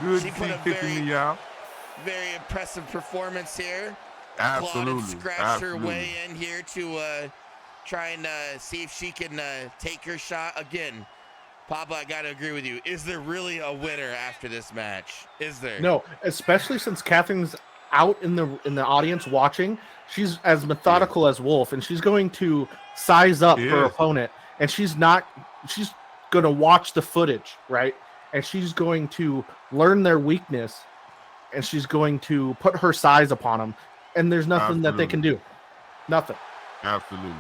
Good She to put see a kicking me out. Very impressive performance here. Absolutely. Clawed and scratched her way in here to try and see if she can take her shot again. Papa, I gotta agree with you. Is there really a winner after this match? Is there? No, especially since Catherine's out in the audience watching. She's as methodical as Wolf, and she's going to size up her opponent, and she's going to watch the footage, right? And she's going to learn their weakness, and she's going to put her size upon them, and there's nothing that they can do. Nothing. Absolutely.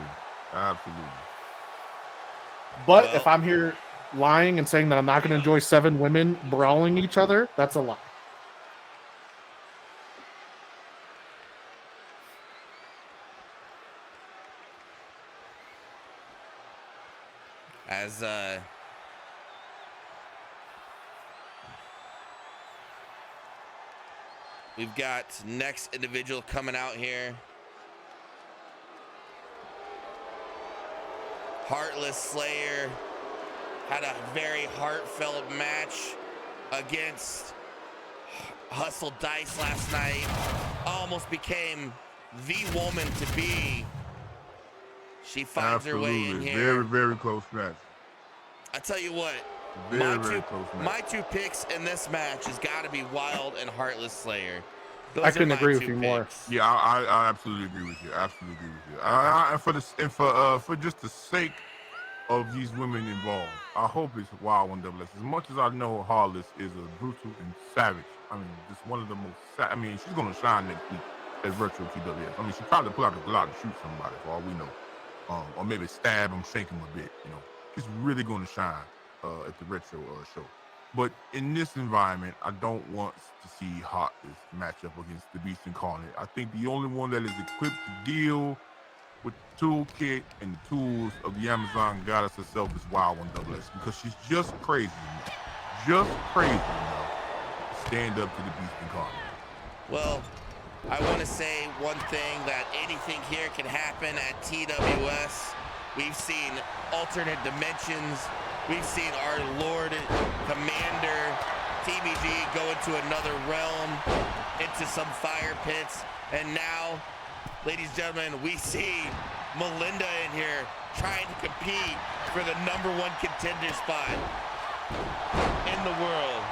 But if I'm here lying and saying that I'm not going to enjoy 7 women brawling each other, that's a lie. As we've got next individual coming out here. Heartless Slayer had a very heartfelt match against Hustle Dice last night. Almost became the woman to be. She finds her way in here. Very, very close match. I tell you what, Very close match. my 2 picks in this match has got to be Wild and Heartless Slayer. I couldn't agree with you more. Yeah, I absolutely agree with you. For just the sake of these women involved, I hope it's Wild One Double S. As much as I know Heartless is a brutal and savage. I mean, just one of the most. She's gonna shine next week as virtual TWS. I mean, she probably pull out the Glock to shoot somebody for all we know. Or maybe stab him, shake him a bit, She's really going to shine at the retro show. But in this environment, I don't want to see Heartless match up against the Beast Incarnate. I think the only one that is equipped to deal with the toolkit and the tools of the Amazon goddess herself is Wild One Double S, because she's just crazy enough to stand up to the Beast Incarnate. Well, I want to say one thing, that anything here can happen at TWS. We've seen alternate dimensions. We've seen our Lord Commander TBG go into another realm, into some fire pits. And now, ladies and gentlemen, we see Melinda in here trying to compete for the #1 contender spot in the world.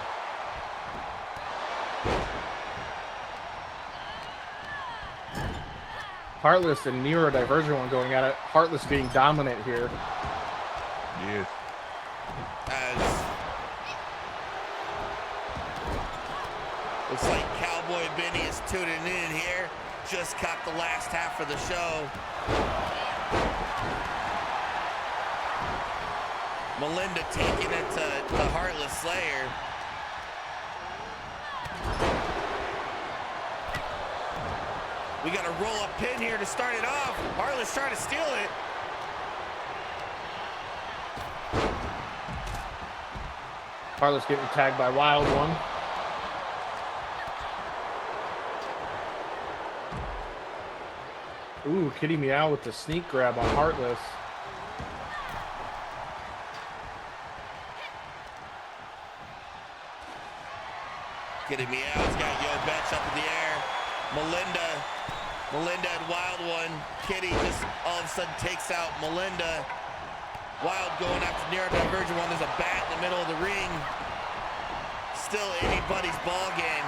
Heartless and Neurodivergent one going at it. Heartless being dominant here. Yes. As looks like Cowboy Benny is tuning in here. Just caught the last half of the show. Melinda taking it to the Heartless Slayer. We got a roll-up pin here to start it off. Heartless trying to steal it. Heartless getting tagged by Wild One. Ooh, Kitty Meow with the sneak grab on Heartless. Kitty Meow's got Yo Betch up in the air. Melinda and Wild One. Kitty just all of a sudden takes out Melinda. Wild going after Neurodivergent one. There's a bat in the middle of the ring. Still anybody's ball game.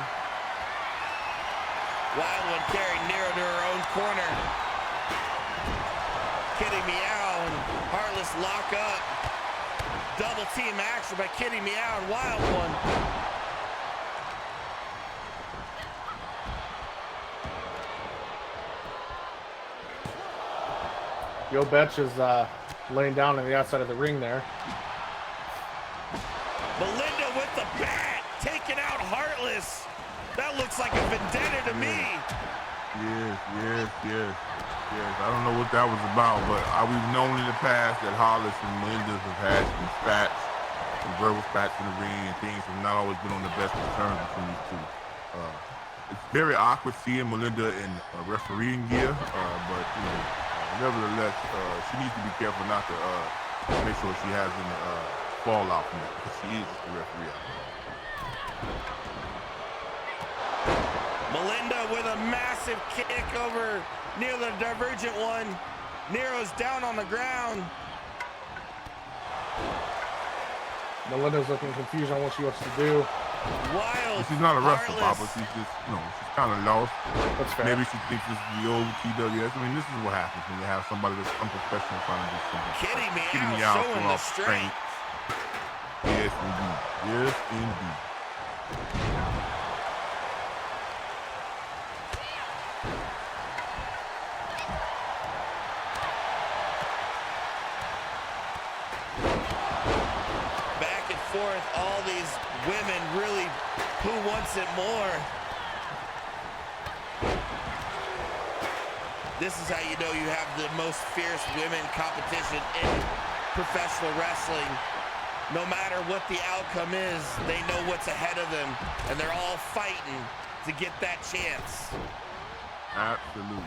Wild One carrying Nero to her own corner. Kitty Meow and Heartless lock up. Double team action by Kitty Meow and Wild One. Yo Betch is laying down on the outside of the ring there. Melinda with the bat, taking out Heartless. That looks like a vendetta to me. Yes. I don't know what that was about, but we've known in the past that Hollis and Melinda have had some spats, some verbal spats in the ring, and things have not always been on the best of terms between these two. It's very awkward seeing Melinda in refereeing gear, but nevertheless, she needs to be careful not to make sure she hasn't fall out from it, because she is just a referee. Melinda with a massive kick over near the divergent one. Nero's down on the ground. Melinda's looking confused on what she wants to do. Wild. She's not a wrestler, Heartless. Papa. She's just, she's kind of lost. That's fair. Maybe she thinks this is the old TWS. I mean, this is what happens when you have somebody that's unprofessional trying to do something. Kitty Kitty Meow Meow showing showing the off strength. Yes, indeed. Yes, indeed. Back and forth, all these women really, who wants it more? This is how you know you have the most fierce women competition in professional wrestling. No matter what the outcome is, they know what's ahead of them, and they're all fighting to get that chance. Absolutely.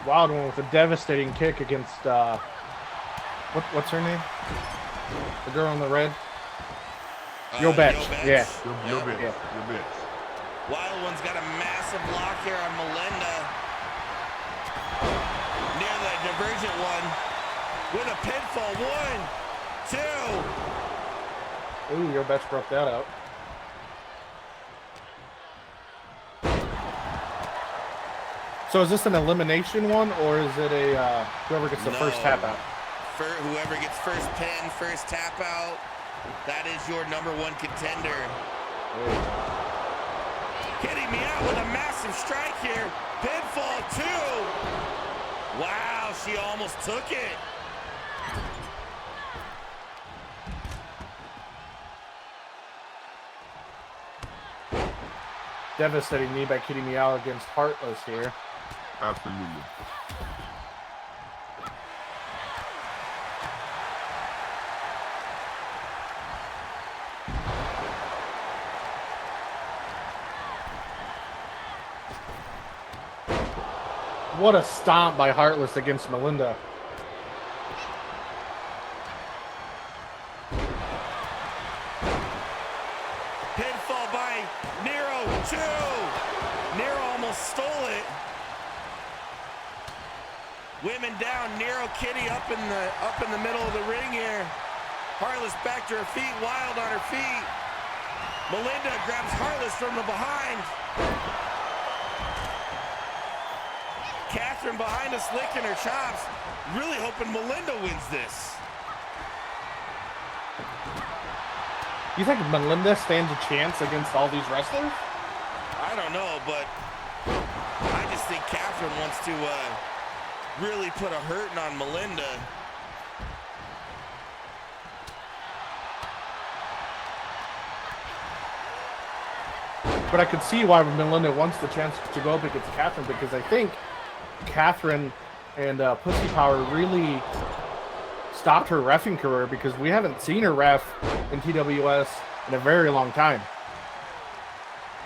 Wild one with a devastating kick against what's her name? The girl in the red. Yo Betch. Yeah. Your bitch. Yeah. Your bitch. Wild One's got a massive block here on Melinda. Near the divergent one. With a pinfall. 1, 2. Ooh, Yo Betch broke that out. So is this an elimination one, or is it a whoever gets the first tap out? Whoever gets first pin, first tap out, that is your #1 contender. Kitty Meow with a massive strike here. Pinfall 2. Wow, she almost took it. Devastating knee by Kitty Meow against Heartless here. Absolutely. What a stomp by Heartless against Melinda. Pinfall by Nero 2. Nero almost stole it. Women down. Nero Kitty up in the middle of the ring here. Heartless back to her feet. Wild on her feet. Melinda grabs Heartless from the behind. Catherine behind us licking her chops. Really hoping Melinda wins this. You think Melinda stands a chance against all these wrestlers? I don't know, but I just think Catherine wants to really put a hurting on Melinda. But I could see why Melinda wants the chance to go up against Catherine, because I think Catherine and Pussy Power really stopped her reffing career, because we haven't seen her ref in TWS in a very long time.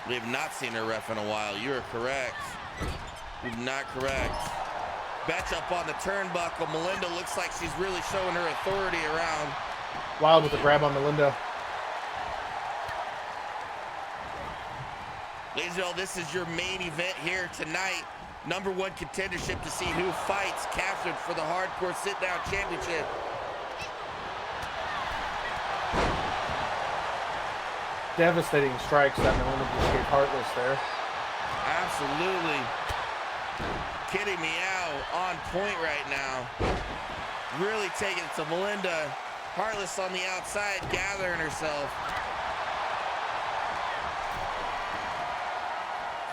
We have not seen her ref in a while. You are correct. You're not correct. Betch up on the turnbuckle. Melinda looks like she's really showing her authority around. Wild with a grab on Melinda. Ladies and gentlemen, this is your main event here tonight. #1 contendership to see who fights Catherine for the Hardcore Sit-Down Championship. Devastating strikes that Melinda just gave Heartless there. Absolutely. Kitty Meow on point right now. Really taking it to Melinda. Heartless on the outside, gathering herself.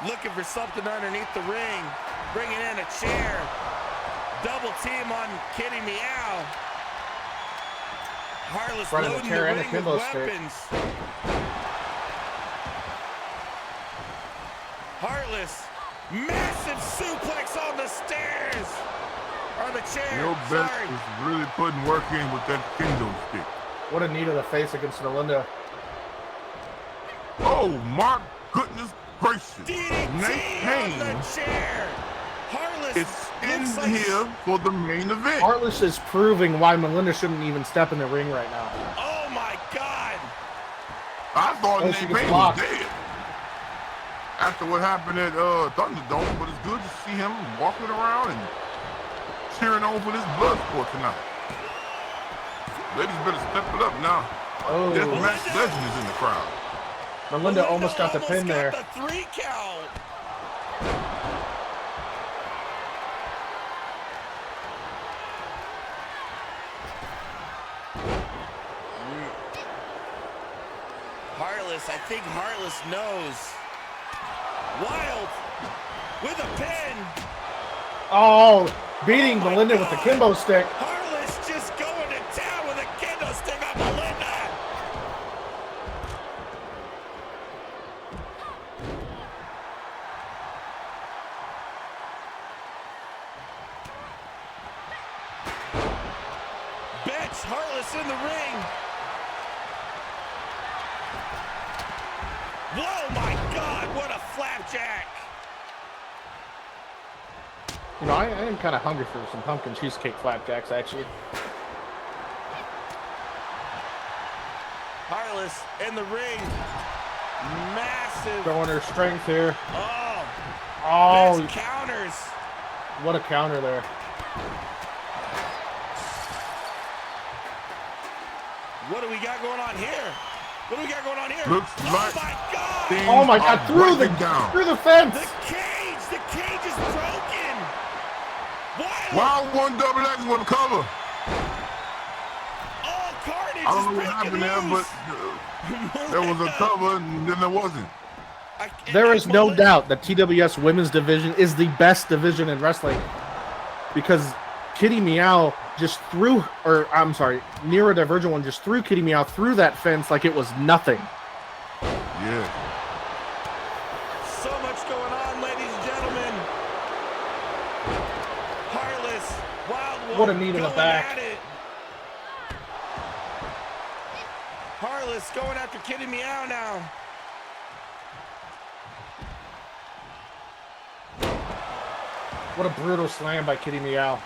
Looking for something underneath the ring. Bringing in a chair. Double team on Kitty Meow. Harless Front of the loading chair the and a ring with kimbo stick. weapons. Harless, massive suplex on the stairs. Or the chair, Your bet sorry. is really putting work in with that kendo stick. What a knee to the face against Melinda. Oh my goodness gracious. DDT Nate on the Payne chair. Harless is in looks like here for the main event. Heartless is proving why Melinda shouldn't even step in the ring right now. Oh my God. I thought Oh, Nate she Payne gets was blocked. dead after what happened at Thunderdome, but it's good to see him walking around and cheering on for this blood sport tonight. Ladies better step it up now. Oh, Deathmatch Legend is in the crowd. Melinda almost got the pin there. The 3 count. Heartless, I think Heartless knows. Wild with a pin. Oh, beating Oh my Melinda with the God. kimbo stick. Heartless just going to town with a kendo stick on Melinda. Betch, Heartless in the ring. Whoa, my God, what a flapjack. You know, I am kind of hungry for some pumpkin cheesecake flapjacks, actually. Heartless in the ring. Massive. Showing her strength here. Oh, Oh, best counters. what a counter there. What do we got going on here? What do we got going on here? Looks oh like my God! things Oh my are God, through breaking down. the fence. The cage is broken. Wild one double X with a cover. All carnage I don't know is what happened breaking there, loose. but there was a cover and then there wasn't. There is no doubt that TWS Women's Division is the best division in wrestling because Kitty Meow just threw, or I'm sorry, Nero Divergent One just threw Kitty Meow through that fence like it was nothing. Yeah. So much going on, ladies and gentlemen. Heartless, Wild One. What a knee to the going back. at it. Heartless going after Kitty Meow now. What a brutal slam by Kitty Meow.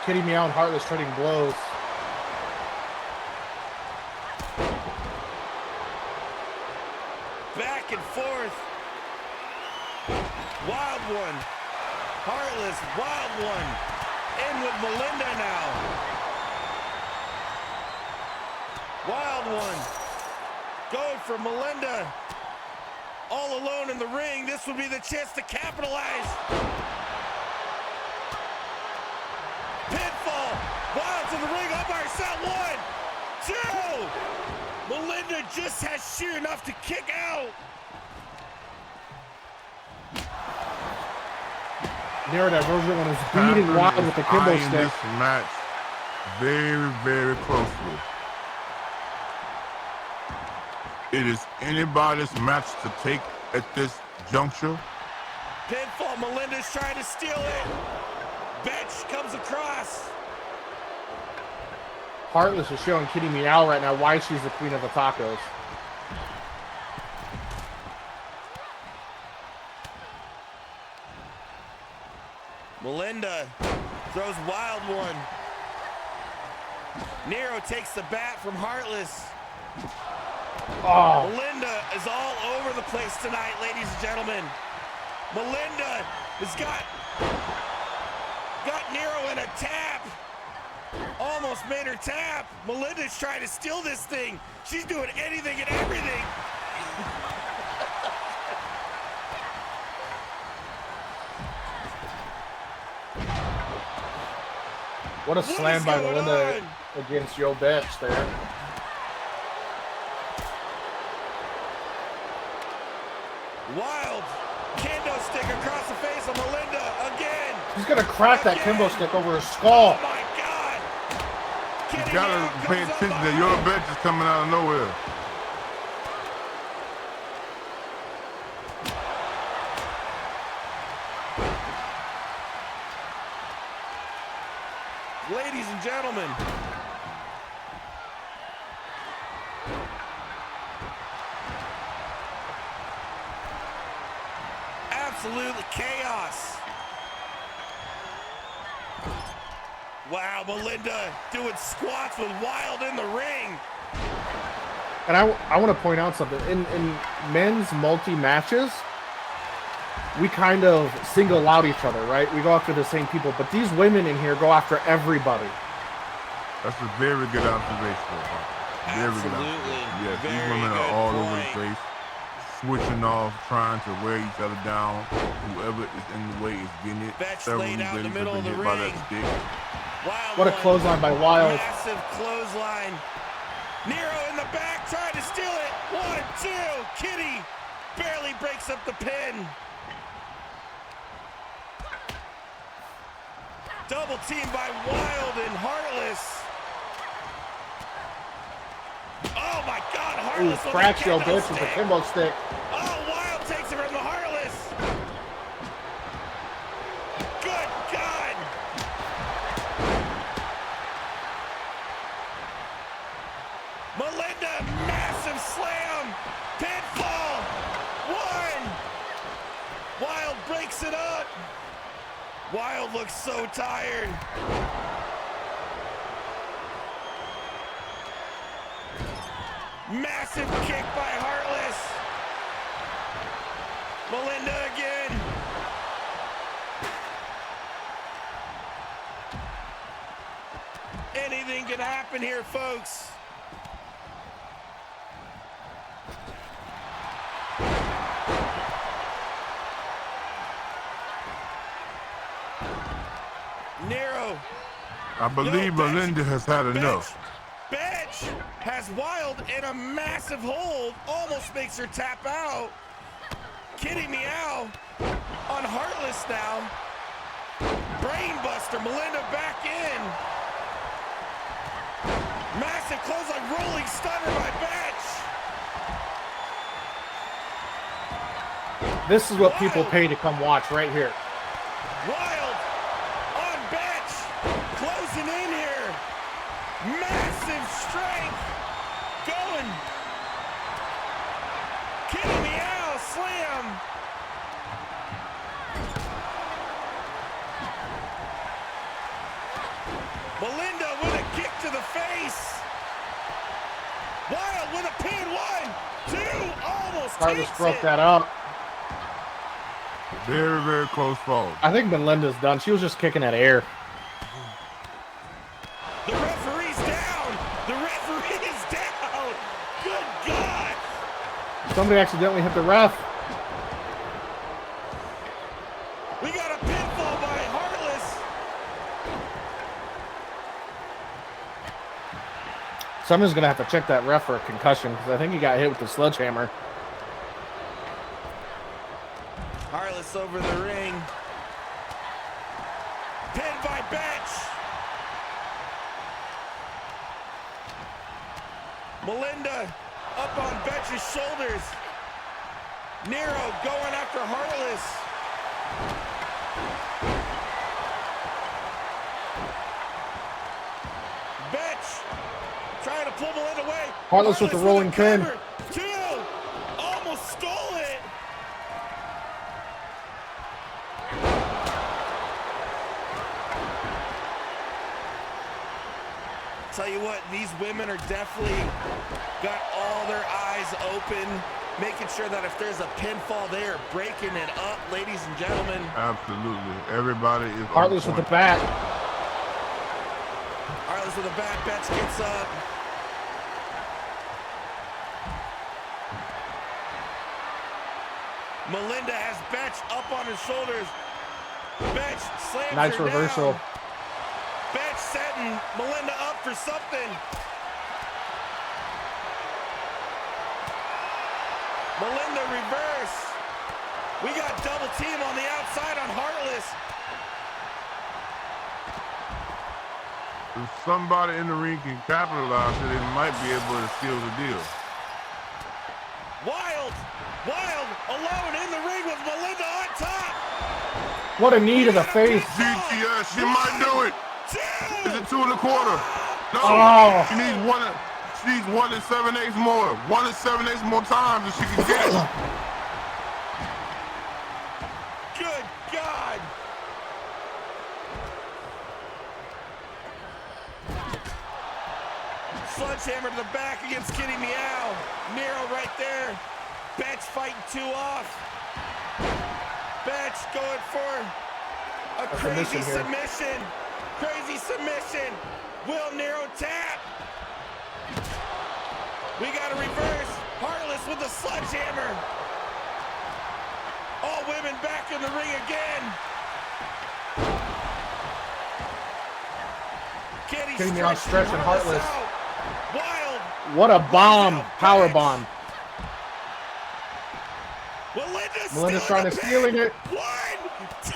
Kitty Meow and Heartless trading blows. Back and forth. Wild One. Heartless, Wild One. In with Melinda now. Wild One. Going for Melinda. All alone in the ring. This would be the chance to capitalize. Pinfall. Wild's in the ring. Up by herself. 1, 2. Melinda just has sheer enough to kick out. Nero Divergent One is beating Wild with the kimbo Eyeing stick. this match very, very closely. It is anybody's match to take at this juncture. Pinfall. Melinda's trying to steal it. Betch comes across. Heartless is showing Kitty Meow right now why she's the queen of the tacos. Melinda throws Wild One. Nero takes the bat from Heartless. Oh, Melinda is all over the place tonight, ladies and gentlemen. Melinda has got Nero in a tap. Almost made her tap. Melinda's trying to steal this thing. She's doing anything and everything. what a slam is by going Melinda on? against Joe Betch there. gonna crack that kimbo stick over his skull. Oh my God! You gotta pay attention that your bench is coming out of nowhere. Ladies and gentlemen, absolutely chaos. Wow, Melinda doing squats with Wild in the ring. And I want to point out something. In men's multi-matches, we kind of single out each other, right? We go after the same people, but these women in here go after everybody. That's a very good observation. Very good observation. Yes, these women are all over the place, switching off, trying to wear each other down. Whoever is in the way is getting it. Betch Several laid out in the ladies middle have of been the hit by ring. that stick. Wild What a one. clothesline by Wild. Massive clothesline. Nero in the back trying to steal it. 1, 2. Kitty barely breaks up the pin. Double team by Wild and Heartless. Oh my God, Ooh, Heartless with crack a show kendo bitch with the stick. kimbo stick. Oh, Wild takes it from the Heartless. Good God. Melinda, massive slam. Pinfall. 1. Wild breaks it up. Wild looks so tired. Massive kick by Heartless. Melinda again. Anything can happen here, folks. Nero. I believe Melinda has had enough. Betch has Wild in a massive hold, almost makes her tap out. Kitty Meow on Heartless now. Brainbuster, Melinda back in. Massive clothesline, rolling stunner by Betch. This is what people pay to come watch right here. Wild on Betch, closing in here. Massive strength going. Kitty Meow slam. Melinda with a kick to the face. Wild with a pin. 1, 2, almost Heartless takes broke it. that up. Very, very close fall. I think Melinda's done. She was just kicking at air. The referee's down. The referee is down. Good God. Somebody accidentally hit the ref. We got a pinfall by Heartless. Someone's going to have to check that ref for a concussion because I think he got hit with the sledgehammer. Heartless over the ring. Pinned by Betch. Melinda up on Betch's shoulders. Nero going after Heartless. Betch trying to pull Melinda away. Heartless with the rolling a pin. cover. 2. Almost stole it. Tell you what, these women are definitely got all their eyes open, making sure that if there's a pinfall, they are breaking it up, ladies and gentlemen. Absolutely. Everybody is Heartless with the bat. Heartless with the bat. Betch gets up. Melinda has Betch up on his shoulders. Betch slams Nice her reversal. down. Betch setting Melinda up for something. Melinda reverse. We got double team on the outside on Heartless. if somebody in the ring can capitalize it, they might be able to seal the deal. Wild alone in the ring with Melinda on top. What a knee to the face. GTS, she might do it. Is it 2 1/4? No. Oh. She needs 1 7/8 more. 1 7/8 more times and she can get it. Good God. Sledgehammer to the back against Kitty Meow. Nero right there. Betch fighting 2 off. Betch going for a crazy submission. Crazy submission. Will Nero tap? We got a reverse. Heartless with the sledgehammer. All women back in the ring again. Kitty Meow stretching Heartless. Wild. What a bomb. Power bomb. Melinda's trying to steal it. 1, 2.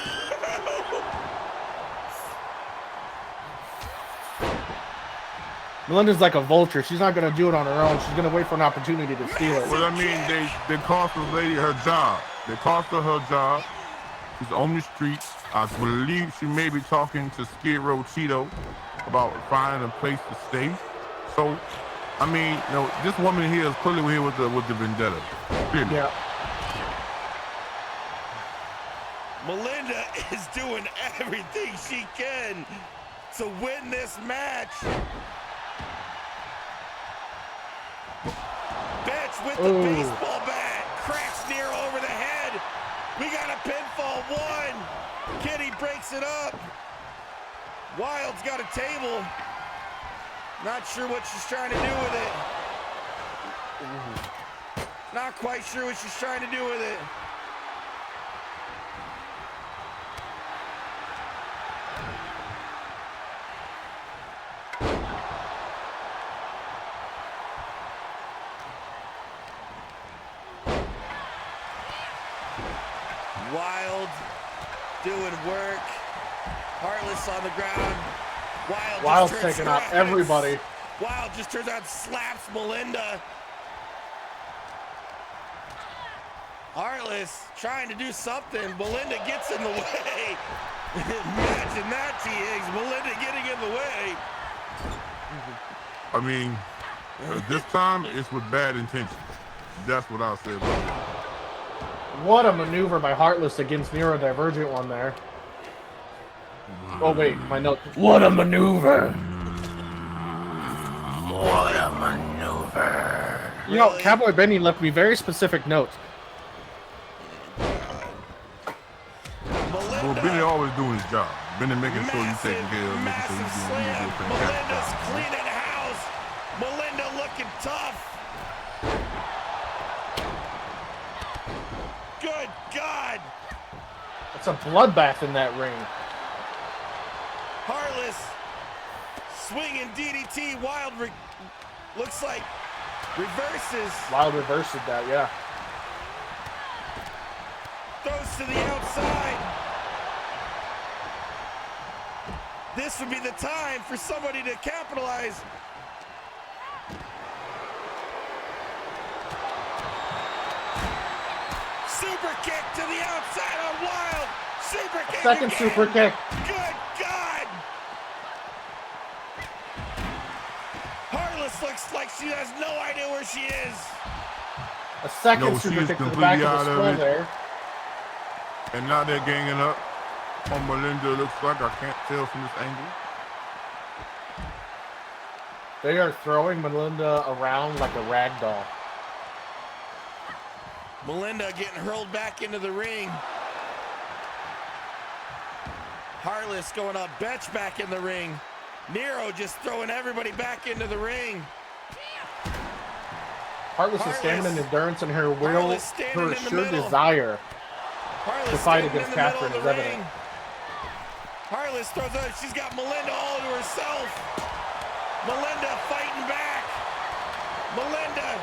Melinda's like a vulture. She's not going to do it on her own. She's going to wait for an opportunity to steal it. Well, I mean, they cost this lady her job. They cost her her job. She's on the streets. I believe she may be talking to Skid Row Cheeto about finding a place to stay. So, I mean, you know, this woman here is clearly here with the vendetta. Clearly. Yeah. Melinda is doing everything she can to win this match. Betch with the baseball bat. Cracks Nero over the head. We got a pinfall 1. Kitty breaks it up. Wild's got a table. Not sure what she's trying to do with it. Not quite sure what she's trying to do with it. Wild doing work. Heartless on the ground. Wild's taking out everybody. Wild just turns out and slaps Melinda. Heartless trying to do something. Melinda gets in the way. Imagine that, T-Higgs. Melinda getting in the way. I mean, this time it's with bad intentions. That's what I'll say about it. What a maneuver by Heartless against Nero Divergent one there. Oh wait, my note. What a maneuver! What a maneuver. You know, Cowboy Benny left me very specific notes. Well, Benny always doing his job. Benny making sure you taking care of, making sure you doing your thing. Melinda's cleaning house. Melinda looking tough. Good God. It's a bloodbath in that ring. Heartless swinging DDT. Wild looks like reverses. Wild reversed that, yeah. Throws to the outside. This would be the time for somebody to capitalize. Super kick to the outside on Wild. Super kick. Second again. super kick. Good God. Heartless looks like she has no idea where she is. A second No, super she's kick to the back completely of the out of skull it. there. And now they're ganging up on Melinda, looks like. I can't tell from this angle. They are throwing Melinda around like a rag doll. Melinda getting hurled back into the ring. Heartless going up. Betch back in the ring. Nero just throwing everybody back into the ring. Heartless is standing in endurance, and her will, Heartless standing her in the sure middle. desire Heartless to fight standing against in the middle Catherine of is the evident. ring. Heartless throws out. She's got Melinda all to herself. Melinda fighting back. Melinda.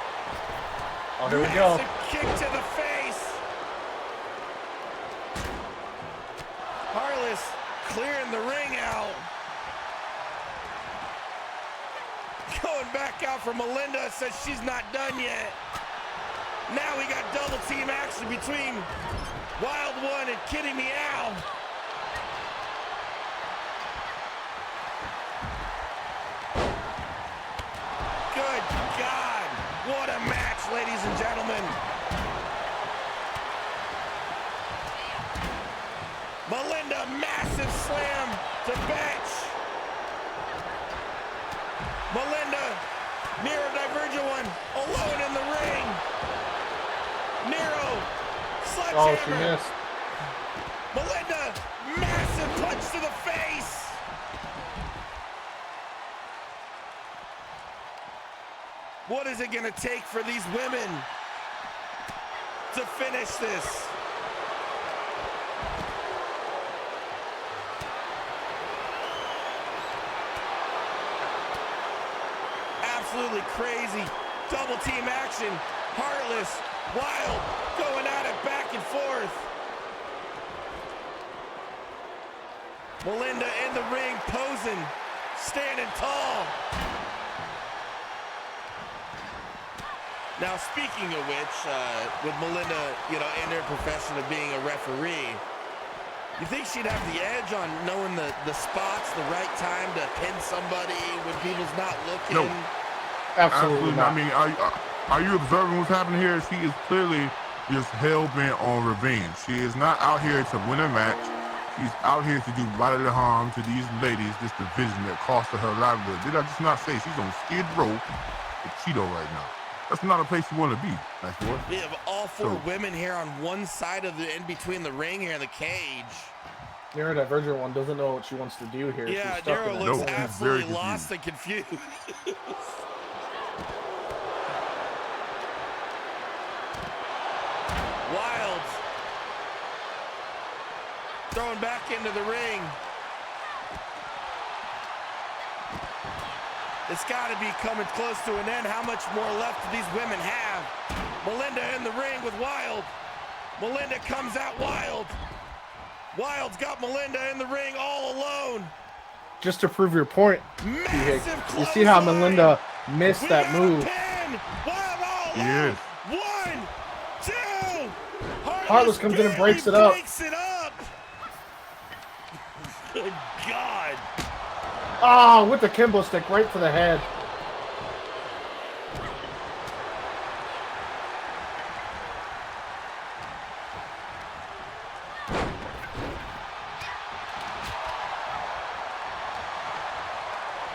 Oh, here we go. Massive kick to the face. Heartless clearing the ring out. Going back out for Melinda, says she's not done yet. Now we got double team action between Wild One and Kitty Meow. Good God, what a match, ladies and gentlemen. Melinda, massive slam to bench. Melinda, Nero Divergent One, alone in the ring. Nero, Oh, she sledgehammer. missed. Melinda, massive punch to the face. What is it gonna take for these women to finish this? Absolutely crazy. Double team action. Heartless, Wild, going at it back and forth. Melinda in the ring, posing, standing tall. Now, speaking of which, with Melinda, in her profession of being a referee, you think she'd have the edge on knowing the spots, the right time to pin somebody when people's not looking? No. Absolutely not. I mean, are you observing what's happening here? She is clearly just hell-bent on revenge. She is not out here to win a match. She's out here to do bodily harm to these ladies, this division that cost her her livelihood. Did I just not say she's on Skid Row with Cheeto right now? That's not a place you want to be, nice boy. We have all four women here on one side of in between the ring here in the cage. Nero Divergent One doesn't know what she wants to do here. Yeah, She's stuck Nero in that looks zone. absolutely lost and confused. Wild. Thrown back into the ring. It's got to be coming close to an end. How much more left do these women have? Melinda in the ring with Wild. Melinda comes out Wild. Wild's got Melinda in the ring all alone. Just to prove your point, Massive you see how clothesline. Melinda missed We that got a move. pin. Wild all Yes. alone. 1, 2. Heartless comes in and breaks it up. Breaks it up. Good God. Oh, with the Kimbo stick right for the head.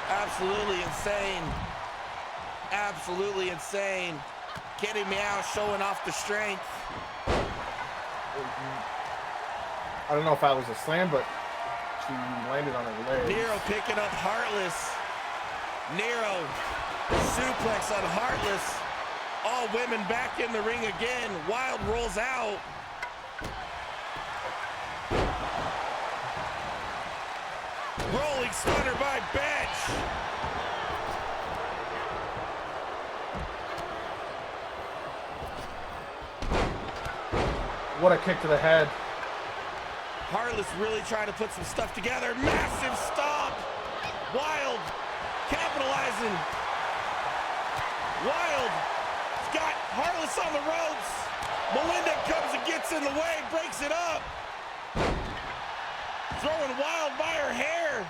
Absolutely insane. Absolutely insane. Kitty Meow showing off the strength. I don't know if that was a slam, but she landed on her leg. Nero picking up Heartless. Nero suplex on Heartless. All women back in the ring again. Wild rolls out. Rolling stunner by Betch. What a kick to the head. Heartless really trying to put some stuff together. Massive stomp. Wild capitalizing. Wild got Heartless on the ropes. Melinda comes and gets in the way, breaks it up. Throwing Wild by her hair.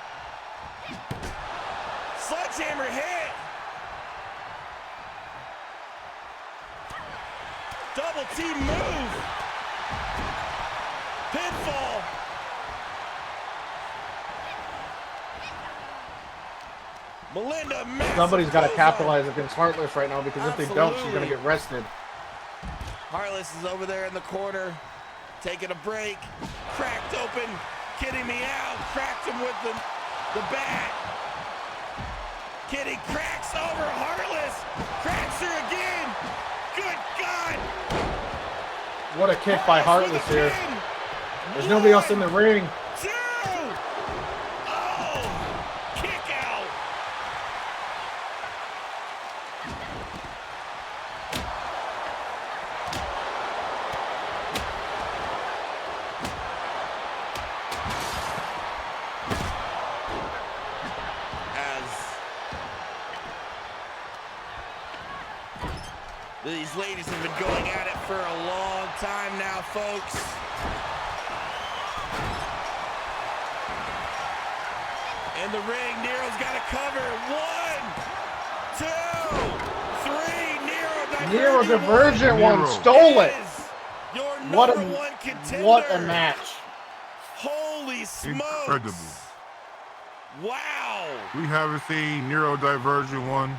Sledgehammer hit. Double team move. Pinfall. Melinda, massive Somebody's got to clothesline. capitalize against Heartless right now, because if they don't, she's going to get rested. Heartless is over there in the corner, taking a break. Cracked open, Kitty Meow cracked him with the bat. Kitty cracks over Heartless, cracks her again. Good God! What a kick by Heartless here. There's nobody else in the ring. 2. Oh, kick out. These ladies have been going at it for a long time now, folks. In the ring, Nero's got to cover. 1, 2, 3. Nero Divergent one stole it. Your What number one a contender. what a match! Holy smokes! Incredible. Wow. We haven't seen Neurodivergent one,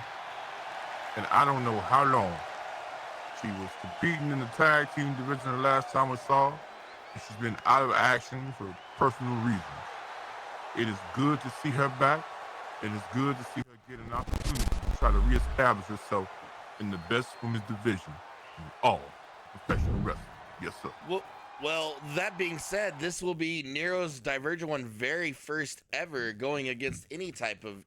and I don't know how long. She was competing in the tag team division the last time I saw her, and she's been out of action for personal reasons. It is good to see her back. It is good to see her get an opportunity to try to reestablish herself in the best women's division in all professional wrestling. Yes, sir. Well, that being said, this will be Nero's Divergent one very first ever going against any type of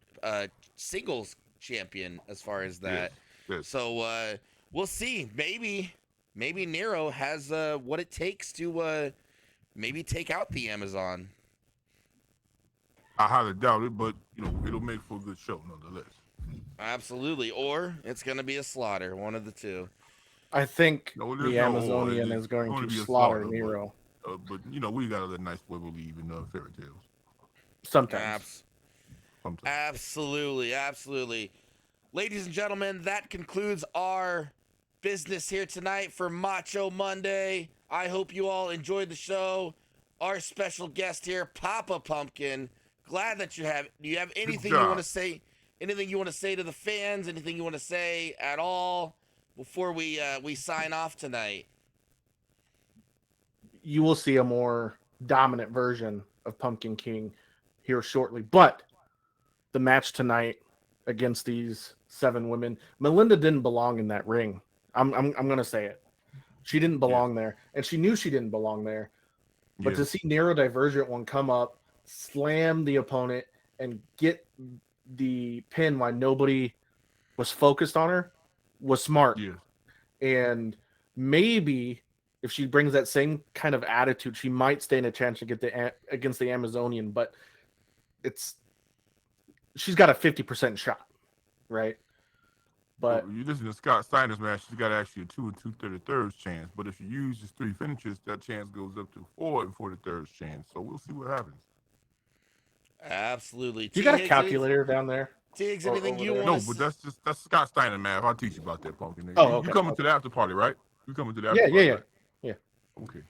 singles champion as far as that. Yes. So we'll see. Maybe Nero has what it takes to maybe take out the Amazon. I highly doubt it, but it'll make for a good show nonetheless. Absolutely. Or it's going to be a slaughter, one of the two. I think there's the no Amazonian is going to slaughter Nero. But we got other nice boy believe in fairy tales. Sometimes. Absolutely. Ladies and gentlemen, that concludes our business here tonight for Macho Monday. I hope you all enjoyed the show. Our special guest here, Papa Pumpkin. Glad that you have. Do you have anything you want to say? Anything you want to say to the fans? Anything you want to say at all before we sign off tonight? You will see a more dominant version of Pumpkin King here shortly. But the match tonight against these 7 women, Melinda didn't belong in that ring. I'm gonna say it. She didn't belong there, and she knew she didn't belong there. But to see Neurodivergent one come up, slam the opponent, and get the pin while nobody was focused on her was smart. Yeah. And maybe if she brings that same kind of attitude, she might stand a chance to get against the Amazonian. But she's got a 50% shot, right? But you listen to Scott Steiner's match, she's got actually a 2 2/33 chance. But if you use just 3 finishes, that chance goes up to 4 1/43 chance. So we'll see what happens. Absolutely. You got a calculator down there? Tiggs, anything you want? No, but that's Scott Steiner math. I'll teach you about that, Pumpkin. Okay. You coming to the after party, right? You coming to the after party? Yeah. Right? Yeah. Okay.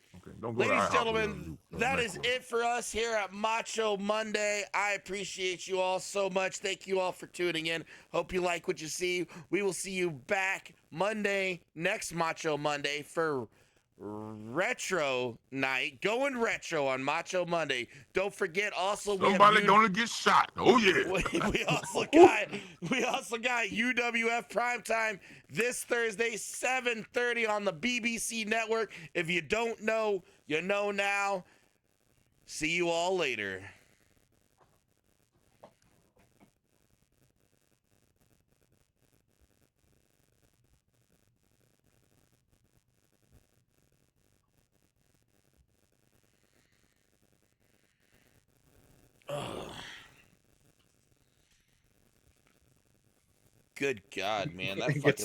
Don't go. Ladies and gentlemen, that is it for us here at Macho Monday. I appreciate you all so much. Thank you all for tuning in. Hope you like what you see. We will see you back Monday, next Macho Monday for retro night, going retro on Macho Monday. Don't forget, also somebody gonna get shot. Oh yeah. we also got UWF primetime this Thursday, 7:30 on the BBC network. If you don't know, you know now. See you all later. Good God, man. That fucking